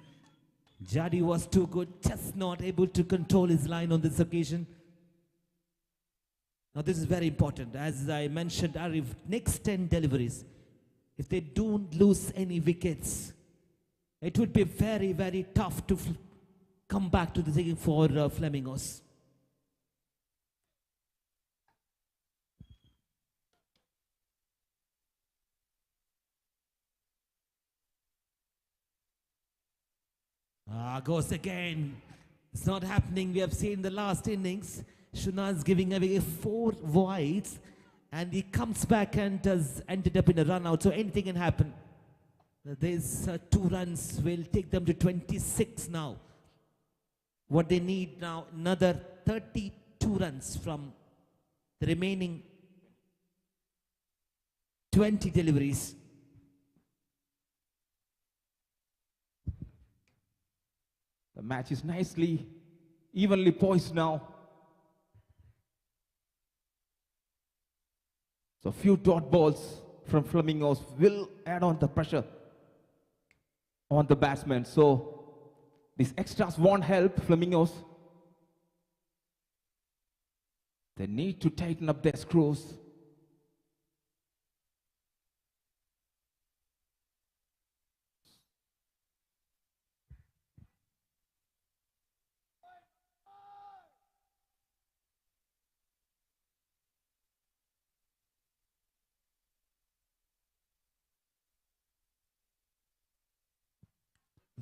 Jadi was too good, just not able to control his line on this occasion. Now this is very important. As I mentioned, Arif, next 10 deliveries, if they don't lose any wickets, it would be very, very tough to come back to the thing for Flamingos. Goes again. It's not happening. We have seen the last innings. Shunaz giving away 4 wides. And he comes back and has ended up in a run out. So anything can happen. These 2 runs will take them to 26 now. What they need now, another 32 runs from the remaining 20 deliveries. The match is nicely, evenly poised now. So few dot balls from Flamingos will add on the pressure on the batsmen. So these extras won't help Flamingos. They need to tighten up their screws.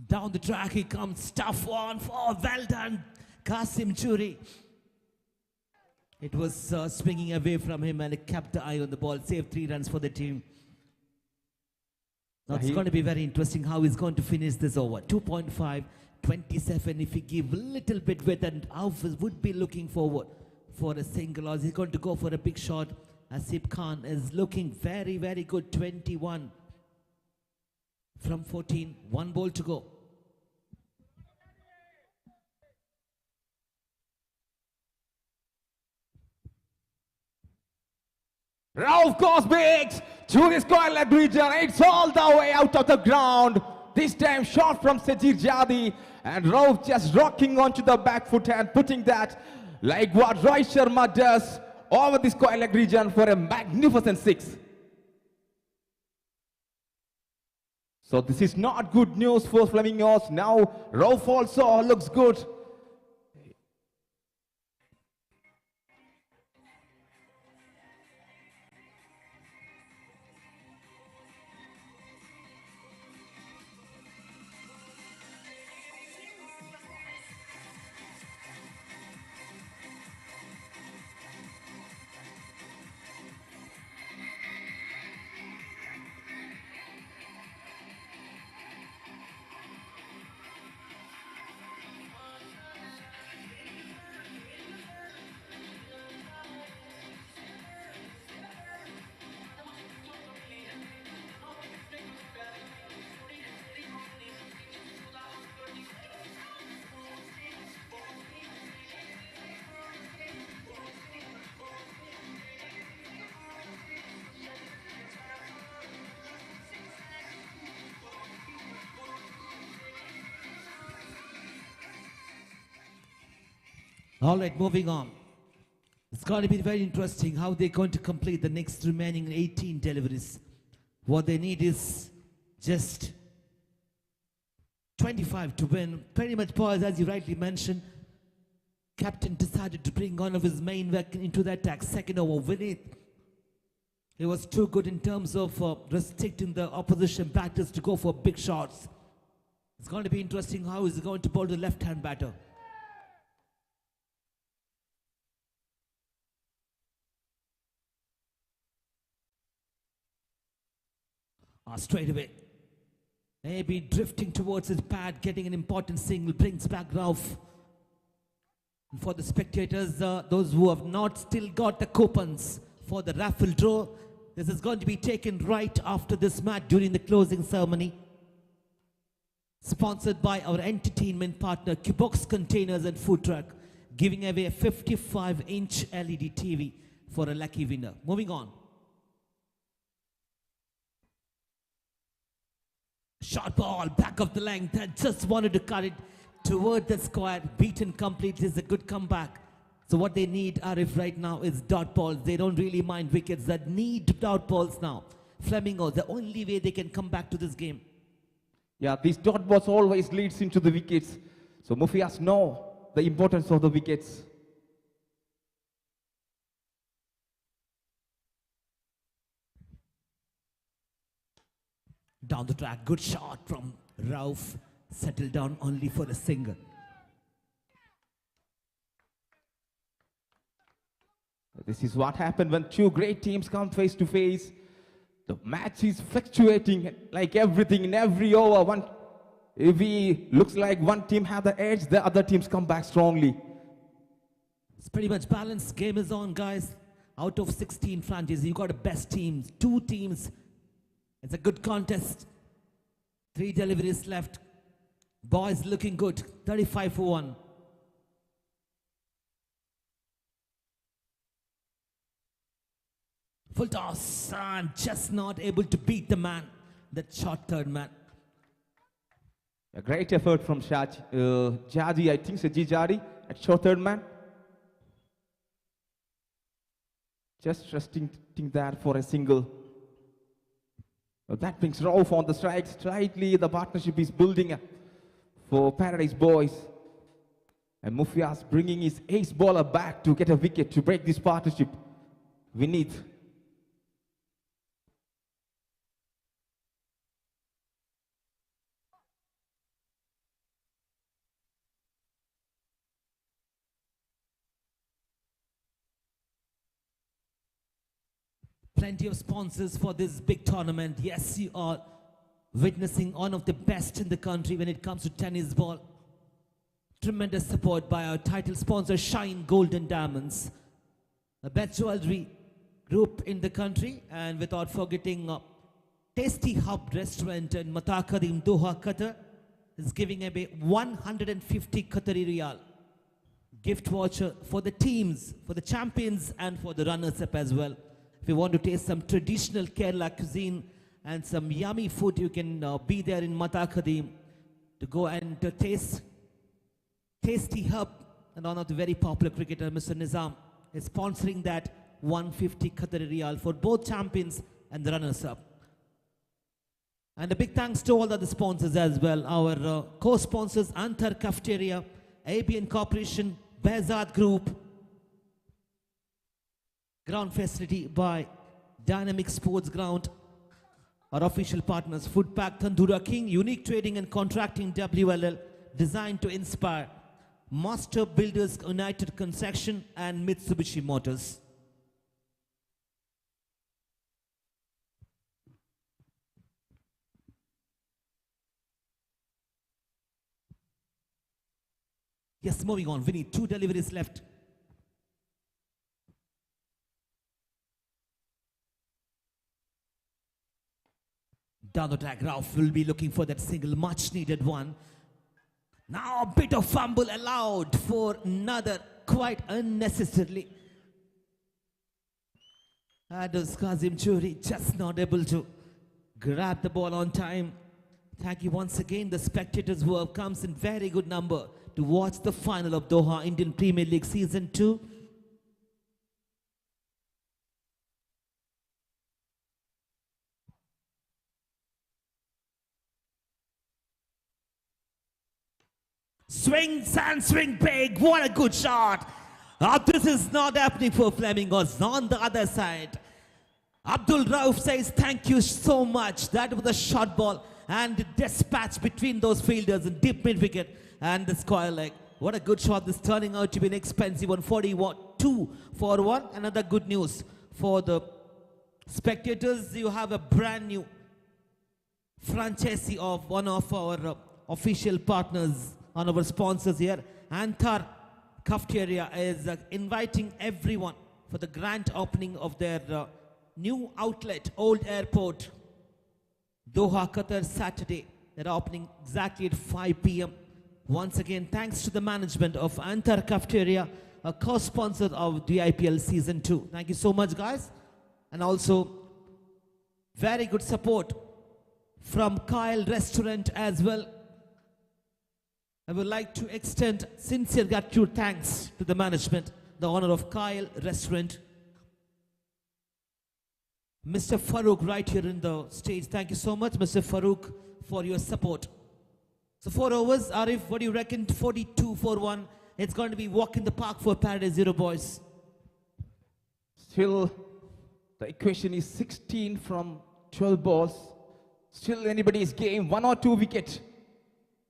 Down the track he comes, tough one for, well done, Qasim Churi. It was swinging away from him and he kept the eye on the ball, saved 3 runs for the team. Now it's going to be very interesting how he's going to finish this over. 2.5, 27, if he give a little bit width, and Alf would be looking forward for a single, or he's going to go for a big shot. Asif Khan is looking very, very good, 21 from 14, 1 ball to go. Rauf goes big to this coil leg region. It's all the way out of the ground. This time shot from Sajid Jadi, and Rauf just rocking onto the back foot and putting that like what Roy Sharma does over this coil leg region for a magnificent 6. So this is not good news for Flamingos. Now Rauf also looks good. All right, moving on. It's going to be very interesting how they're going to complete the next remaining 18 deliveries. What they need is just 25 to win. Pretty much, boys, as you rightly mentioned, captain decided to bring one of his main weapon into the attack. Second over, Vinith. He was too good in terms of restricting the opposition batters to go for big shots. It's going to be interesting how he's going to bowl the left-hand batter. Straight away. Maybe drifting towards his pad, getting an important single, brings back Rauf. And for the spectators, those who have not still got the coupons for the raffle draw, this is going to be taken right after this match during the closing ceremony. Sponsored by our entertainment partner, Cubox Containers and Food Truck, giving away a 55-inch LED TV for a lucky winner. Moving on. Short ball, back of the length, and just wanted to cut it toward the square. Beaten completely is a good comeback. So what they need, Arif, right now is dot balls. They don't really mind wickets that need dot balls now. Flamingo, the only way they can come back to this game. Yeah, these dot balls always leads into the wickets. So Mufias know the importance of the wickets. Down the track, good shot from Rauf. Settled down only for a single. This is what happened when two great teams come face to face. The match is fluctuating like everything in every over. If it looks like one team had the edge, the other teams come back strongly. It's pretty much balanced. Game is on, guys. Out of 16 franchises, you got the best teams. 2 teams. It's a good contest. 3 deliveries left. Boys looking good. 35 for 1. Full toss, and just not able to beat the man. That short third man. A great effort from Jadi, I think Sajid Jadi at short third man. Just restricting that for a single. That brings Rauf on the strike. Slightly, the partnership is building for Paradise Boys. And Mufias bringing his ace bowler back to get a wicket to break this partnership. Vinith. Plenty of sponsors for this big tournament. Yes, you are witnessing one of the best in the country when it comes to tennis ball. Tremendous support by our title sponsor, Shine Gold and Diamonds, the best jewelry group in the country. And without forgetting, Tasty Hub Restaurant in Mata Kadim, Doha, Qatar, is giving away 150 Qatari Riyal gift voucher for the teams, for the champions, and for the runners-up as well. If you want to taste some traditional Kerala cuisine and some yummy food, you can be there in Mata Kadim to go and taste Tasty Hub. And one of the very popular cricketer, Mr. Nizam, is sponsoring that 150 Qatari Riyal for both champions and the runners-up. And a big thanks to all the other sponsors as well. Our co-sponsors, Antar Cafeteria, ABN Corporation, Behzad Group, ground facility by Dynamic Sports Ground, our official partners, Foodpack, Tandura King, Unique Trading and Contracting WLL, designed to inspire, Master Builders United Construction, and Mitsubishi Motors. Yes, moving on. We need 2 deliveries left. Down the track, Rauf will be looking for that single, much needed one. Now a bit of fumble allowed for another, quite unnecessarily. Ados Kazim Churi just not able to grab the ball on time. Thank you once again, the spectators who have come in very good number to watch the final of Doha Indian Premier League Season 2. Swings and swing big. What a good shot. This is not happening for Flamingos. On the other side, Abdul Rauf says thank you so much. That was a shot ball and dispatch between those fielders in deep mid wicket and the square leg. What a good shot. This turning out to be an expensive one. 42 for 1. Another good news for the spectators. You have a brand new franchisee of one of our official partners, on our sponsors here. Antar Cafeteria is inviting everyone for the grand opening of their new outlet, Old Airport, Doha, Qatar, Saturday. They're opening exactly at 5 p.m. Once again, thanks to the management of Antar Cafeteria, a co-sponsor of DIPL Season 2. Thank you so much, guys. And also, very good support from Kyle Restaurant as well. I would like to extend sincere gratitude thanks to the management, the owner of Kyle Restaurant, Mr. Farouk right here in the stage. Thank you so much, Mr. Farouk, for your support. So 4 overs, Arif, what do you reckon? 42 for 1. It's going to be walk in the park for Paradise Zero boys. Still, the equation is 16 from 12 balls. Still anybody's game. 1 or 2 wicket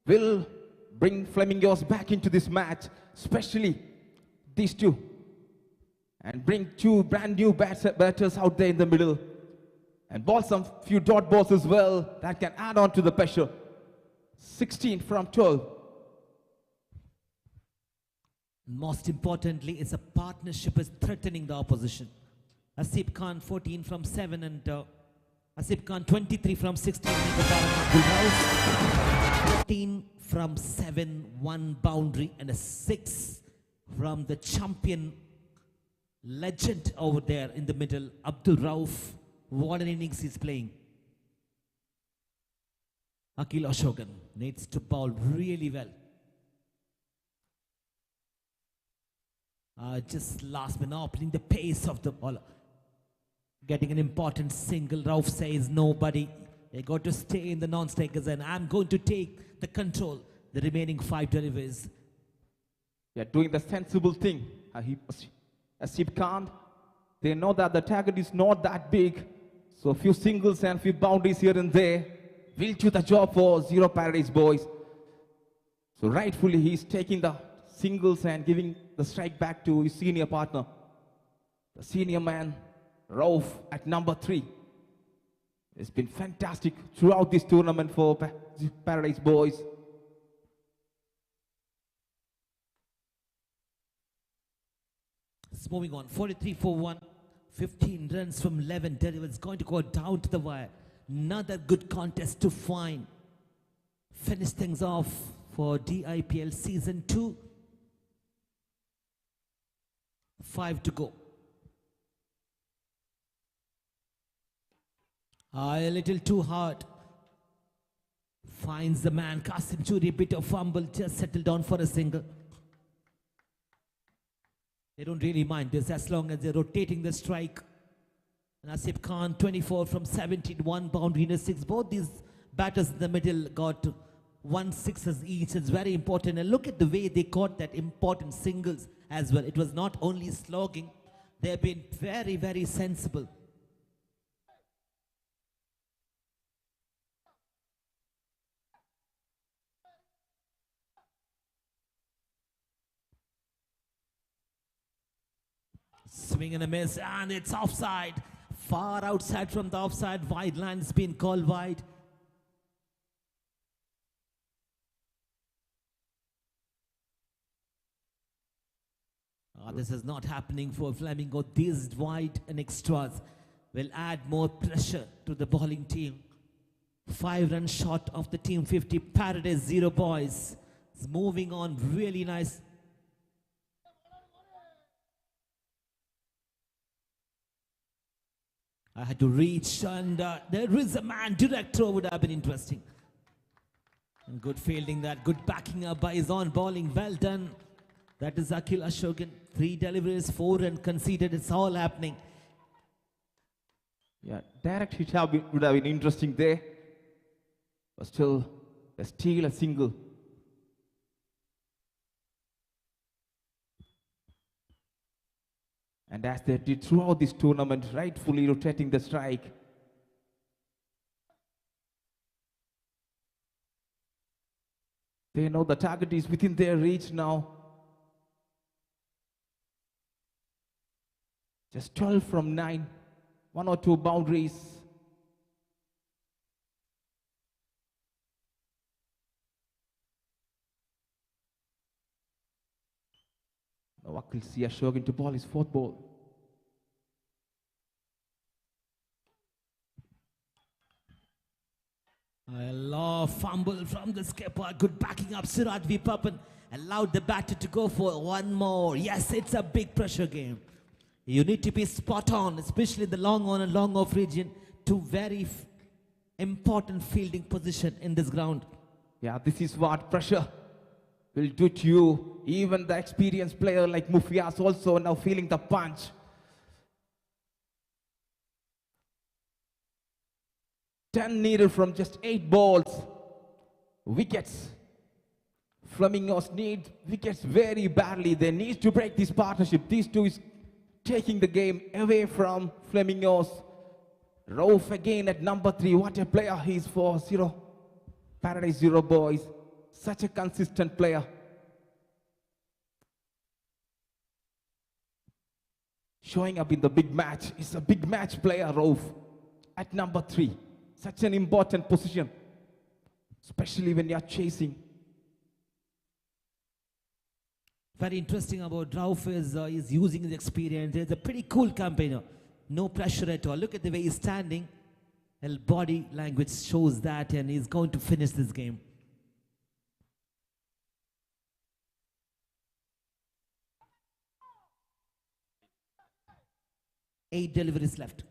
will bring Flamingos back into this match, especially these two, and bring 2 brand new batters out there in the middle, and ball some few dot balls as well that can add on to the pressure. 16 from 12. Most importantly, it's a partnership is threatening the opposition. Asif Khan 14 from 7 and Asif Khan 23 from 16. 14 from 7, 1 boundary and a 6 from the champion legend over there in the middle, Abdul Rauf. What an innings he's playing. Akil Ashokan needs to bowl really well. Just last minute opening the pace of the ball. Getting an important single. Rauf says nobody. They got to stay in the non-stakers and I'm going to take the control. The remaining 5 deliveries. They're doing the sensible thing. Raheep can't. They know that the target is not that big. So a few singles and a few boundaries here and there will do the job for Zero Paradise boys. So rightfully he's taking the singles and giving the strike back to his senior partner. The senior man, Rauf, at number 3. It's been fantastic throughout this tournament for Paradise boys. It's moving on. 43 for 1. 15 runs from 11 delivers. Going to go down to the wire. Another good contest to find. Finish things off for DIPL Season 2. 5 to go. A little too hard. Finds the man. Kasim Churi, bit of fumble. Just settled down for a single. They don't really mind this as long as they're rotating the strike. Nasib Khan, 24 from 17, 1 boundary in a 6. Both these batters in the middle got 1 6s each. It's very important. And look at the way they caught that important singles as well. It was not only slogging. They've been very, very sensible. Swing and a miss, and it's offside. Far outside from the offside. Wide line has been called wide. This is not happening for Flamingo. These wide and extras will add more pressure to the bowling team. 5 runs short of the team 50. Paradise 0 boys. It's moving on really nice. I had to reach and there is a man. Direct throw would have been interesting. And good fielding that. Good backing up by his on bowling. Well done. That is Akil Ashokan. 3 deliveries, 4 and conceded. It's all happening. Yeah, direct hit would have been interesting there. But still, a steal, a single. And as they did throughout this tournament, rightfully rotating the strike. They know the target is within their reach now. Just 12 from 9. 1 or 2 boundaries. Now Akil Ashokan to ball his 4th ball. A law fumble from the skipper. Good backing up. Siraj V. Papan allowed the batter to go for one more. Yes, it's a big pressure game. You need to be spot on, especially the long on and long off region. 2 very important fielding position in this ground. Yeah, this is what pressure will do to you. Even the experienced player like Mufias also now feeling the punch. Ten needed from just 8 balls. Wickets. Flamingos need wickets very badly. They need to break this partnership. These 2 is taking the game away from Flamingos. Rauf again at number 3. What a player he is for Paradise 0 boys. Such a consistent player. Showing up in the big match. He's a big match player, Rauf, at number 3. Such an important position, especially when you're chasing. Very interesting about Rauf is he's using his experience. He's a pretty cool campaigner. No pressure at all. Look at the way he's standing. His body language shows that, and he's going to finish this game. Eight deliveries left.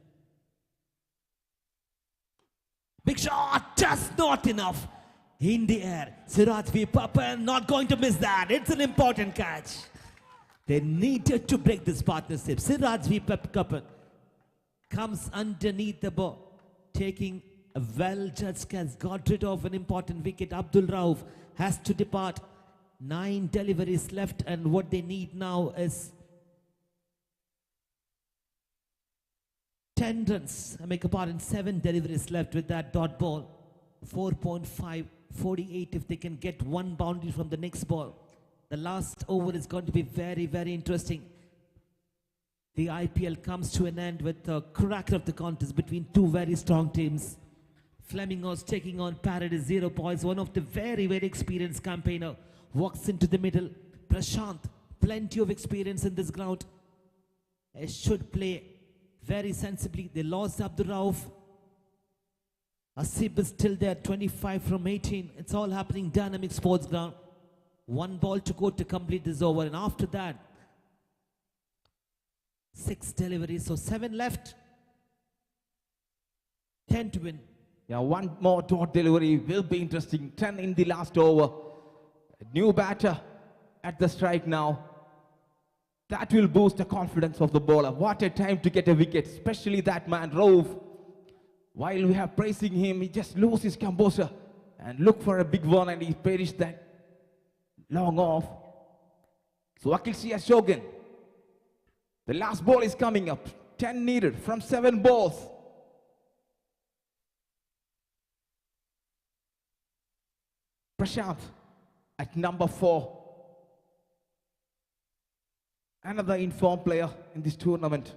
Big shot, just not enough. In the air, Siraj V. Papan not going to miss that. It's an important catch. They needed to break this partnership. Siraj V. Papan comes underneath the ball, taking a well-judged catch, got rid of an important wicket. Abdul Rauf has to depart. 9 deliveries left, and what they need now is 10 runs. I beg your pardon, 7 deliveries left with that dot ball. 4.5, 48 if they can get one boundary from the next ball. The last over is going to be very, very interesting. The IPL comes to an end with the cracker of the contest between two very strong teams. Flemingos taking on Paradise, 0 points. One of the very, very experienced campaigner walks into the middle. Prashant, plenty of experience in this ground. They should play very sensibly. They lost Abdul Rauf. Asib is still there, 25 from 18. It's all happening dynamic sports ground. 1 ball to go to complete this over, and after that 6 deliveries, so 7 left. 10 to win. Yeah, one more dot delivery will be interesting. 10 in the last over. A new batter at the strike now. That will boost the confidence of the bowler. What a time to get a wicket, especially that man Rauf. While we are praising him, he just loses his composure and look for a big one, and he perished that long off. So Akil Shogun. The last ball is coming up. 10 needed from 7 balls. Prashant at number 4. Another informed player in this tournament,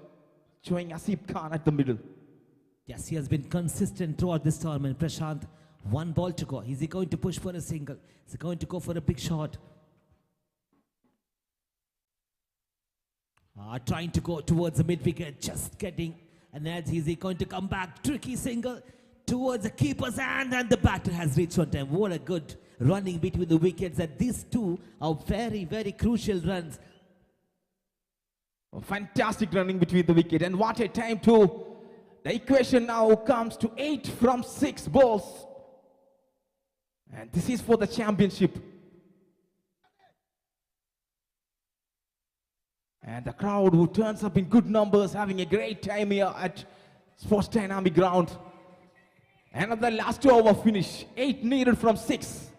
showing Asif Khan at the middle. Yes, he has been consistent throughout this tournament. Prashant, 1 ball to go. Is he going to push for a single? Is he going to go for a big shot? Trying to go towards the mid-wicket, just getting an edge. Is he going to come back? Tricky single towards the keeper's hand, and the batter has reached on time. What a good running between the wickets, and these two are very, very crucial runs. Oh, fantastic running between the wicket, and what a time too. The equation now comes to 8 from 6 balls. And this is for the championship. And the crowd who turns up in good numbers, having a great time here at Sports Dynamic Ground. Another last over finish. 8 needed from 6.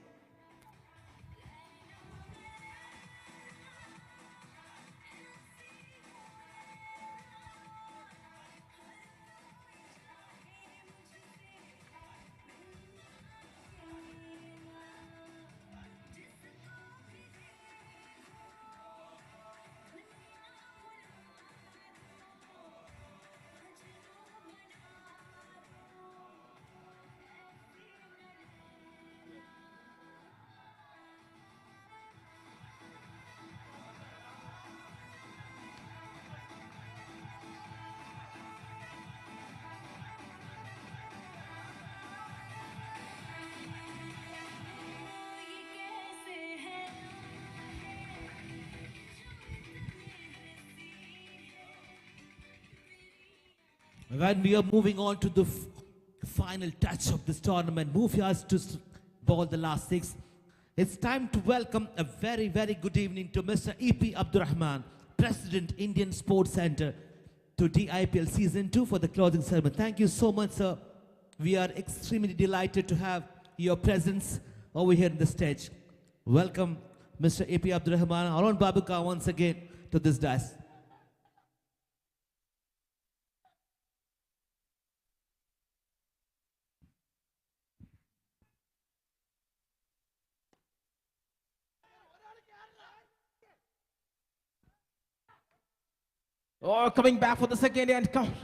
When we are moving on to the final touch of this tournament, Mufi has to bowl the last 6. It's time to welcome a very, very good evening to Mr. E.P. Abdurrahman, President, Indian Sports Center, to DIPL Season 2 for the closing ceremony. Thank you so much, sir. We are extremely delighted to have your presence over here on the stage. Welcome, Mr. E.P. Abdurrahman, Arun Babuka once again to this dais. Oh, coming back for the second and count.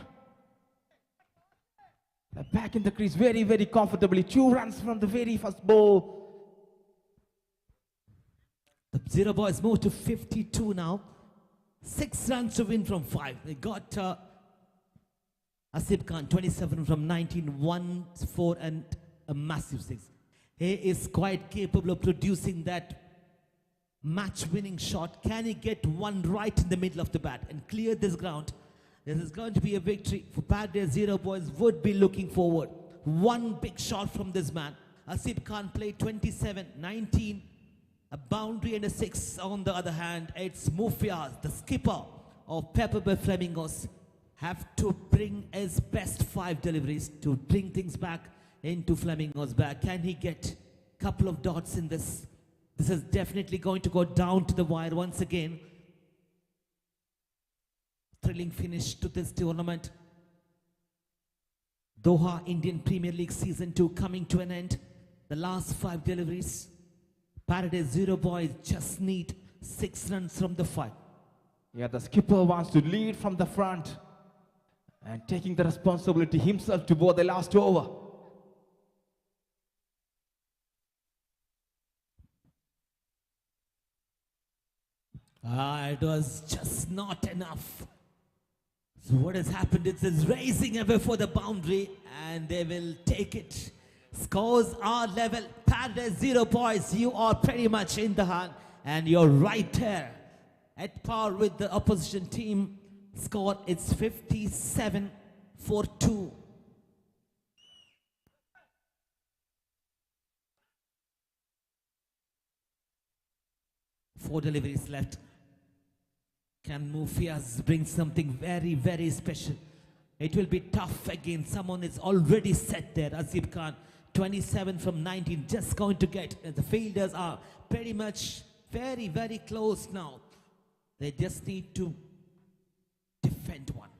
Back in the crease very, very comfortably. 2 runs from the very first ball. The 0 boys move to 52 now. 6 runs to win from 5. They got Asif Khan, 27 from 19, 1 4 and a massive 6. He is quite capable of producing that match-winning shot. Can he get one right in the middle of the bat and clear this ground? This is going to be a victory for Paradise. 0 boys would be looking forward. One big shot from this man. Asif Khan played 27, 19, a boundary and a 6. On the other hand, it's Mufiaz, the skipper of Pepper Bay Flemingos, have to bring his best 5 deliveries to bring things back into Flamingo's bag. Can he get a couple of dots in this? This is definitely going to go down to the wire once again. Thrilling finish to this tournament. Doha Indian Premier League Season 2 coming to an end. The last 5 deliveries. Paradise Zero Boys just need 6 runs from the 5. Yeah, the skipper wants to lead from the front and taking the responsibility himself to bowl the last over. It was just not enough. So what has happened is racing away for the boundary and they will take it. Scores are level. Paradise Zero Boys, you are pretty much in the hand and you're right there at par with the opposition team. Score it's 57 for 2. Four deliveries left. Can Mufiaz bring something very, very special? It will be tough again. Someone is already set there. Azib Khan, 27 from 19, just going to get. The fielders are pretty much very, very close now. They just need to defend one.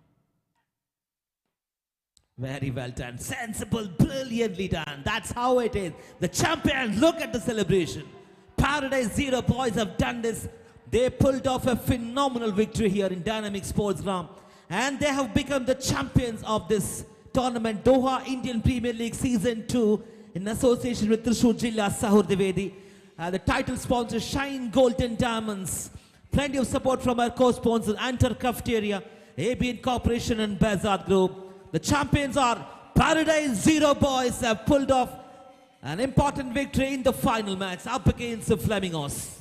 Very well done. Sensible, brilliantly done. That's how it is. The champions, look at the celebration. Paradise Zero Boys have done this. They pulled off a phenomenal victory here in Dynamic Sports Ground. And they have become the champions of this tournament, Doha Indian Premier League Season 2, in association with Thrissur Jilla Sahur Divedi. The title sponsor, Shine Golden Diamonds. Plenty of support from our co-sponsors, Antar Cafeteria, ABN Corporation and Bazard Group. The champions are Paradise Zero Boys, have pulled off an important victory in the final match up against the Flamingos.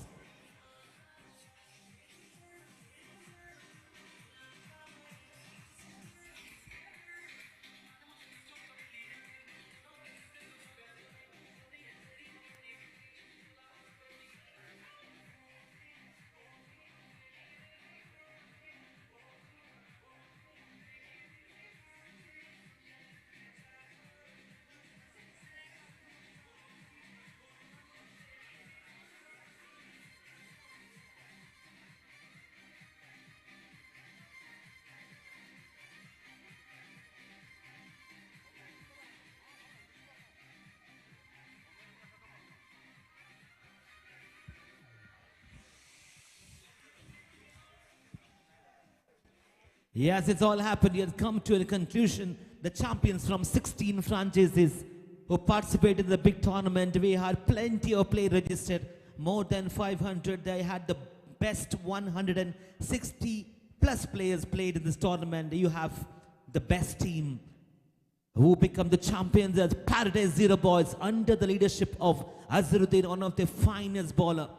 Yes, it's all happened. You have come to a conclusion. The champions from 16 franchises who participated in the big tournament, we had plenty of play registered, more than 500. They had the best 160 plus players played in this tournament. You have the best team who become the champions as Paradise Zero Boys under the leadership of Azharuddin, one of the finest bowler.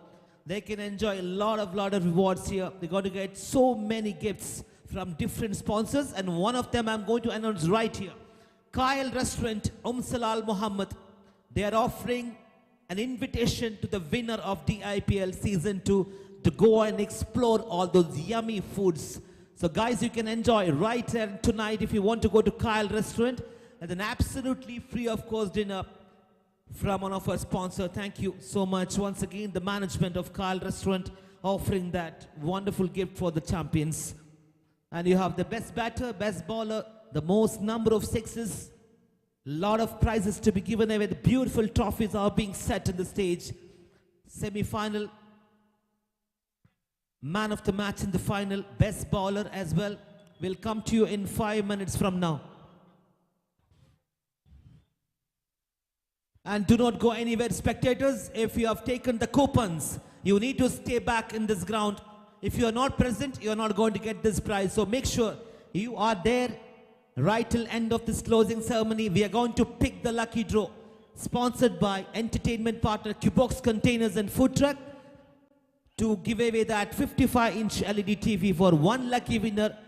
They can enjoy a lot of rewards here. They're going to get so many gifts from different sponsors, and one of them I'm going to announce right here. Kyle Restaurant, Salal Muhammad. They are offering an invitation to the winner of DIPL Season 2 to go and explore all those yummy foods. So guys, you can enjoy right there tonight if you want to go to Kyle Restaurant. And an absolutely free, of course, dinner from one of our sponsors. Thank you so much. Once again, the management of Kyle Restaurant offering that wonderful gift for the champions. And you have the best batter, best bowler, the most number of sixes, lot of prizes to be given away. The beautiful trophies are being set on the stage. Semi-final, man of the match in the final, best bowler as well, will come to you in 5 minutes from now. And do not go anywhere, spectators. If you have taken the coupons, you need to stay back in this ground. If you are not present, you are not going to get this prize. So make sure you are there right till end of this closing ceremony. We are going to pick the lucky draw. Sponsored by entertainment partner Cubox Containers and Food Truck, to give away that 55-inch LED TV for one lucky winner.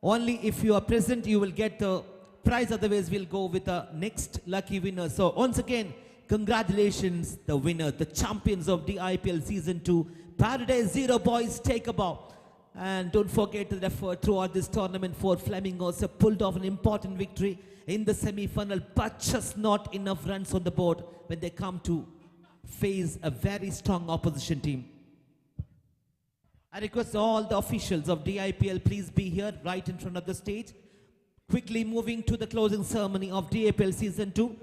Only if you are present, you will get the prize. Otherwise, we'll go with the next lucky winner. So once again, congratulations, the winner, the champions of DIPL Season 2. Paradise Zero Boys take a bow. And don't forget the effort throughout this tournament for Flamingos have pulled off an important victory in the semi-final, but just not enough runs on the board when they come to face a very strong opposition team. I request all the officials of DIPL please be here right in front of the stage. Quickly moving to the closing ceremony of DIPL Season 2.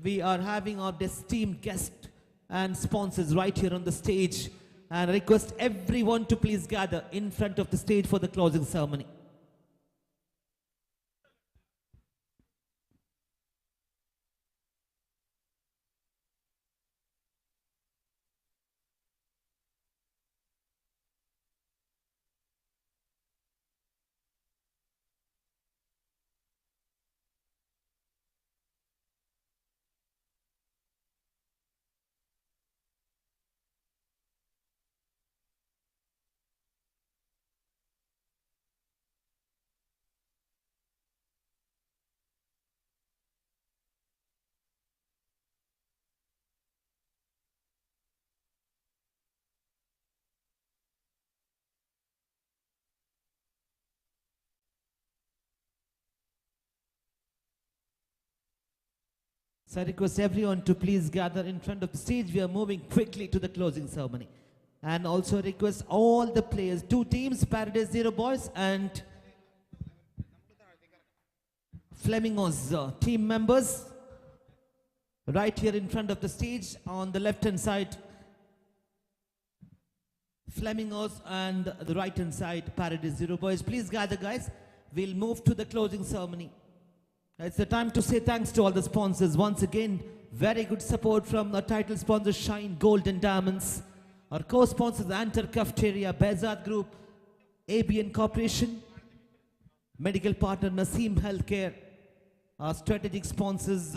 We are having our esteemed guests and sponsors right here on the stage. And I request everyone to please gather in front of the stage for the closing ceremony. So I request everyone to please gather in front of the stage. We are moving quickly to the closing ceremony. And also request all the players, 2 teams, Paradise Zero Boys and Flamingos team members, right here in front of the stage on the left hand side, Flamingos, and the right hand side, Paradise Zero Boys. Please gather, guys. We'll move to the closing ceremony. It's the time to say thanks to all the sponsors. Once again, very good support from our title sponsor Shine Gold and Diamonds. Our co-sponsors Antar Cafeteria, Bezat Group, ABN Corporation, medical partner Naseem Healthcare, our strategic sponsors,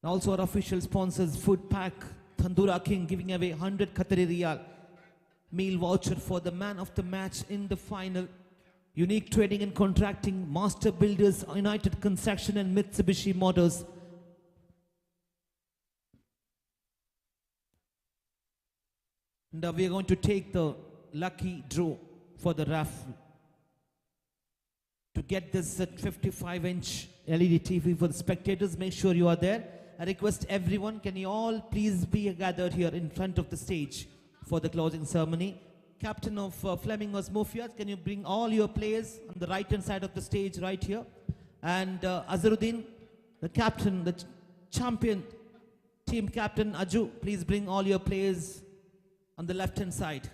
also our official sponsors Food Pack, Thandura King giving away 100 Qatari Riyal meal voucher for the man of the match in the final. Unique Trading and Contracting, Master Builders, United Construction and Mitsubishi Motors. And we are going to take the lucky draw for the raffle. To get this 55-inch LED TV for the spectators, make sure you are there. I request everyone, can you all please be gathered here in front of the stage for the closing ceremony. Captain of Flamingos Mufiat, can you bring all your players on the right hand side of the stage right here? And Azharuddin, the captain, the champion team captain Aju, please bring all your players on the left hand side.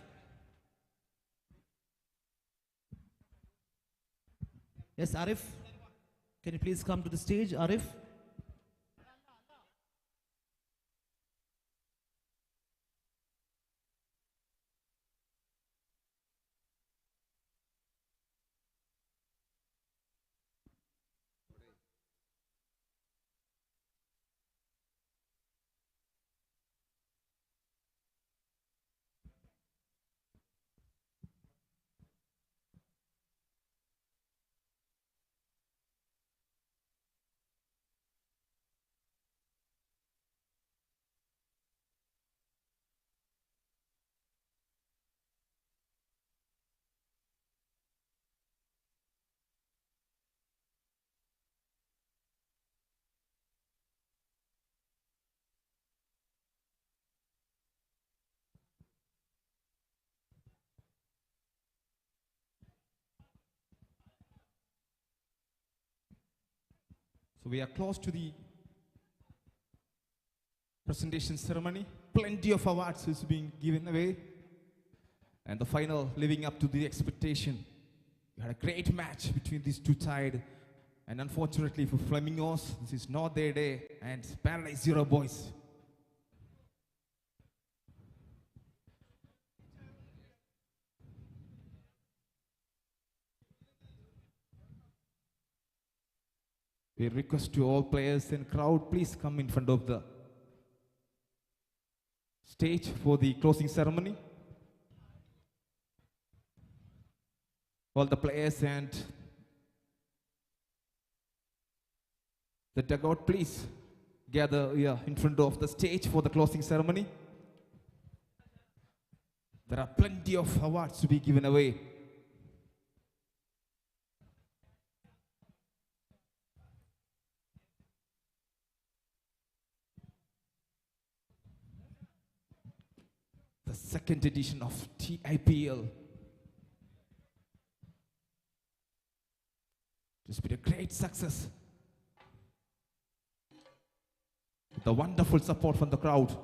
Yes, Arif, can you please come to the stage, Arif? So we are close to the presentation ceremony. Plenty of awards is being given away. And the final living up to the expectation. We had a great match between these two sides. And unfortunately for Flamingos, this is not their day. And Paradise Zero Boys. We request to all players and crowd, please come in front of the stage for the closing ceremony. All the players and the dugout, please gather here in front of the stage for the closing ceremony. There are plenty of awards to be given away. The second edition of DIPL. It's been a great success. The wonderful support from the crowd.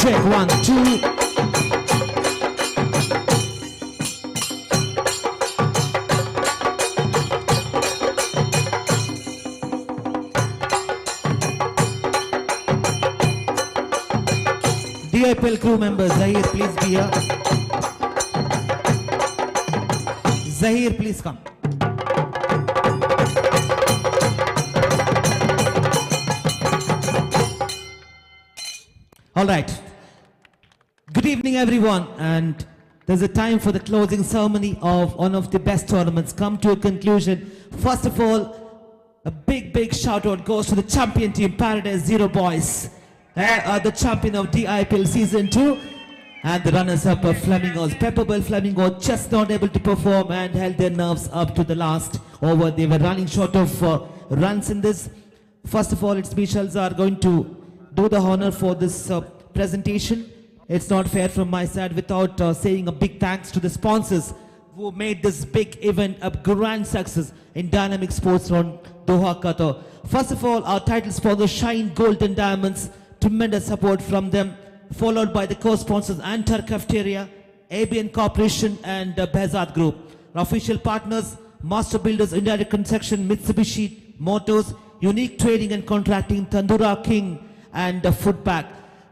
check, 1, 2. DIPL crew members, Zahir, please be here. Zahir, please come. All right. Good evening, everyone. And there's a time for the closing ceremony of one of the best tournaments come to a conclusion. First of all, a big shout out goes to the champion team, Paradise Zero Boys. The champion of DIPL Season 2 and the runners-up of Flamingos. Pepperbell Flamingo just not able to perform and held their nerves up to the last over. They were running short of runs in this. First of all, it's Michels are going to do the honor for this presentation. It's not fair from my side without saying a big thanks to the sponsors who made this big event a grand success in Dynamic Sports on Doha, Qatar. First of all, our title sponsor, Shine Gold and Diamonds. Tremendous support from them, followed by the co-sponsors Antar Cafeteria, ABN Corporation and Behzad Group. Our official partners, Master Builders, Indirect Construction, Mitsubishi Motors, Unique Trading and Contracting, Tandoora King and Foodpack.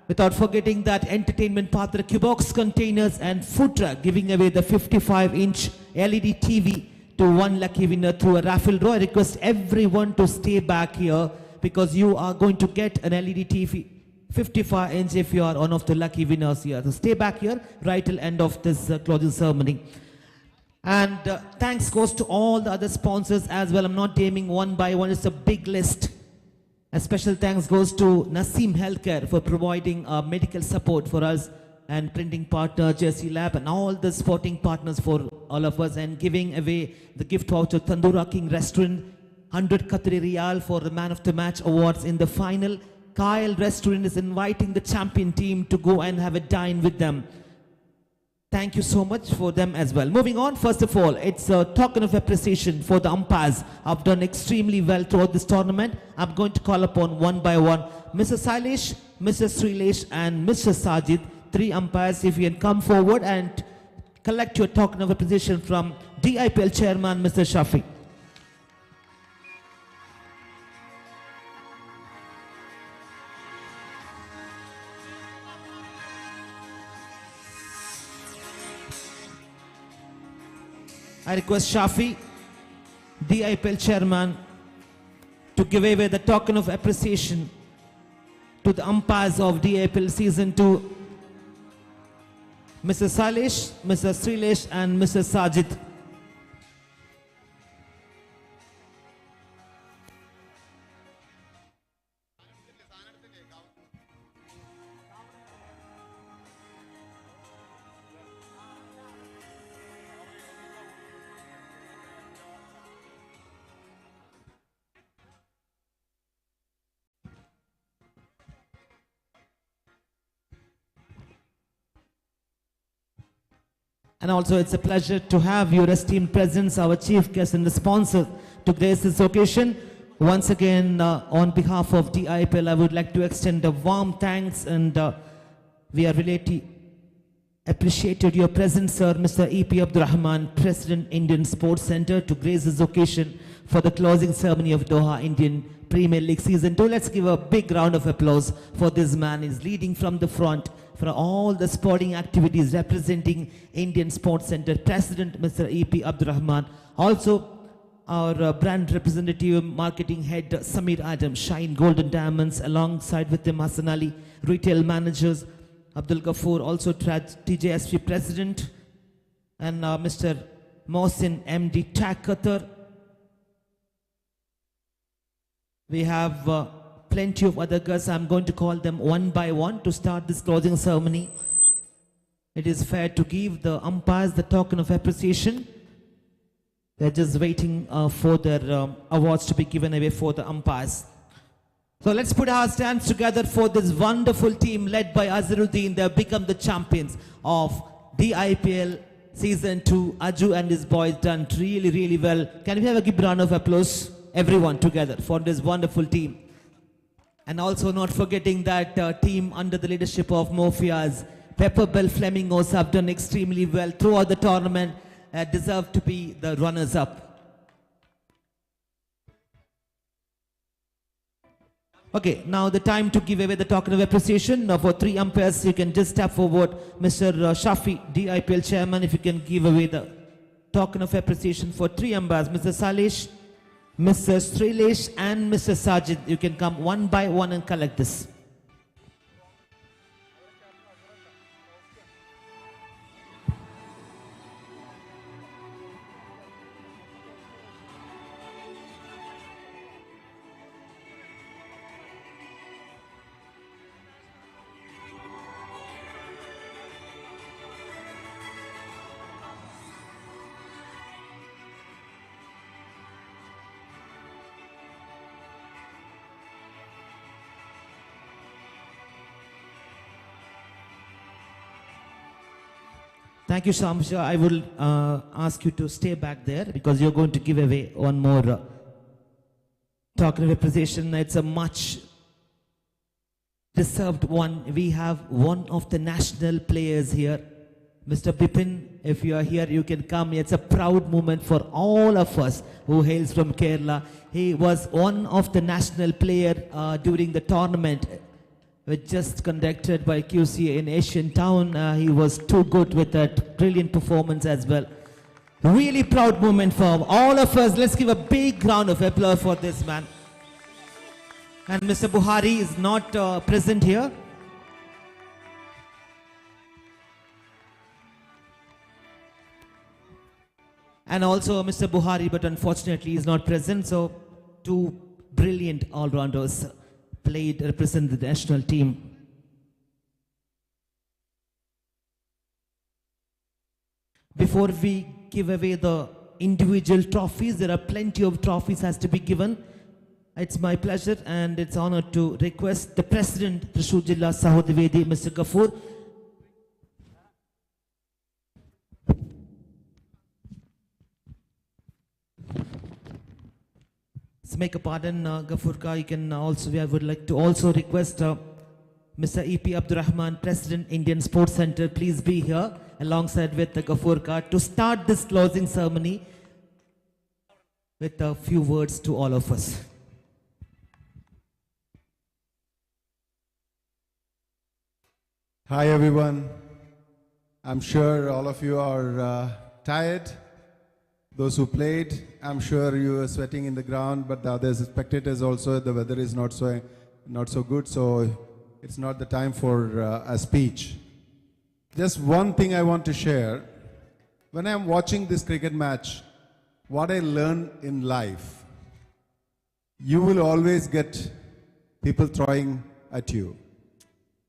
Without forgetting that entertainment partner, Cubox Containers and Food Truck, giving away the 55-inch LED TV to one lucky winner through a raffle draw. I request everyone to stay back here because you are going to get an LED TV 55-inch if you are one of the lucky winners here. So stay back here right till end of this closing ceremony. And thanks goes to all the other sponsors as well. I'm not naming one by one. It's a big list. A special thanks goes to Naseem Healthcare for providing medical support for us, and printing partner Jersey Lab and all the sporting partners for all of us, and giving away the gift voucher Tandoora King Restaurant, 100 Qatari Riyal for the Man of the Match awards in the final. Kyle Restaurant is inviting the champion team to go and have a dine with them. Thank you so much for them as well. Moving on, first of all, it's a token of appreciation for the umpires. I've done extremely well throughout this tournament. I'm going to call upon one by one Mr. Sailesh, Mr. Srilesh and Mr. Sajid. 3 umpires, if you can come forward and collect your token of appreciation from DIPL chairman Mr. Shafi. I request Shafi, DIPL chairman, to give away the token of appreciation to the umpires of DIPL Season 2, Mr. Sailesh, Mr. Srilesh and Mr. Sajid. And also it's a pleasure to have your esteemed presence, our chief guest and the sponsor to grace this occasion. Once again, on behalf of DIPL, I would like to extend a warm thanks, and we are really appreciated your presence, sir, Mr. E.P. Abdurrahman, President, Indian Sports Center, to grace this occasion for the closing ceremony of Doha Indian Premier League Season 2. Let's give a big round of applause for this man. He's leading from the front for all the sporting activities representing Indian Sports Center. President, Mr. E.P. Abdurrahman. Also, our brand representative, marketing head, Samir Adam, Shine Golden Diamonds, alongside with him, Hassan Ali, retail managers, Abdul Ghafoor, also TJSP President, and Mr. Mohsin, MD, TAC Qatar. We have plenty of other guests. I'm going to call them one by one to start this closing ceremony. It is fair to give the umpires the token of appreciation. They're just waiting for their awards to be given away for the umpires. So let's put our hands together for this wonderful team led by Azharuddin. They have become the champions of DIPL Season 2. Aju and his boys done really well. Can we have a big round of applause, everyone together, for this wonderful team? And also not forgetting that team under the leadership of Mofias, Pepper Bell Flamingos have done extremely well throughout the tournament, deserve to be the runners-up. Okay, now the time to give away the token of appreciation. Now for 3 umpires, you can just step forward. Mr. Shafi, DIPL chairman, if you can give away the token of appreciation for 3 umpires. Mr. Salesh, Mr. Srilesh and Mr. Sajid, you can come one by one and collect this. Thank you, Shamsha. I will ask you to stay back there because you're going to give away one more token of appreciation. It's a much deserved one. We have one of the national players here. Mr. Bipin, if you are here, you can come. It's a proud moment for all of us who hails from Kerala. He was one of the national player during the tournament which just conducted by QCA in Asian Town. He was too good with that brilliant performance as well. Really proud moment for all of us. Let's give a big round of applause for this man. And Mr. Buhari is not present here. And also Mr. Buhari, but unfortunately is not present. So 2 brilliant all-rounders played, represent the national team. Before we give away the individual trophies, there are plenty of trophies has to be given. It's my pleasure and it's honor to request the President, Thrissur Jilla Sahudavedi, Mr. Ghafoor. Make a pardon, Ghafoor, you can also, I would like to also request Mr. E.P. Abdurrahman, President, Indian Sports Center, please be here alongside with the Ghafoor to start this closing ceremony with a few words to all of us. Hi everyone. I'm sure all of you are tired. Those who played, I'm sure you were sweating in the ground, but the other spectators also, the weather is not so good, so it's not the time for a speech. Just one thing I want to share. When I'm watching this cricket match, what I learned in life, you will always get people throwing at you.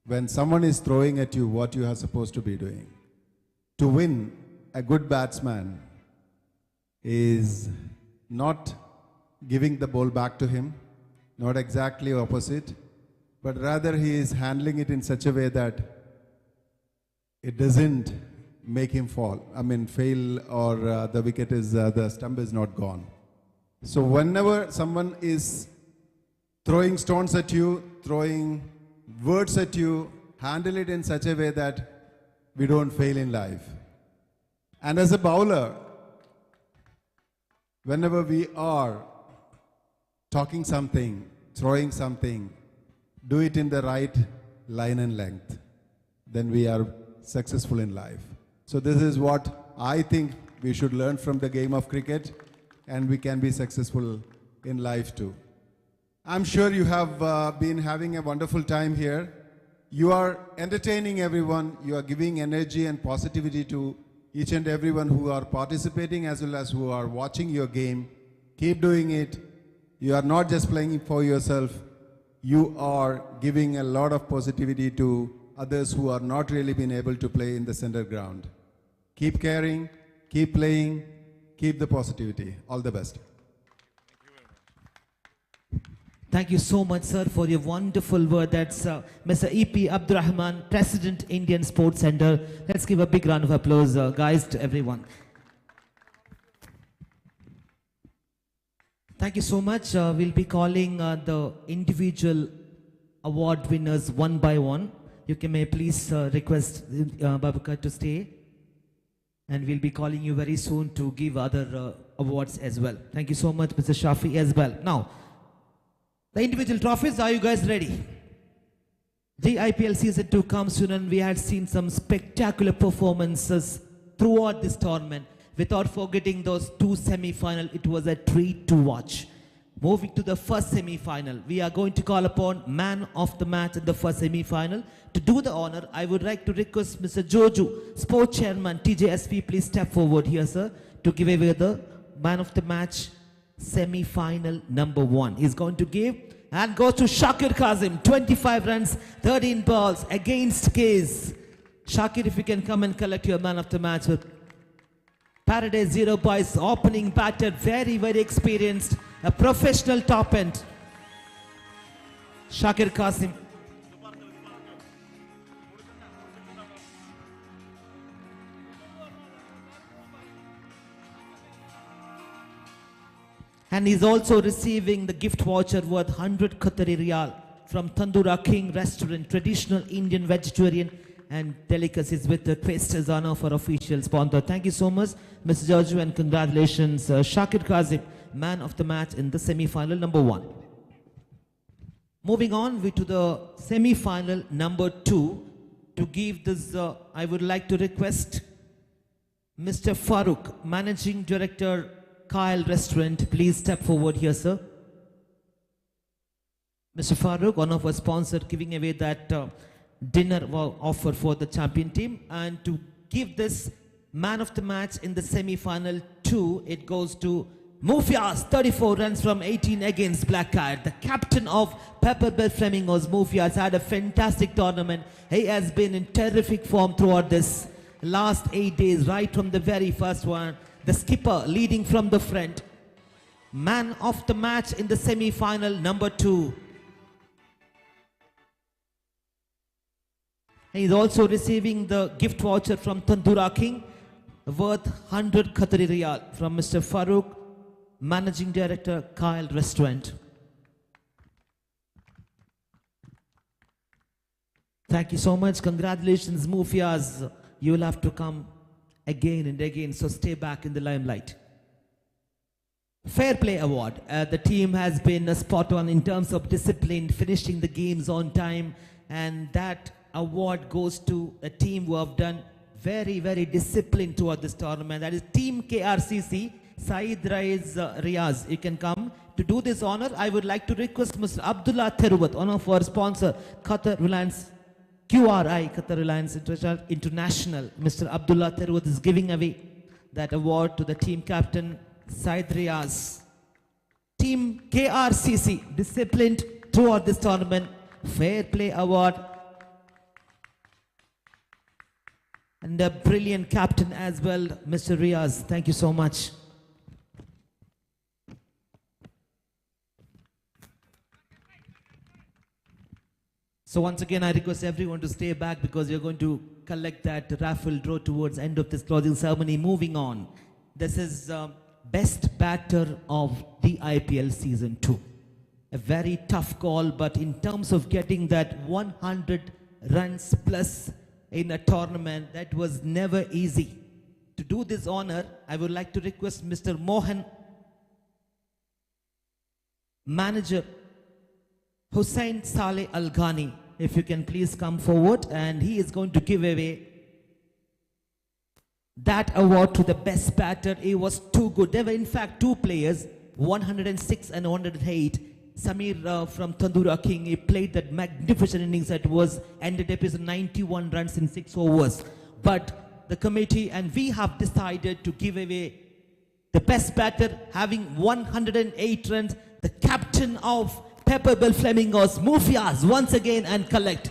When someone is throwing at you, what you are supposed to be doing. To win, a good batsman is not giving the ball back to him, not exactly opposite, but rather he is handling it in such a way that it doesn't make him fail, or the wicket is, the stump is not gone. So whenever someone is throwing stones at you, throwing words at you, handle it in such a way that we don't fail in life. And as a bowler, whenever we are talking something, throwing something, do it in the right line and length. Then we are successful in life. So this is what I think we should learn from the game of cricket, and we can be successful in life too. I'm sure you have been having a wonderful time here. You are entertaining everyone. You are giving energy and positivity to each and everyone who are participating as well as who are watching your game. Keep doing it. You are not just playing for yourself. You are giving a lot of positivity to others who are not really been able to play in the center ground. Keep caring, keep playing, keep the positivity. All the best. Thank you so much, sir, for your wonderful word. That's Mr. E.P. Abdurrahman, President, Indian Sports Center. Let's give a big round of applause, guys, to everyone. Thank you so much. We'll be calling the individual award winners one by one. You may please request Babaka to stay. And we'll be calling you very soon to give other awards as well. Thank you so much, Mr. Shafi, as well. Now, the individual trophies, are you guys ready? DIPL Season 2 comes soon, and we had seen some spectacular performances throughout this tournament. Without forgetting those two semi-final, it was a treat to watch. Moving to the first semi-final, we are going to call upon man of the match in the first semi-final. To do the honor, I would like to request Mr. Joju, Sport Chairman, TJSP, please step forward here, sir, to give away the man of the match semi-final number 1. He's going to give and goes to Shakir Kazim, 25 runs, 13 balls against Case. Shakir, if you can come and collect your man of the match with Paradise Zero Boys opening batter, very, very experienced, a professional top end. Shakir Kazim. And he's also receiving the gift voucher worth 100 Qatari Riyal from Tandoora King Restaurant, traditional Indian vegetarian and delicacies with the quest as honor for official sponsor. Thank you so much, Mr. George, and congratulations, Shakir Kazim, man of the match in the semi-final number 1. Moving on to the semi-final number 2. To give this, I would like to request Mr. Farooq, Managing Director, Kyle Restaurant, please step forward here, sir. Mr. Farooq, one of our sponsors, giving away that dinner offer for the champion team. And to give this man of the match in the semi-final 2, it goes to Mufias, 34 runs from 18 against Black Cat. The captain of Pepper Bell Flamingos, Mufias, had a fantastic tournament. He has been in terrific form throughout this last 8 days, right from the very first one. The skipper leading from the front. Man of the match in the semi-final number 2. He is also receiving the gift voucher from Tandoora King worth 100 Qatari Riyal from Mr. Farooq, Managing Director, Kyle Restaurant. Thank you so much. Congratulations, Mufias. You will have to come again and again, so stay back in the limelight. Fair Play Award. The team has been spot on in terms of discipline, finishing the games on time, and that award goes to a team who have done very, very disciplined toward this tournament. That is Team KRCC. Saeed Riaz, you can come. To do this honor, I would like to request Mr. Abdullah Terubat, one of our sponsor, Qatar Reliance QRI, Qatar Reliance International. Mr. Abdullah Terubat is giving away that award to the team captain, Saeed Riaz. Team KRCC, disciplined throughout this tournament. Fair Play Award. And a brilliant captain as well, Mr. Riaz. Thank you so much. So once again, I request everyone to stay back because you're going to collect that raffle draw towards end of this closing ceremony. Moving on. This is best batter of the IPL Season 2. A very tough call, but in terms of getting that 100 runs plus in a tournament, that was never easy. To do this honor, I would like to request Mr. Mohan, Manager Hussain Saleh Al Ghani, if you can please come forward, and he is going to give away that award to the best batter. He was too good. There were in fact two players, 106 and 108. Samir from Tandoora King, he played that magnificent innings that was ended up as 91 runs in 6 overs. But the committee and we have decided to give away the best batter having 108 runs, the captain of Pepper Bell Flamingos, Mufias, once again, and collect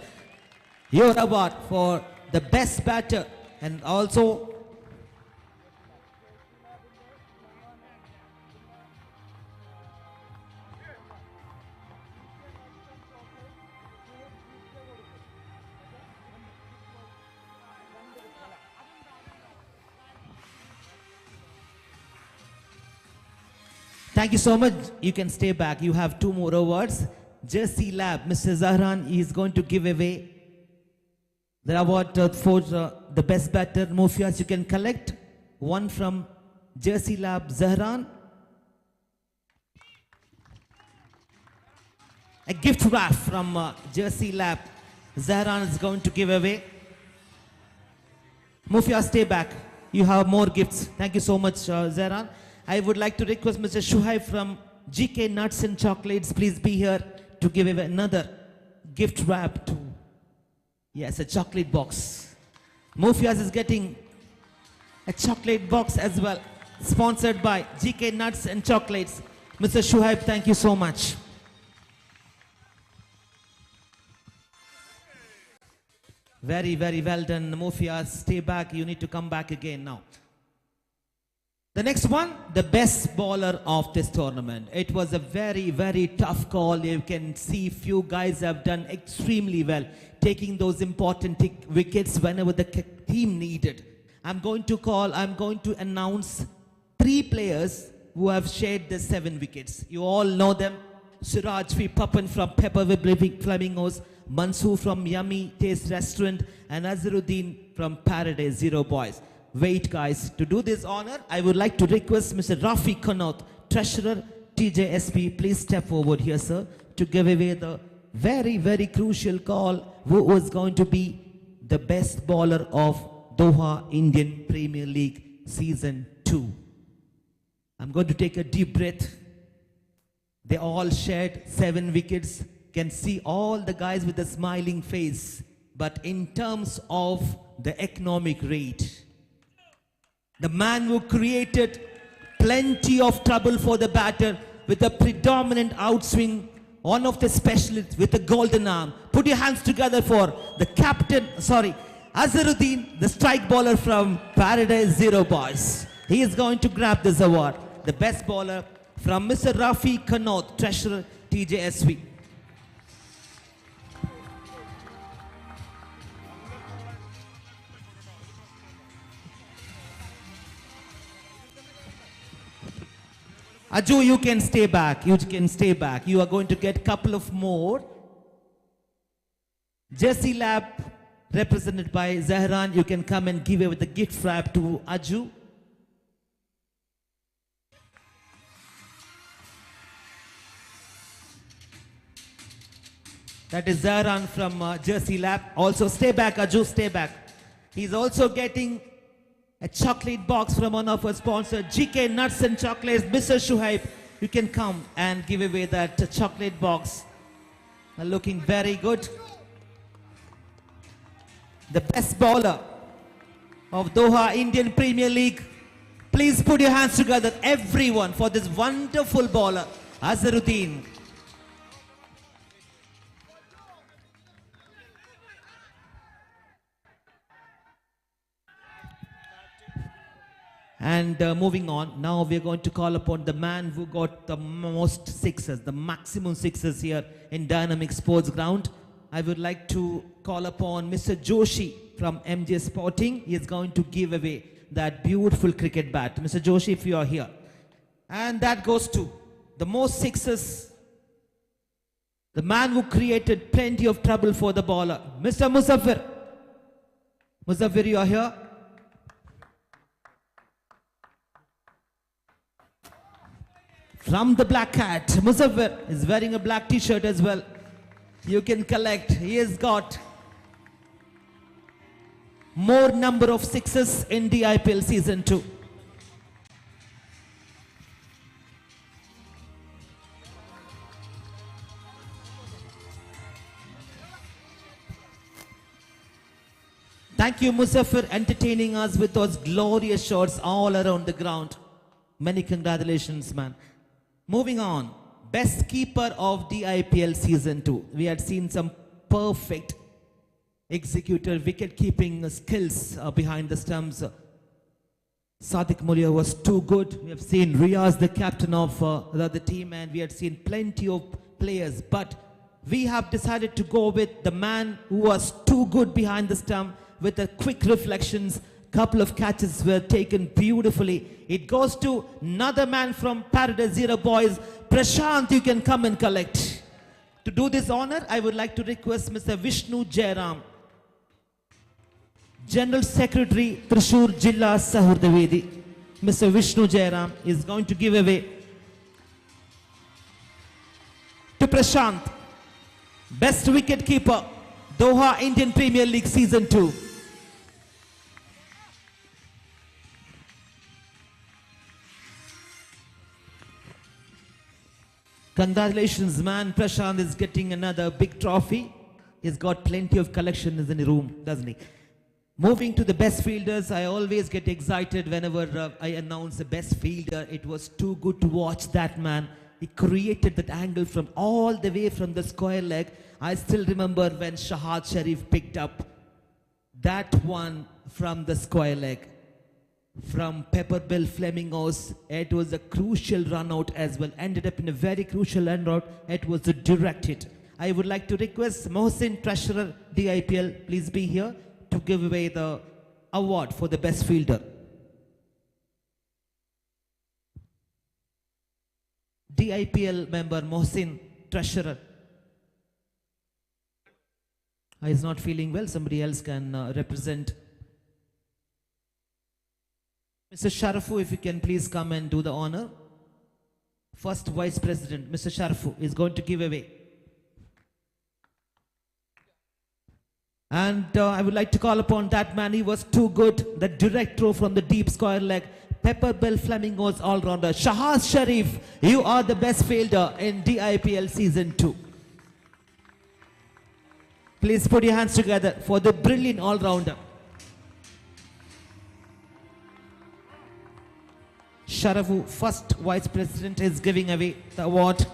your award for the best batter. And also thank you so much. You can stay back. You have 2 more awards. Jersey Lab, Mr. Zahran is going to give away the award for the best batter. Mufias, you can collect one from Jersey Lab, Zahran. A gift wrap from Jersey Lab, Zahran is going to give away. Mufias, stay back. You have more gifts. Thank you so much, Zahran. I would like to request Mr. Shuhaib from GK Nuts and Chocolates, please be here to give away another gift wrap to, yes, a chocolate box. Mufias is getting a chocolate box as well, sponsored by GK Nuts and Chocolates. Mr. Shuhaib, thank you so much. Very, very well done, Mufias. Stay back. You need to come back again now. The next one, the best bowler of this tournament. It was a very, very tough call. You can see few guys have done extremely well, taking those important wickets whenever the team needed. I'm going to announce 3 players who have shared the 7 wickets. You all know them. Suraj V. Papan from Pepperville Flamingos, Mansoor from Yummy Taste Restaurant, and Azharuddin from Paradise Zero Boys. Wait, guys, to do this honor, I would like to request Mr. Rafi Kanat, Treasurer, TJSP, please step forward here, sir, to give away the very, very crucial call who was going to be the best bowler of Doha Indian Premier League Season 2. I'm going to take a deep breath. They all shared 7 wickets. Can see all the guys with a smiling face. But in terms of the economic rate, the man who created plenty of trouble for the batter with a predominant outswing, one of the specialists with a golden arm. Put your hands together for the captain, Azharuddin, the strike bowler from Paradise Zero Boys. He is going to grab this award. The best bowler from Mr. Rafi Kanat, Treasurer, TJSV. Aju, you can stay back. You can stay back. You are going to get a couple of more. Jersey Lab, represented by Zahran, you can come and give away the gift wrap to Aju. That is Zahran from Jersey Lab. Also, stay back, Aju, stay back. He's also getting a chocolate box from one of our sponsors, GK Nuts and Chocolates. Mr. Shuhaib, you can come and give away that chocolate box. Looking very good. The best bowler of Doha Indian Premier League. Please put your hands together, everyone, for this wonderful bowler, Azharuddin. And moving on, now we are going to call upon the man who got the most sixes, the maximum sixes here in Dynamic Sports Ground. I would like to call upon Mr. Joshi from MJ Sporting. He is going to give away that beautiful cricket bat. Mr. Joshi, if you are here. And that goes to the most sixes, the man who created plenty of trouble for the bowler, Mr. Muzaffar. Muzaffar, you are here. From the Black Cat, Muzaffar is wearing a black t-shirt as well. You can collect. He has got more number of sixes in DIPL Season 2. Thank you, Muzaffar, entertaining us with those glorious shots all around the ground. Many congratulations, man. Moving on, best keeper of DIPL Season 2. We had seen some perfect executor wicket-keeping skills behind the stumps. Sadiq Mulia was too good. We have seen Riaz, the captain of the other team, and we had seen plenty of players. But we have decided to go with the man who was too good behind the stump with the quick reflections. Couple of catches were taken beautifully. It goes to another man from Paradise Zero Boys. Prashant, you can come and collect. To do this honor, I would like to request Mr. Vishnu Jairam, General Secretary, Thrissur Jilla Sahurdavedi. Mr. Vishnu Jairam is going to give away to Prashant, Best Wicket Keeper, Doha Indian Premier League Season 2. Congratulations, man. Prashant is getting another big trophy. He's got plenty of collections in the room, doesn't he? Moving to the best fielders, I always get excited whenever I announce the best fielder. It was too good to watch that man. He created that angle from all the way from the square leg. I still remember when Shahad Sharif picked up that one from the square leg. From Pepperbill Flemingos, it was a crucial run out as well. Ended up in a very crucial run out. It was a direct hit. I would like to request Mohsin, Treasurer, DIPL, please be here to give away the award for the best fielder. DIPL member Mohsin, Treasurer. He's not feeling well. Somebody else can represent. Mr. Sharafu, if you can please come and do the honor. First Vice President, Mr. Sharafu, is going to give away. And I would like to call upon that man. He was too good. The direct throw from the deep square leg. Pepperbill Flemingos all-rounder. Shahaz Sharif, you are the best fielder in DIPL Season 2. Please put your hands together for the brilliant all-rounder. Sharafu, first Vice President, is giving away the award.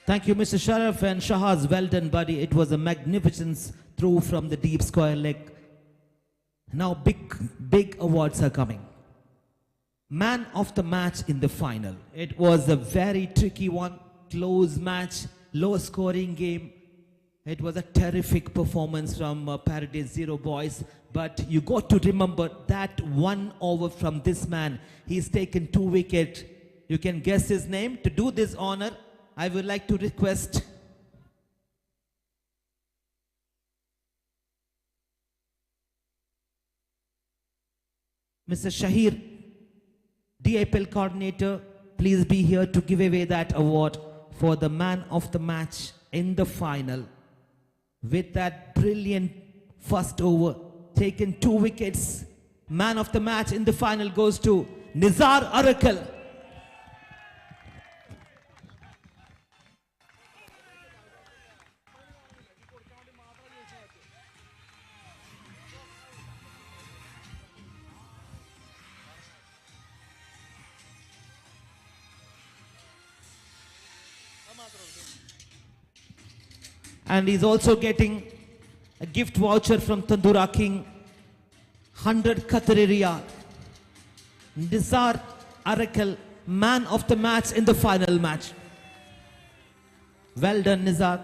Thank you, Mr. Sharaf and Shahaz. Well done, buddy. It was a magnificent throw from the deep square leg. Now big awards are coming. Man of the match in the final. It was a very tricky one, close match, low scoring game. It was a terrific performance from Paradise Zero boys. But you got to remember that 1 over from this man. He's taken 2 wickets. You can guess his name. To do this honor, I would like to request Mr. Shahir, DIPL coordinator, please be here to give away that award for the man of the match in the final. With that brilliant first over, taken 2 wickets, man of the match in the final goes to Nizar Arakal. And he's also getting a gift voucher from Tandura King, 100 Qatari Riyal. Nizar Arakal, man of the match in the final match. Well done, Nizar.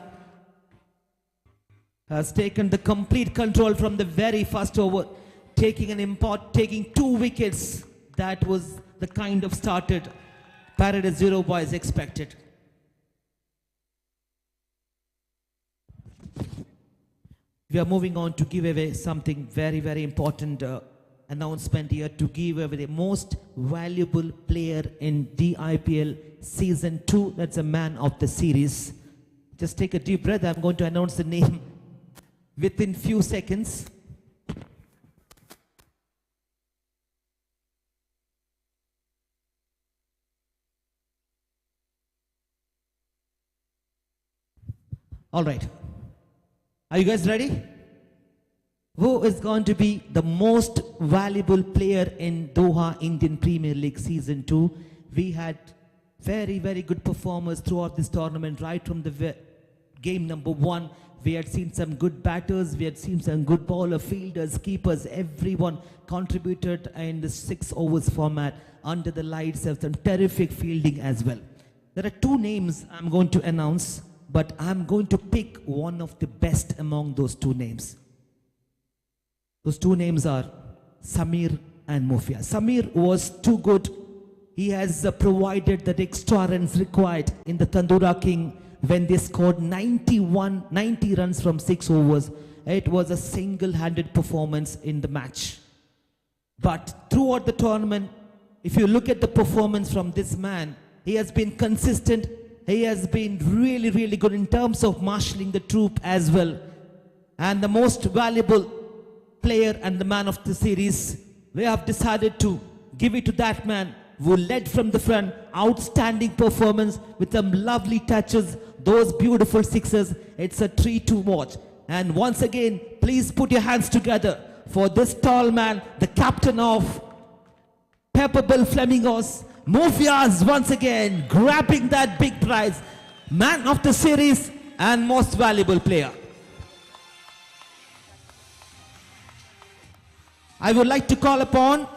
Has taken the complete control from the very first over, taking 2 wickets. That was the kind of started Paradise Zero boys expected. We are moving on to give away something very important announcement here, to give away the most valuable player in DIPL Season 2. That's a man of the series. Just take a deep breath. I'm going to announce the name within few seconds. All right. Are you guys ready? Who is going to be the most valuable player in Doha Indian Premier League Season 2? We had very good performers throughout this tournament, right from the game number 1. We had seen some good batters, we had seen some good bowler, fielders, keepers, everyone contributed in the 6 overs format under the lights of some terrific fielding as well. There are 2 names I'm going to announce, but I'm going to pick one of the best among those 2 names. Those 2 names are Samir and Mufia. Samir was too good. He has provided the extra runs required in the Tandura King when they scored 90 runs from 6 overs. It was a single-handed performance in the match. But throughout the tournament, if you look at the performance from this man, he has been consistent. He has been really, really good in terms of marshalling the troop as well. And the most valuable player and the man of the series, we have decided to give it to that man who led from the front. Outstanding performance with some lovely touches, those beautiful sixes. It's a treat to watch. And once again, please put your hands together for this tall man, the captain of Pepper Bell Flamingos, Mufiaz, once again grabbing that big prize, man of the series and most valuable player. I would like to call upon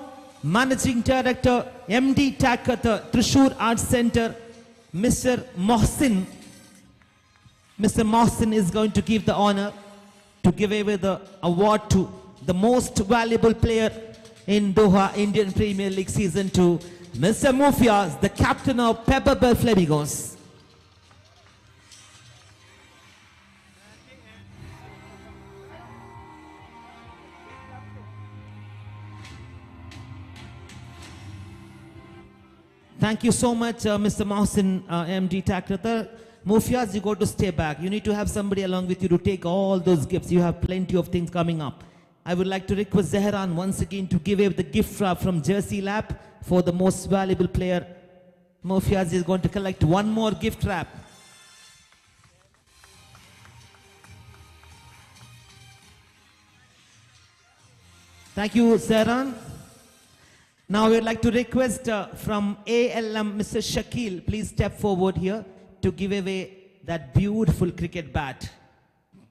Managing Director, MD Takata, Thrissur Arts Center, Mr. Mohsin. Mr. Mohsin is going to give the honor to give away the award to the most valuable player in Doha Indian Premier League Season 2, Mr. Mufiaz, the captain of Pepper Bell Flamingos. Thank you so much, Mr. Mohsin, MD Takrata. Mufiaz, you got to stay back. You need to have somebody along with you to take all those gifts. You have plenty of things coming up. I would like to request Zehran once again to give away the gift wrap from Jersey Lab for the most valuable player. Mufiaz is going to collect one more gift wrap. Thank you, Zehran. Now we would like to request from ALM, Mr. Shakil, please step forward here to give away that beautiful cricket bat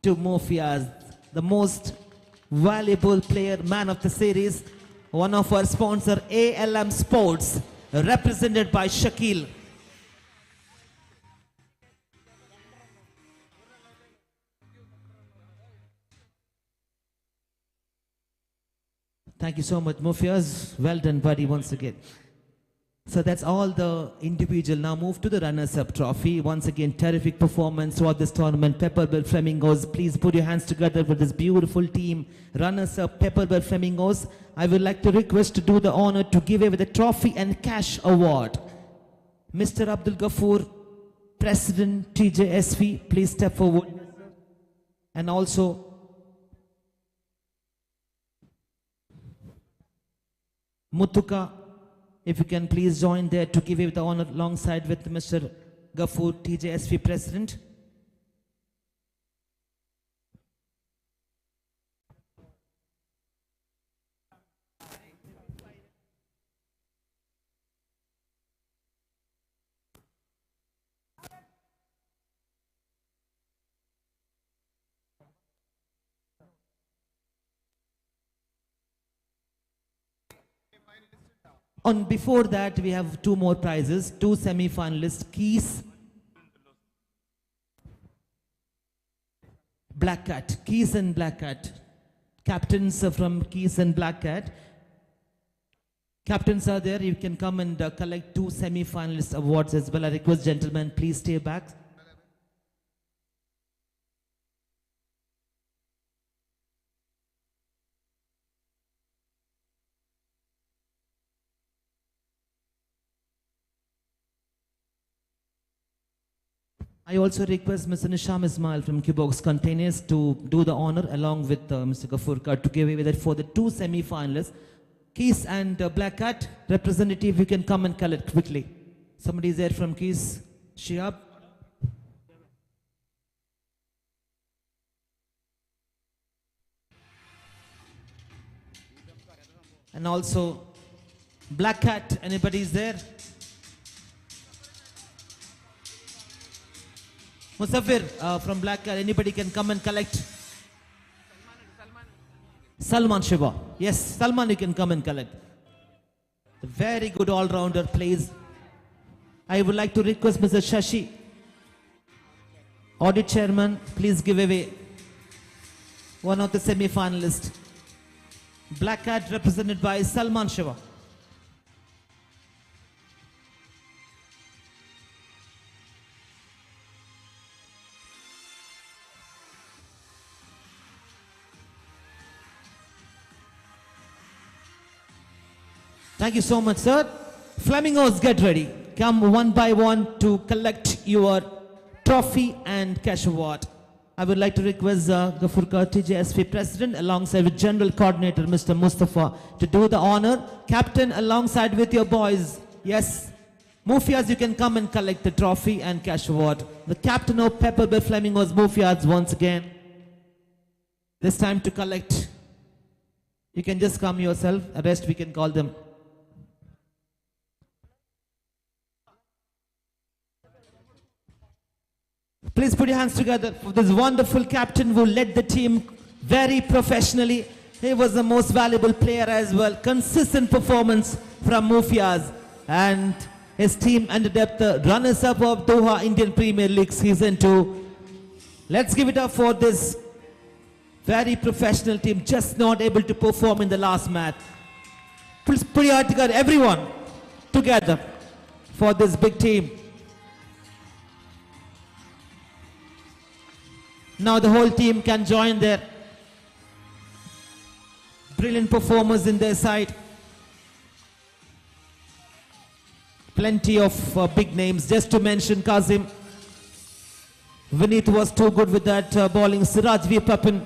to Mufiaz, the most valuable player, man of the series, one of our sponsor, ALM Sports, represented by Shakil. Thank you so much, Mufiaz. Well done, buddy, once again. So that's all the individual. Now move to the runners-up trophy. Once again, terrific performance throughout this tournament. Pepper Bell Flamingos, please put your hands together for this beautiful team. Runners-up Pepper Bell Flamingos. I would like to request to do the honor to give away the trophy and cash award. Mr. Abdul Ghafoor, President TJSV, please step forward. And also Muthuka, if you can please join there to give you the honor alongside with Mr. Ghafoor, TJSV President. On before that, we have 2 more prizes, 2 semi-finalists, Keys, Black Cat, Keys and Black Cat. Captains from Keys and Black Cat. Captains are there, you can come and collect 2 semi-finalist awards as well. I request gentlemen, please stay back. I also request Mr. Nisham Ismail from Qbox Containers to do the honor along with Mr. Ghafoor to give away that for the 2 semi-finalists. Keys and Black Cat representative, you can come and collect quickly. Somebody is there from Keys. Shihab. And also Black Cat, anybody is there? Musafir from Black Card, anybody can come and collect. Salman Shiva. Yes, Salman, you can come and collect. A very good all-rounder plays. I would like to request Mr. Shashi, audit chairman, please give away one of the semi-finalists. Black Cat represented by Salman Shiva. Thank you so much, sir. Flamingos, get ready. Come one by one to collect your trophy and cash award. I would like to request Gafurka TJSP President alongside with General Coordinator Mr. Mustafa to do the honor. Captain alongside with your boys. Yes, Mufias, you can come and collect the trophy and cash award. The captain of Pepper Bay Flamingos, Mufias, once again. This time to collect. You can just come yourself. The rest we can call them. Please put your hands together for this wonderful captain who led the team very professionally. He was the most valuable player as well. Consistent performance from Mufias. And his team ended up the runners-up of Doha Indian Premier League Season 2. Let's give it up for this very professional team, just not able to perform in the last match. Please put your hands together, everyone, together for this big team. Now the whole team can join their brilliant performers in their side. Plenty of big names. Just to mention Kazim. Vineet was too good with that bowling. Siraj V. Papin,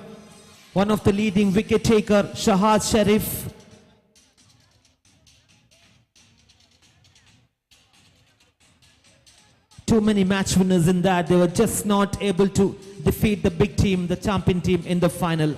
one of the leading wicket taker. Shahaz Sharif. Too many match winners in that. They were just not able to defeat the big team, the champion team in the final.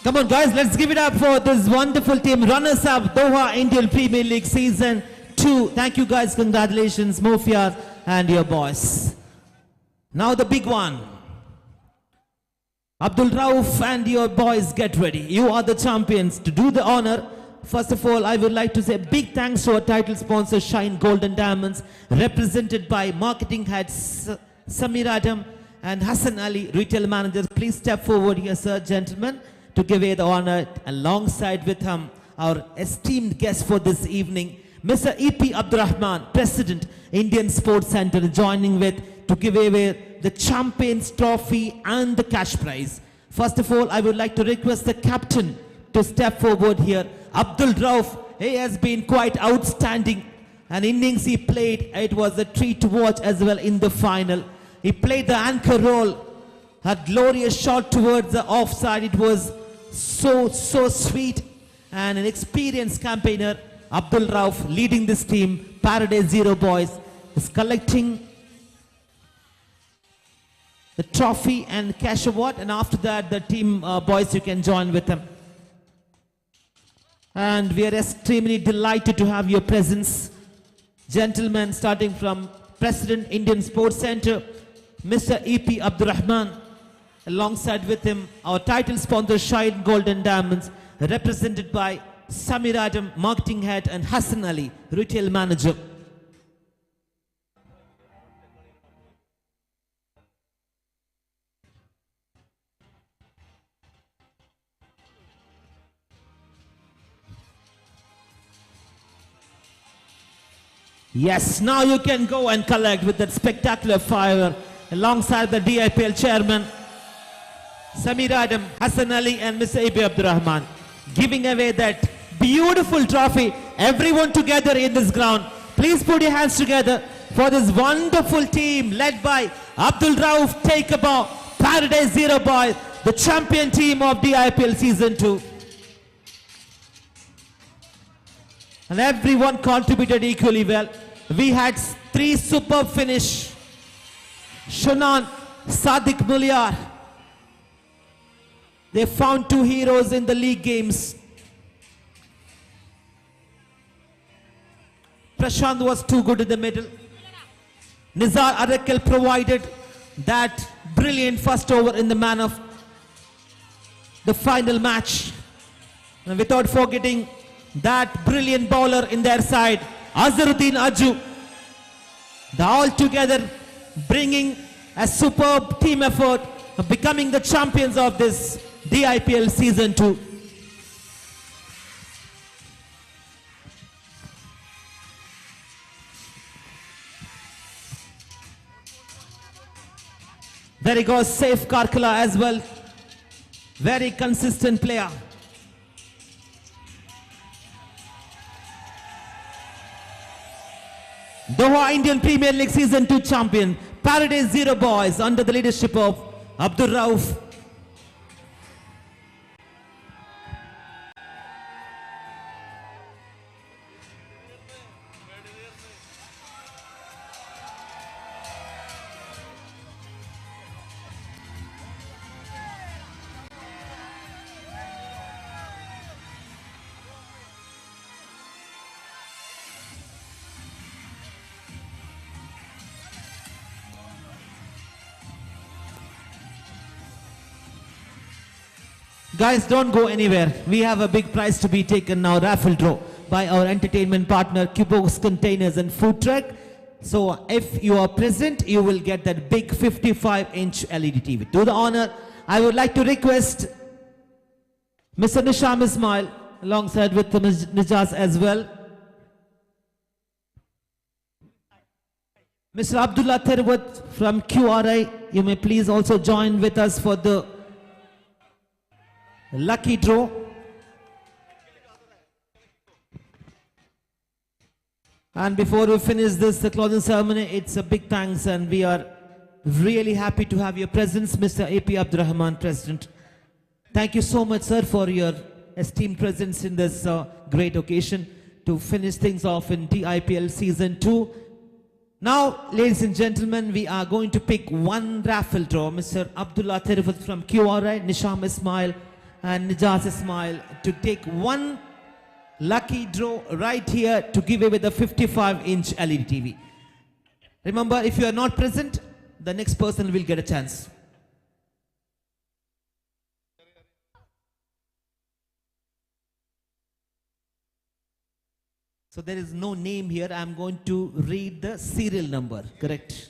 Come on guys, let's give it up for this wonderful team. Runners-up, Doha Indian Premier League Season 2. Thank you guys, congratulations, Mufias and your boys. Now the big one. Abdul Rauf and your boys, get ready. You are the champions. To do the honor, first of all, I would like to say big thanks to our title sponsor, Shine Gold and Diamonds, represented by marketing heads Samir Adam and Hassan Ali, retail managers. Please step forward here, sir, gentlemen, to give away the honor alongside with him, our esteemed guest for this evening, Mr. E.P. Abdurrahman, President, Indian Sports Center, joining with to give away the Champions Trophy and the cash prize. First of all, I would like to request the captain to step forward here. Abdul Rauf, he has been quite outstanding. An innings he played, it was a treat to watch as well in the final. He played the anchor role, a glorious shot towards the offside. It was so sweet, and an experienced campaigner, Abdul Rauf, leading this team. Paradise Zero boys is collecting the trophy and cash award, and after that the team boys, you can join with them. And we are extremely delighted to have your presence, gentlemen, starting from President, Indian Sports Center, Mr. E.P. Abdurrahman. Alongside with him, our title sponsor, Shine Gold and Diamonds, represented by Samir Adam, marketing head, and Hassan Ali, retail manager. Yes, now you can go and collect with that spectacular fire alongside the DIPL chairman, Samir Adam, Hassan Ali and Mr. E.P. Abdurrahman, giving away that beautiful trophy. Everyone together in this ground. Please put your hands together for this wonderful team led by Abdul Rauf, take a bow, Paradise Zero Boys, the champion team of DIPL Season 2. And everyone contributed equally well. We had 3 superb finish. Shunan, Sadiq Mulyar. They found 2 heroes in the league games. Prashant was too good in the middle. Nizar Arakil provided that brilliant first over in the man of the final match. And without forgetting that brilliant bowler in their side, Azharuddin Aju. They all together bringing a superb team effort, becoming the champions of this DIPL Season 2. There he goes, Saif Karkala as well. Very consistent player. Doha Indian Premier League Season 2 champion, Paradise Zero Boys under the leadership of Abdur Rauf. Guys, don't go anywhere. We have a big prize to be taken now, raffle draw by our entertainment partner, Cubox Containers and Food Truck. So if you are present, you will get that big 55-inch LED TV. To the honor, I would like to request Mr. Nisham Ismail alongside with Ms. Nijaz as well. Mr. Abdullah Terwat from QRI, you may please also join with us for the lucky draw. And before we finish this, the closing ceremony, it's a big thanks and we are really happy to have your presence, Mr. A.P. Abdurrahman, President. Thank you so much, sir, for your esteemed presence in this great occasion to finish things off in DIPL Season 2. Now, ladies and gentlemen, we are going to pick one raffle draw. Mr. Abdullah Terifat from QRI, Nisham Ismail and Nijaz Ismail to take one lucky draw right here to give away the 55-inch LED TV. Remember, if you are not present, the next person will get a chance. So there is no name here. I'm going to read the serial number, correct?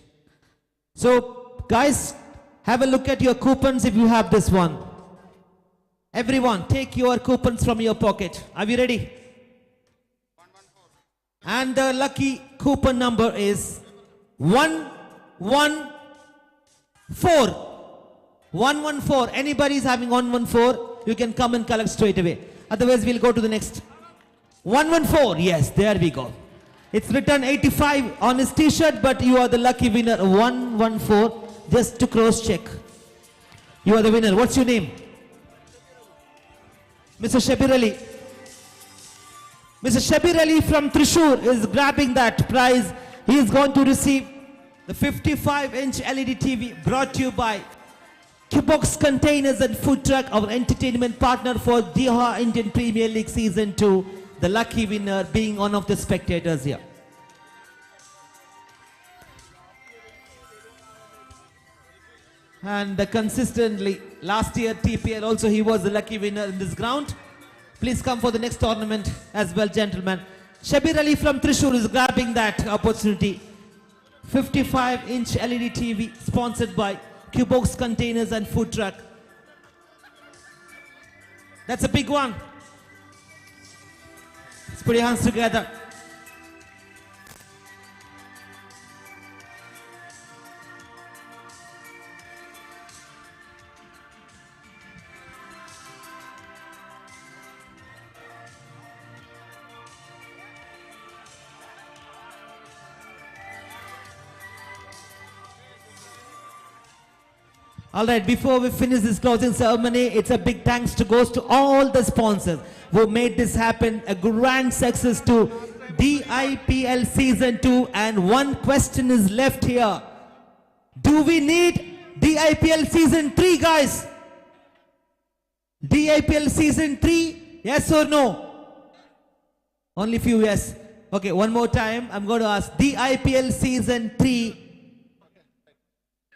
So guys, have a look at your coupons if you have this one. Everyone, take your coupons from your pocket. Are you ready? And the lucky coupon number is 114. 114. Anybody is having 114, you can come and collect straight away. Otherwise, we'll go to the next. 114. Yes, there we go. It's written 85 on his t-shirt, but you are the lucky winner. 114. Just to cross check. You are the winner. What's your name? Mr. Shabir Ali. Mr. Shabir Ali from Thrissur is grabbing that prize. He is going to receive the 55-inch LED TV brought to you by Cubox Containers and Food Truck, our entertainment partner for Doha Indian Premier League Season 2. The lucky winner being one of the spectators here. And consistently, last year TPL also he was the lucky winner in this ground. Please come for the next tournament as well, gentlemen. Shabir Ali from Thrissur is grabbing that opportunity. 55-inch LED TV sponsored by Cubox Containers and Food Truck. That's a big one. Let's put your hands together. All right, before we finish this closing ceremony, it's a big thanks goes to all the sponsors who made this happen. A grand success to DIPL Season 2. And one question is left here. Do we need DIPL Season 3, guys? DIPL Season 3, yes or no? Only few yes. Okay, one more time. I'm going to ask DIPL Season 3.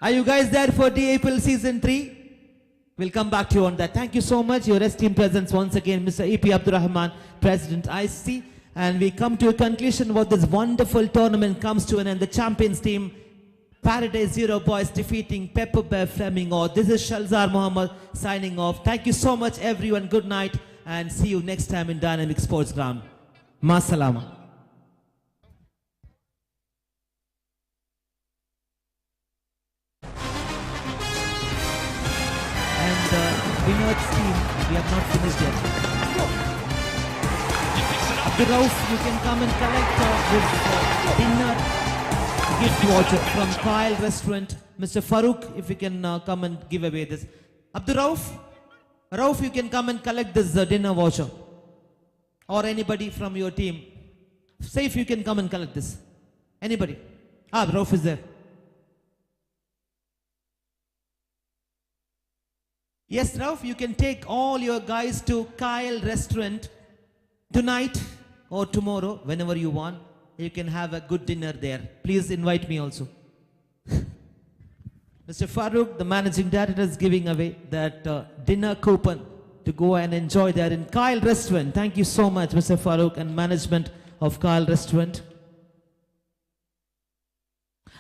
Are you guys there for DIPL Season 3? We'll come back to you on that. Thank you so much. Your esteemed presence once again, Mr. E.P. Abdurrahman, President IC. And we come to a conclusion what this wonderful tournament comes to an end. The champions team, Paradise Zero Boys, defeating Pepper Bear Flamingo. This is Shalzar Muhammad signing off. Thank you so much, everyone. Good night. And see you next time in Dynamic Sports Ground. Ma salama. Vinod's team, we have not finished yet. Abdurrauf, you can come and collect this dinner gift voucher from Kyle Restaurant. Mr. Farooq, if you can come and give away this. Rauf, you can come and collect this dinner voucher. Or anybody from your team. Say if you can come and collect this. Anybody? Rauf is there. Yes, Rauf, you can take all your guys to Kyle Restaurant tonight or tomorrow, whenever you want. You can have a good dinner there. Please invite me also. Mr. Farooq, the managing director, is giving away that dinner coupon to go and enjoy there in Kyle Restaurant. Thank you so much, Mr. Farooq and management of Kyle Restaurant.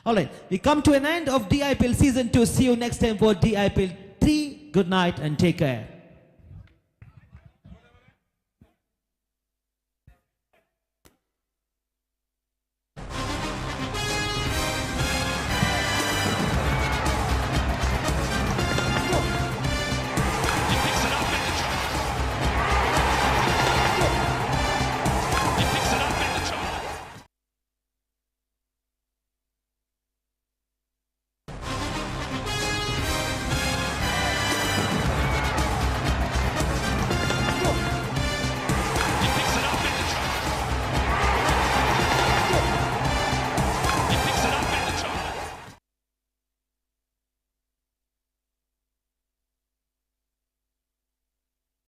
All right, we come to an end of DIPL Season 2. See you next time for DIPL 3. Good night and take care.